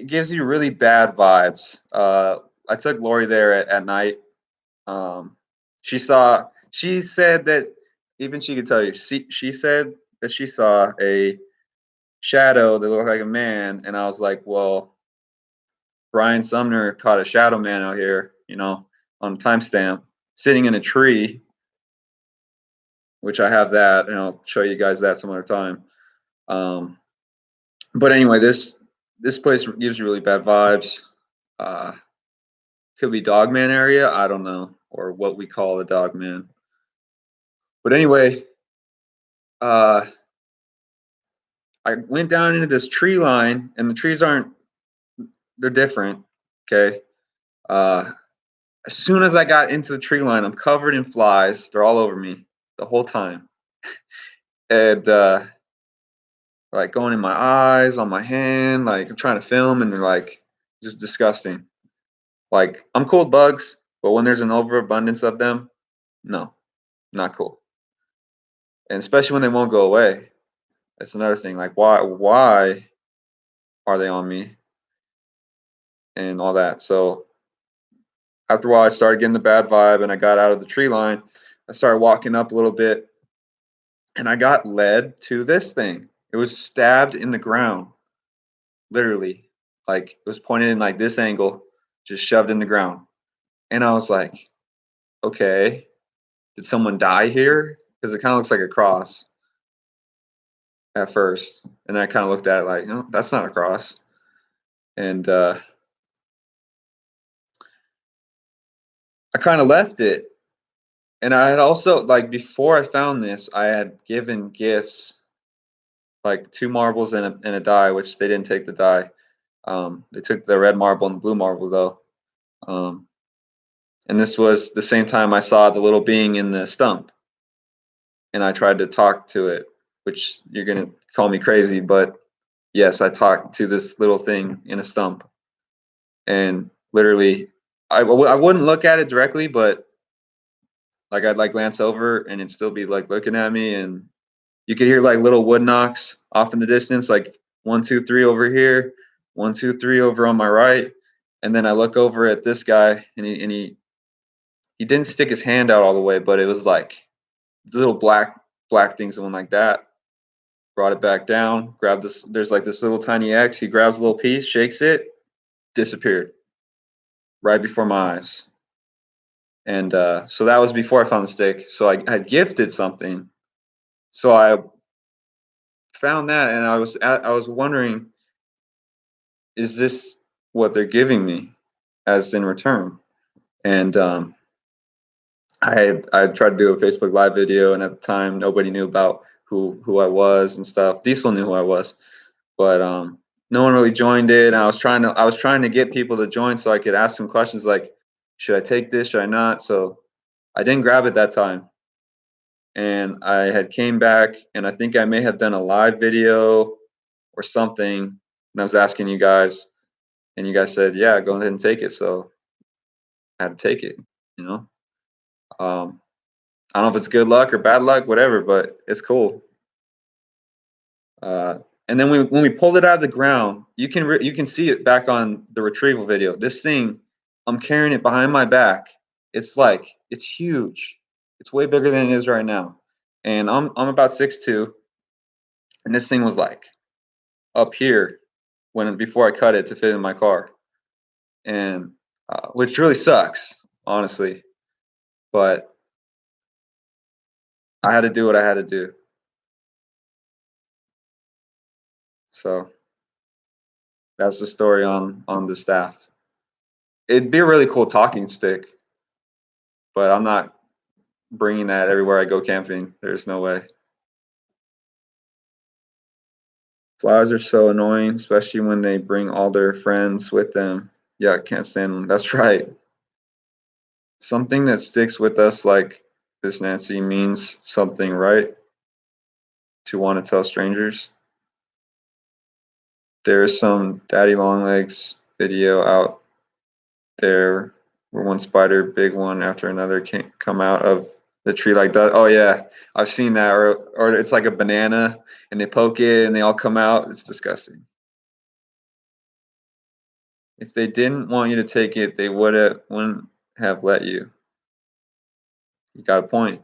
gives you really bad vibes. I took Lori there at night. She saw she said that even she could tell you. She said that she saw a shadow that looked like a man, and I was like, well, Brian Sumner caught a shadow man out here, on timestamp, sitting in a tree, which I have that, and I'll show you guys that some other time. But anyway, this place gives you really bad vibes. Could be Dogman area, I don't know, or what we call the Dogman. But anyway, I went down into this tree line, and the trees they're different. Okay. As soon as I got into the tree line, I'm covered in flies. They're all over me the whole time. And like going in my eyes, on my hand, like I'm trying to film, and they're like just disgusting. Like I'm cool with bugs, but when there's an overabundance of them, no, not cool. And especially when they won't go away. That's another thing. Like why are they on me? And all that. So after a while I started getting the bad vibe and I got out of the tree line. I started walking up a little bit and I got led to this thing. It was stabbed in the ground. Literally. Like it was pointed in like this angle, just shoved in the ground. And I was like, okay, did someone die here? Because it kind of looks like a cross at first. And I kind of looked at it like, no, that's not a cross. And I kind of left it. And I had also, like, before I found this, I had given gifts, like 2 marbles and a die, which they didn't take the die. They took the red marble and the blue marble, though. And this was the same time I saw the little being in the stump. And I tried to talk to it, which you're going to call me crazy, but yes, I talked to this little thing in a stump. And literally, I wouldn't look at it directly, but like I'd like glance over and it'd still be like looking at me, and you could hear like little wood knocks off in the distance, like 1, 2, 3 over here, 1, 2, 3 over on my right. And then I look over at this guy, and he didn't stick his hand out all the way, but it was like little black things that went like that. Brought it back down, grabbed this. There's like this little tiny X. He grabs a little piece, shakes it, disappeared right before my eyes. And so that was before I found the stick. So I had gifted something. So I found that, and I was wondering, is this what they're giving me as in return? And I tried to do a Facebook Live video, and at the time nobody knew about who I was and stuff. Diesel knew who I was, but no one really joined it. And I was trying to get people to join so I could ask them questions like, should I take this? Should I not? So I didn't grab it that time. And I had came back, and I think I may have done a live video or something, and I was asking you guys, and you guys said, yeah, go ahead and take it. So I had to take it, you know. I don't know if it's good luck or bad luck, whatever, but it's cool. And then when we pulled it out of the ground, you can see it back on the retrieval video. This thing, I'm carrying it behind my back. It's huge. It's way bigger than it is right now. And I'm about 6'2", and this thing was like up here before I cut it to fit in my car, and which really sucks, honestly. But I had to do what I had to do. So that's the story on the staff. It'd be a really cool talking stick, but I'm not bringing that everywhere I go camping. There's no way. Flies are so annoying, especially when they bring all their friends with them. Yeah, I can't stand them. That's right. Something that sticks with us like this, Nancy, means something, right? To want to tell strangers. There's some Daddy Longlegs video out there where one spider, big one after another, can't come out of the tree like that. Oh yeah, I've seen that. Or it's like a banana and they poke it and they all come out. It's disgusting. If they didn't want you to take it, they wouldn't have let you. You got a point.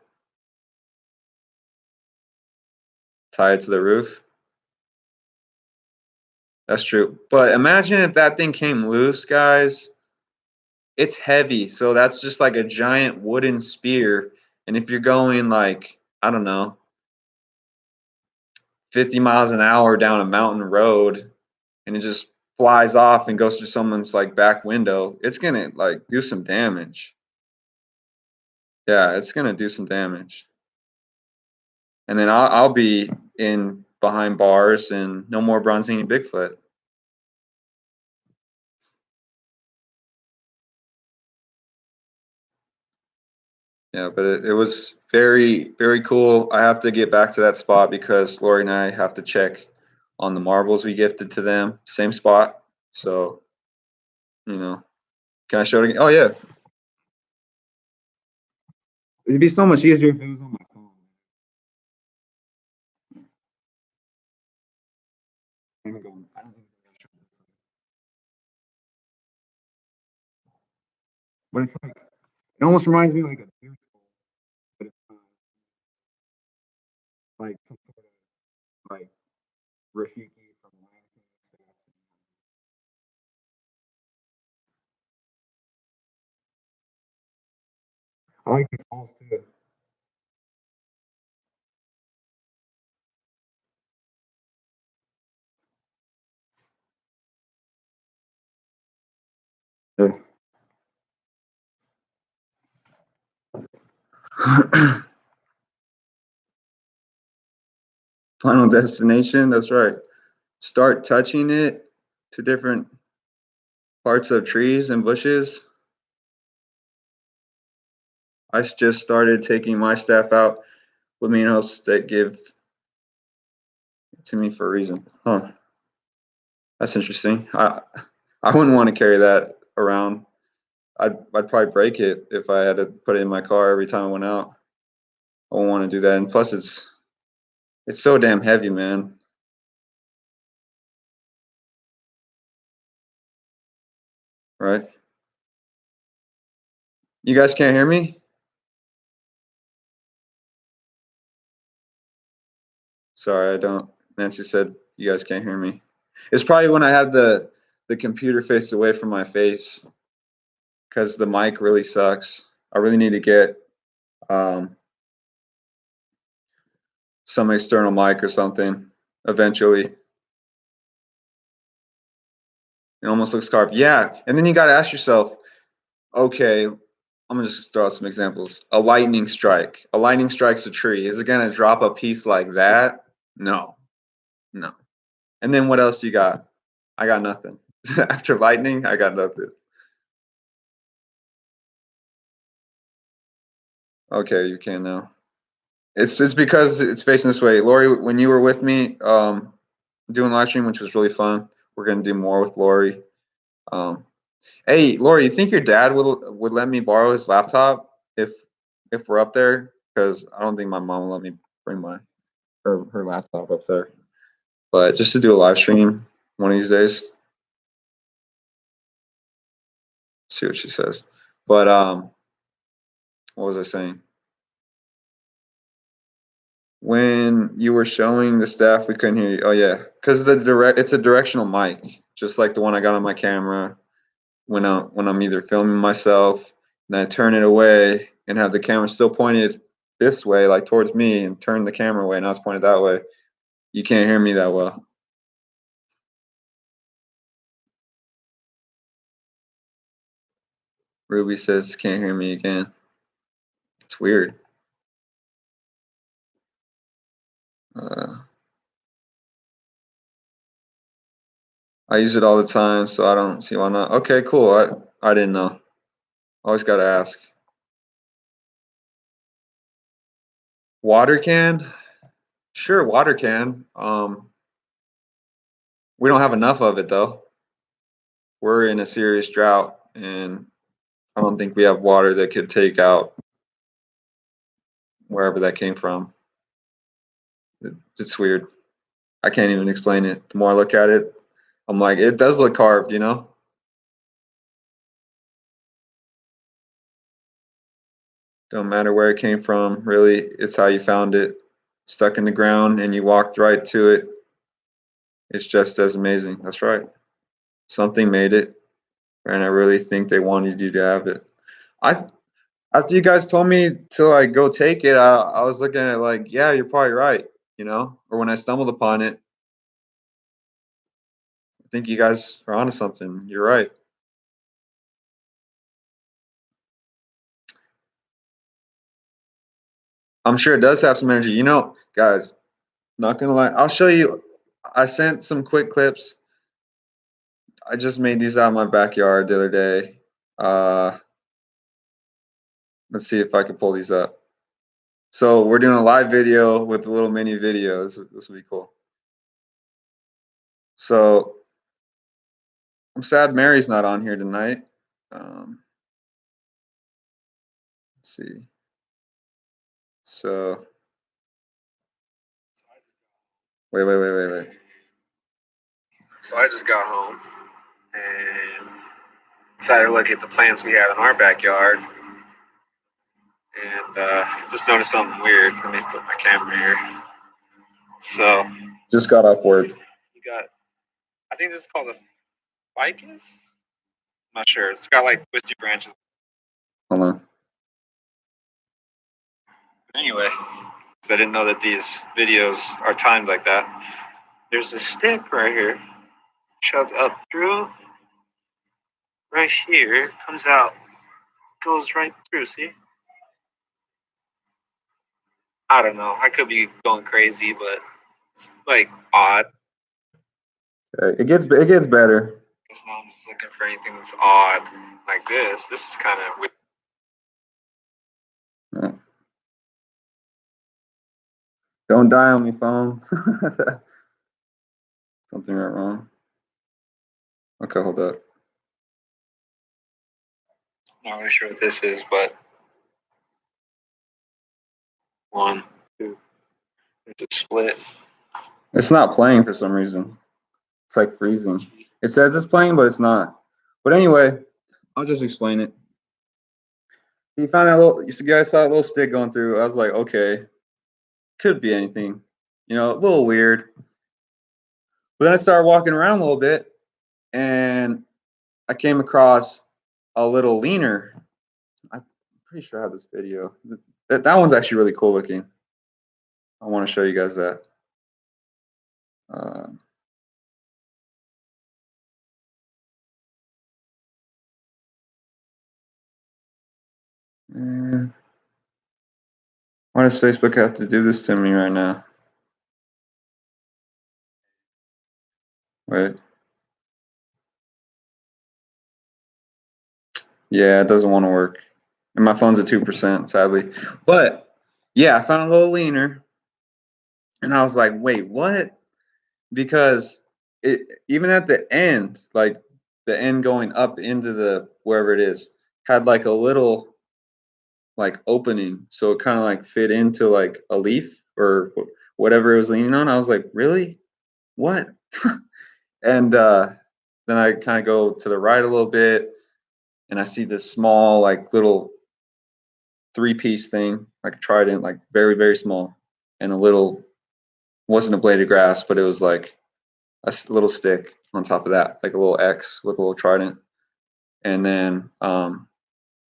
tie it to the roof. That's true. But imagine if that thing came loose, guys. It's heavy, so that's just like a giant wooden spear. And if you're going like, I don't know, 50 miles an hour down a mountain road and it just flies off and goes through someone's like back window, it's gonna like do some damage. Yeah, it's gonna do some damage. And then I'll be in behind bars and no more Bronzini Bigfoot. Yeah, but it was very, very cool. I have to get back to that spot because Lori and I have to check on the marbles we gifted to them. Same spot. So, can I show it again? Oh, yeah. It'd be so much easier if it was on my phone. I don't think I'm gonna show this. But it's like, it almost reminds me like a deer skull, but it's not like some sort of like Rafiki from Lion King stuff. I like these balls too. Final destination, that's right. Start touching it to different parts of trees and bushes. I just started taking my staff out with me else that give it to me for a reason. Huh. That's interesting. I wouldn't want to carry that around. I'd probably break it if I had to put it in my car every time I went out. I wouldn't want to do that. And plus it's so damn heavy, man. Right? You guys can't hear me? Sorry, I don't. Nancy said you guys can't hear me. It's probably when I have the computer faced away from my face because the mic really sucks. I really need to get some external mic or something eventually. It almost looks carved. Yeah, and then you got to ask yourself, okay, I'm gonna just throw out some examples. A lightning strike. A lightning strikes a tree. Is it gonna drop a piece like that? No, no. And then what else you got? I got nothing. After lightning, I got nothing. Okay, you can now. It's because it's facing this way. Lori, when you were with me, doing live stream, which was really fun. We're gonna do more with Lori. Um, hey, Lori, you think your dad would let me borrow his laptop if we're up there? Because I don't think my mom will let me bring her laptop up there. But just to do a live stream one of these days. See what she says. But what was I saying? When you were showing the staff, we couldn't hear you. Oh yeah, because it's a directional mic, just like the one I got on my camera. When I'm either filming myself and I turn it away and have the camera still pointed this way, like towards me, and turn the camera away, now it's pointed that way. You can't hear me that well. Ruby says can't hear me again. It's weird. I use it all the time, so I don't see why not. Okay, cool. I didn't know. Always got to ask. Water can? Sure, water can. We don't have enough of it though. We're in a serious drought, and I don't think we have water that could take out wherever that came from. It's weird. I can't even explain it. The more I look at it, I'm like, it does look carved, you know? Don't matter where it came from, really. It's how you found it. stuck in the ground and you walked right to it, it's just as amazing. That's right. Something made it, and I really think they wanted you to have it. I After you guys told me to like go take it, I was looking at it like, yeah, you're probably right, you know? Or when I stumbled upon it, I think you guys are onto something. You're right. I'm sure it does have some energy. You know, guys, not gonna lie, I'll show you. I sent some quick clips. I just made these out in my backyard the other day. Let's see if I can pull these up. So we're doing a live video with a little mini video. This will be cool. So I'm sad Mary's not on here tonight. Let's see. So wait. So I just got home and decided to look at the plants we had in our backyard, and just noticed something weird. Let me flip my camera here. So just got off work. You got, I think this is called a ficus. I'm not sure. It's got like twisty branches. Hold on. Anyway, I didn't know that these videos are timed like that. There's a stick right here, shoved up through, right here, comes out, goes right through, see? I don't know. I could be going crazy, but it's like odd. It gets better. Because now I'm just looking for anything that's odd like this. This is kind of weird. Yeah. Don't die on me, phone. Something went wrong. Okay, hold up. Not really sure what this is, but 1, 2. There's a split. It's not playing for some reason. It's like freezing. It says it's playing, but it's not. But anyway, I'll just explain it. You found that little, you guys saw a little stick going through. I was like, okay, could be anything. You know, a little weird. But then I started walking around a little bit, and I came across a little leaner. I'm pretty sure I have this video. That one's actually really cool looking. I want to show you guys that. Why does Facebook have to do this to me right now? Wait. Yeah, it doesn't want to work. And my phone's at 2%, sadly. But yeah, I found a little leaner. And I was like, wait, what? Because it even at the end, like the end going up into the wherever it is, had like a little like opening. So it kind of like fit into like a leaf or whatever it was leaning on. I was like, really? What? And then I kind of go to the right a little bit and I see this small, like little 3-piece thing, like a trident, like very, very small, and a little, wasn't a blade of grass, but it was like a little stick on top of that, like a little X with a little trident. And then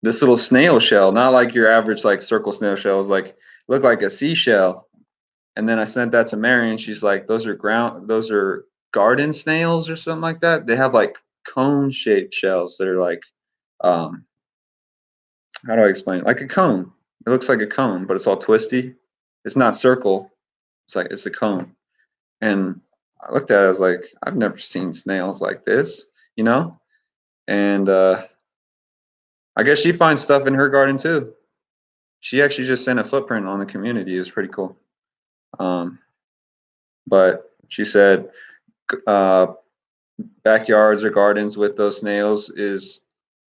this little snail shell, not like your average like circle snail shell, was like, looked like a seashell. And then I sent that to Mary, and she's like, those are garden snails or something like that. They have like cone-shaped shells that are like, how do I explain it? Like a cone. It looks like a cone, but it's all twisty. It's not circle. It's a cone. And I looked at it, I was like, I've never seen snails like this, you know? And I guess she finds stuff in her garden too. She actually just sent a footprint on the community. It was pretty cool. But she said backyards or gardens with those snails is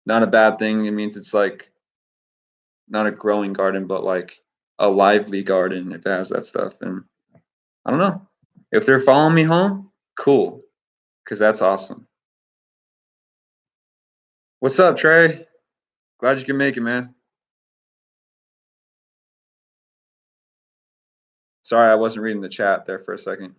not a bad thing. It means it's like not a growing garden, but like a lively garden if it has that stuff. And I don't know. If they're following me home, cool. Because that's awesome. What's up, Trey? Glad you can make it, man. Sorry, I wasn't reading the chat there for a second.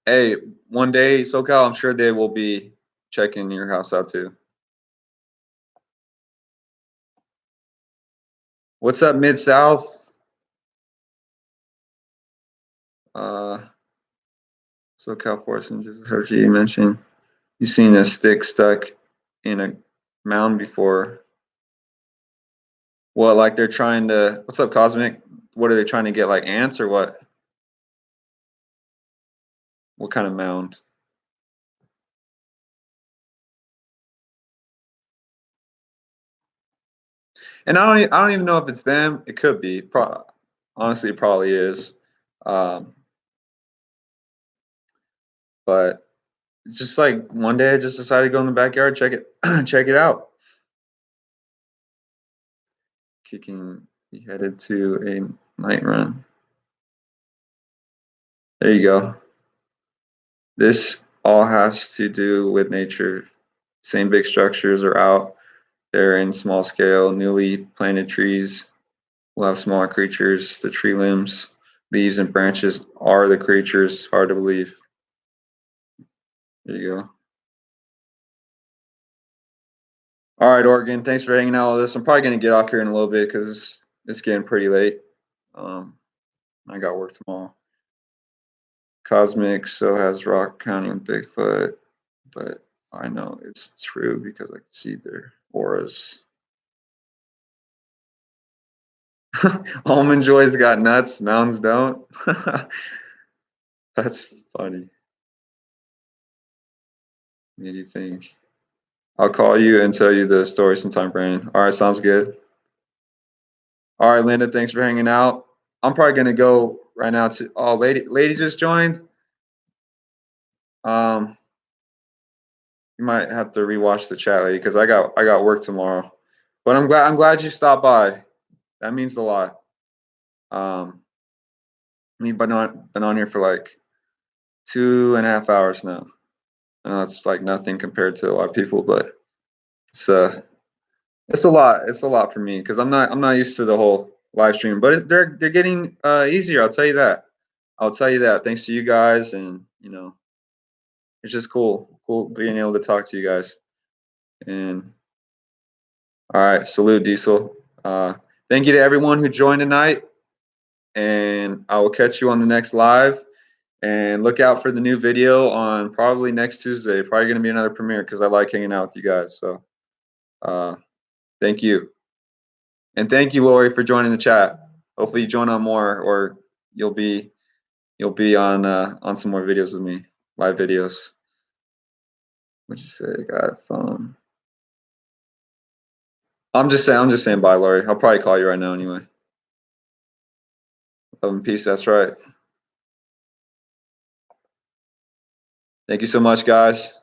Hey, one day, SoCal, I'm sure they will be checking your house out too. What's up, Mid-South? SoCal Forest Ninjas, you mentioned. You've seen a stick stuck in a mound before. What, like they're trying to, what's up, Cosmic? What are they trying to get, like ants or what? What kind of mound? And I don't even know if it's them. It could be. Honestly, it probably is. But it's just like one day I just decided to go in the backyard, check it out. Kicking, he headed to a night run. There you go. This all has to do with nature. Same big structures are out there in small scale. Newly planted trees will have smaller creatures. The tree limbs, leaves, and branches are the creatures. Hard to believe. There you go. All right, Oregon. Thanks for hanging out with us. I'm probably going to get off here in a little bit because it's getting pretty late. I got work tomorrow. Cosmic, so has Rock County and Bigfoot, but I know it's true because I can see their auras. Almond Joy's got nuts, mounds don't. That's funny. What do you think? I'll call you and tell you the story sometime, Brandon. All right, sounds good. All right, Linda, thanks for hanging out. I'm probably gonna go right now to lady just joined. You might have to rewatch the chat, lady, because I got work tomorrow. But I'm glad you stopped by. That means a lot. I mean, been on here for like 2.5 hours now. I know it's like nothing compared to a lot of people, but it's a lot. It's a lot for me because I'm not used to the whole live stream. But they're getting easier. I'll tell you that. Thanks to you guys, and it's just cool being able to talk to you guys. And all right, salute, Diesel. Thank you to everyone who joined tonight, and I will catch you on the next live. And look out for the new video on probably next Tuesday. Probably going to be another premiere because I like hanging out with you guys. So thank you. And thank you, Lori, for joining the chat. Hopefully you join on more, or you'll be on some more videos with me, live videos. What'd you say? Got a phone. I'm just saying bye, Lori. I'll probably call you right now anyway. Love and peace, that's right. Thank you so much, guys.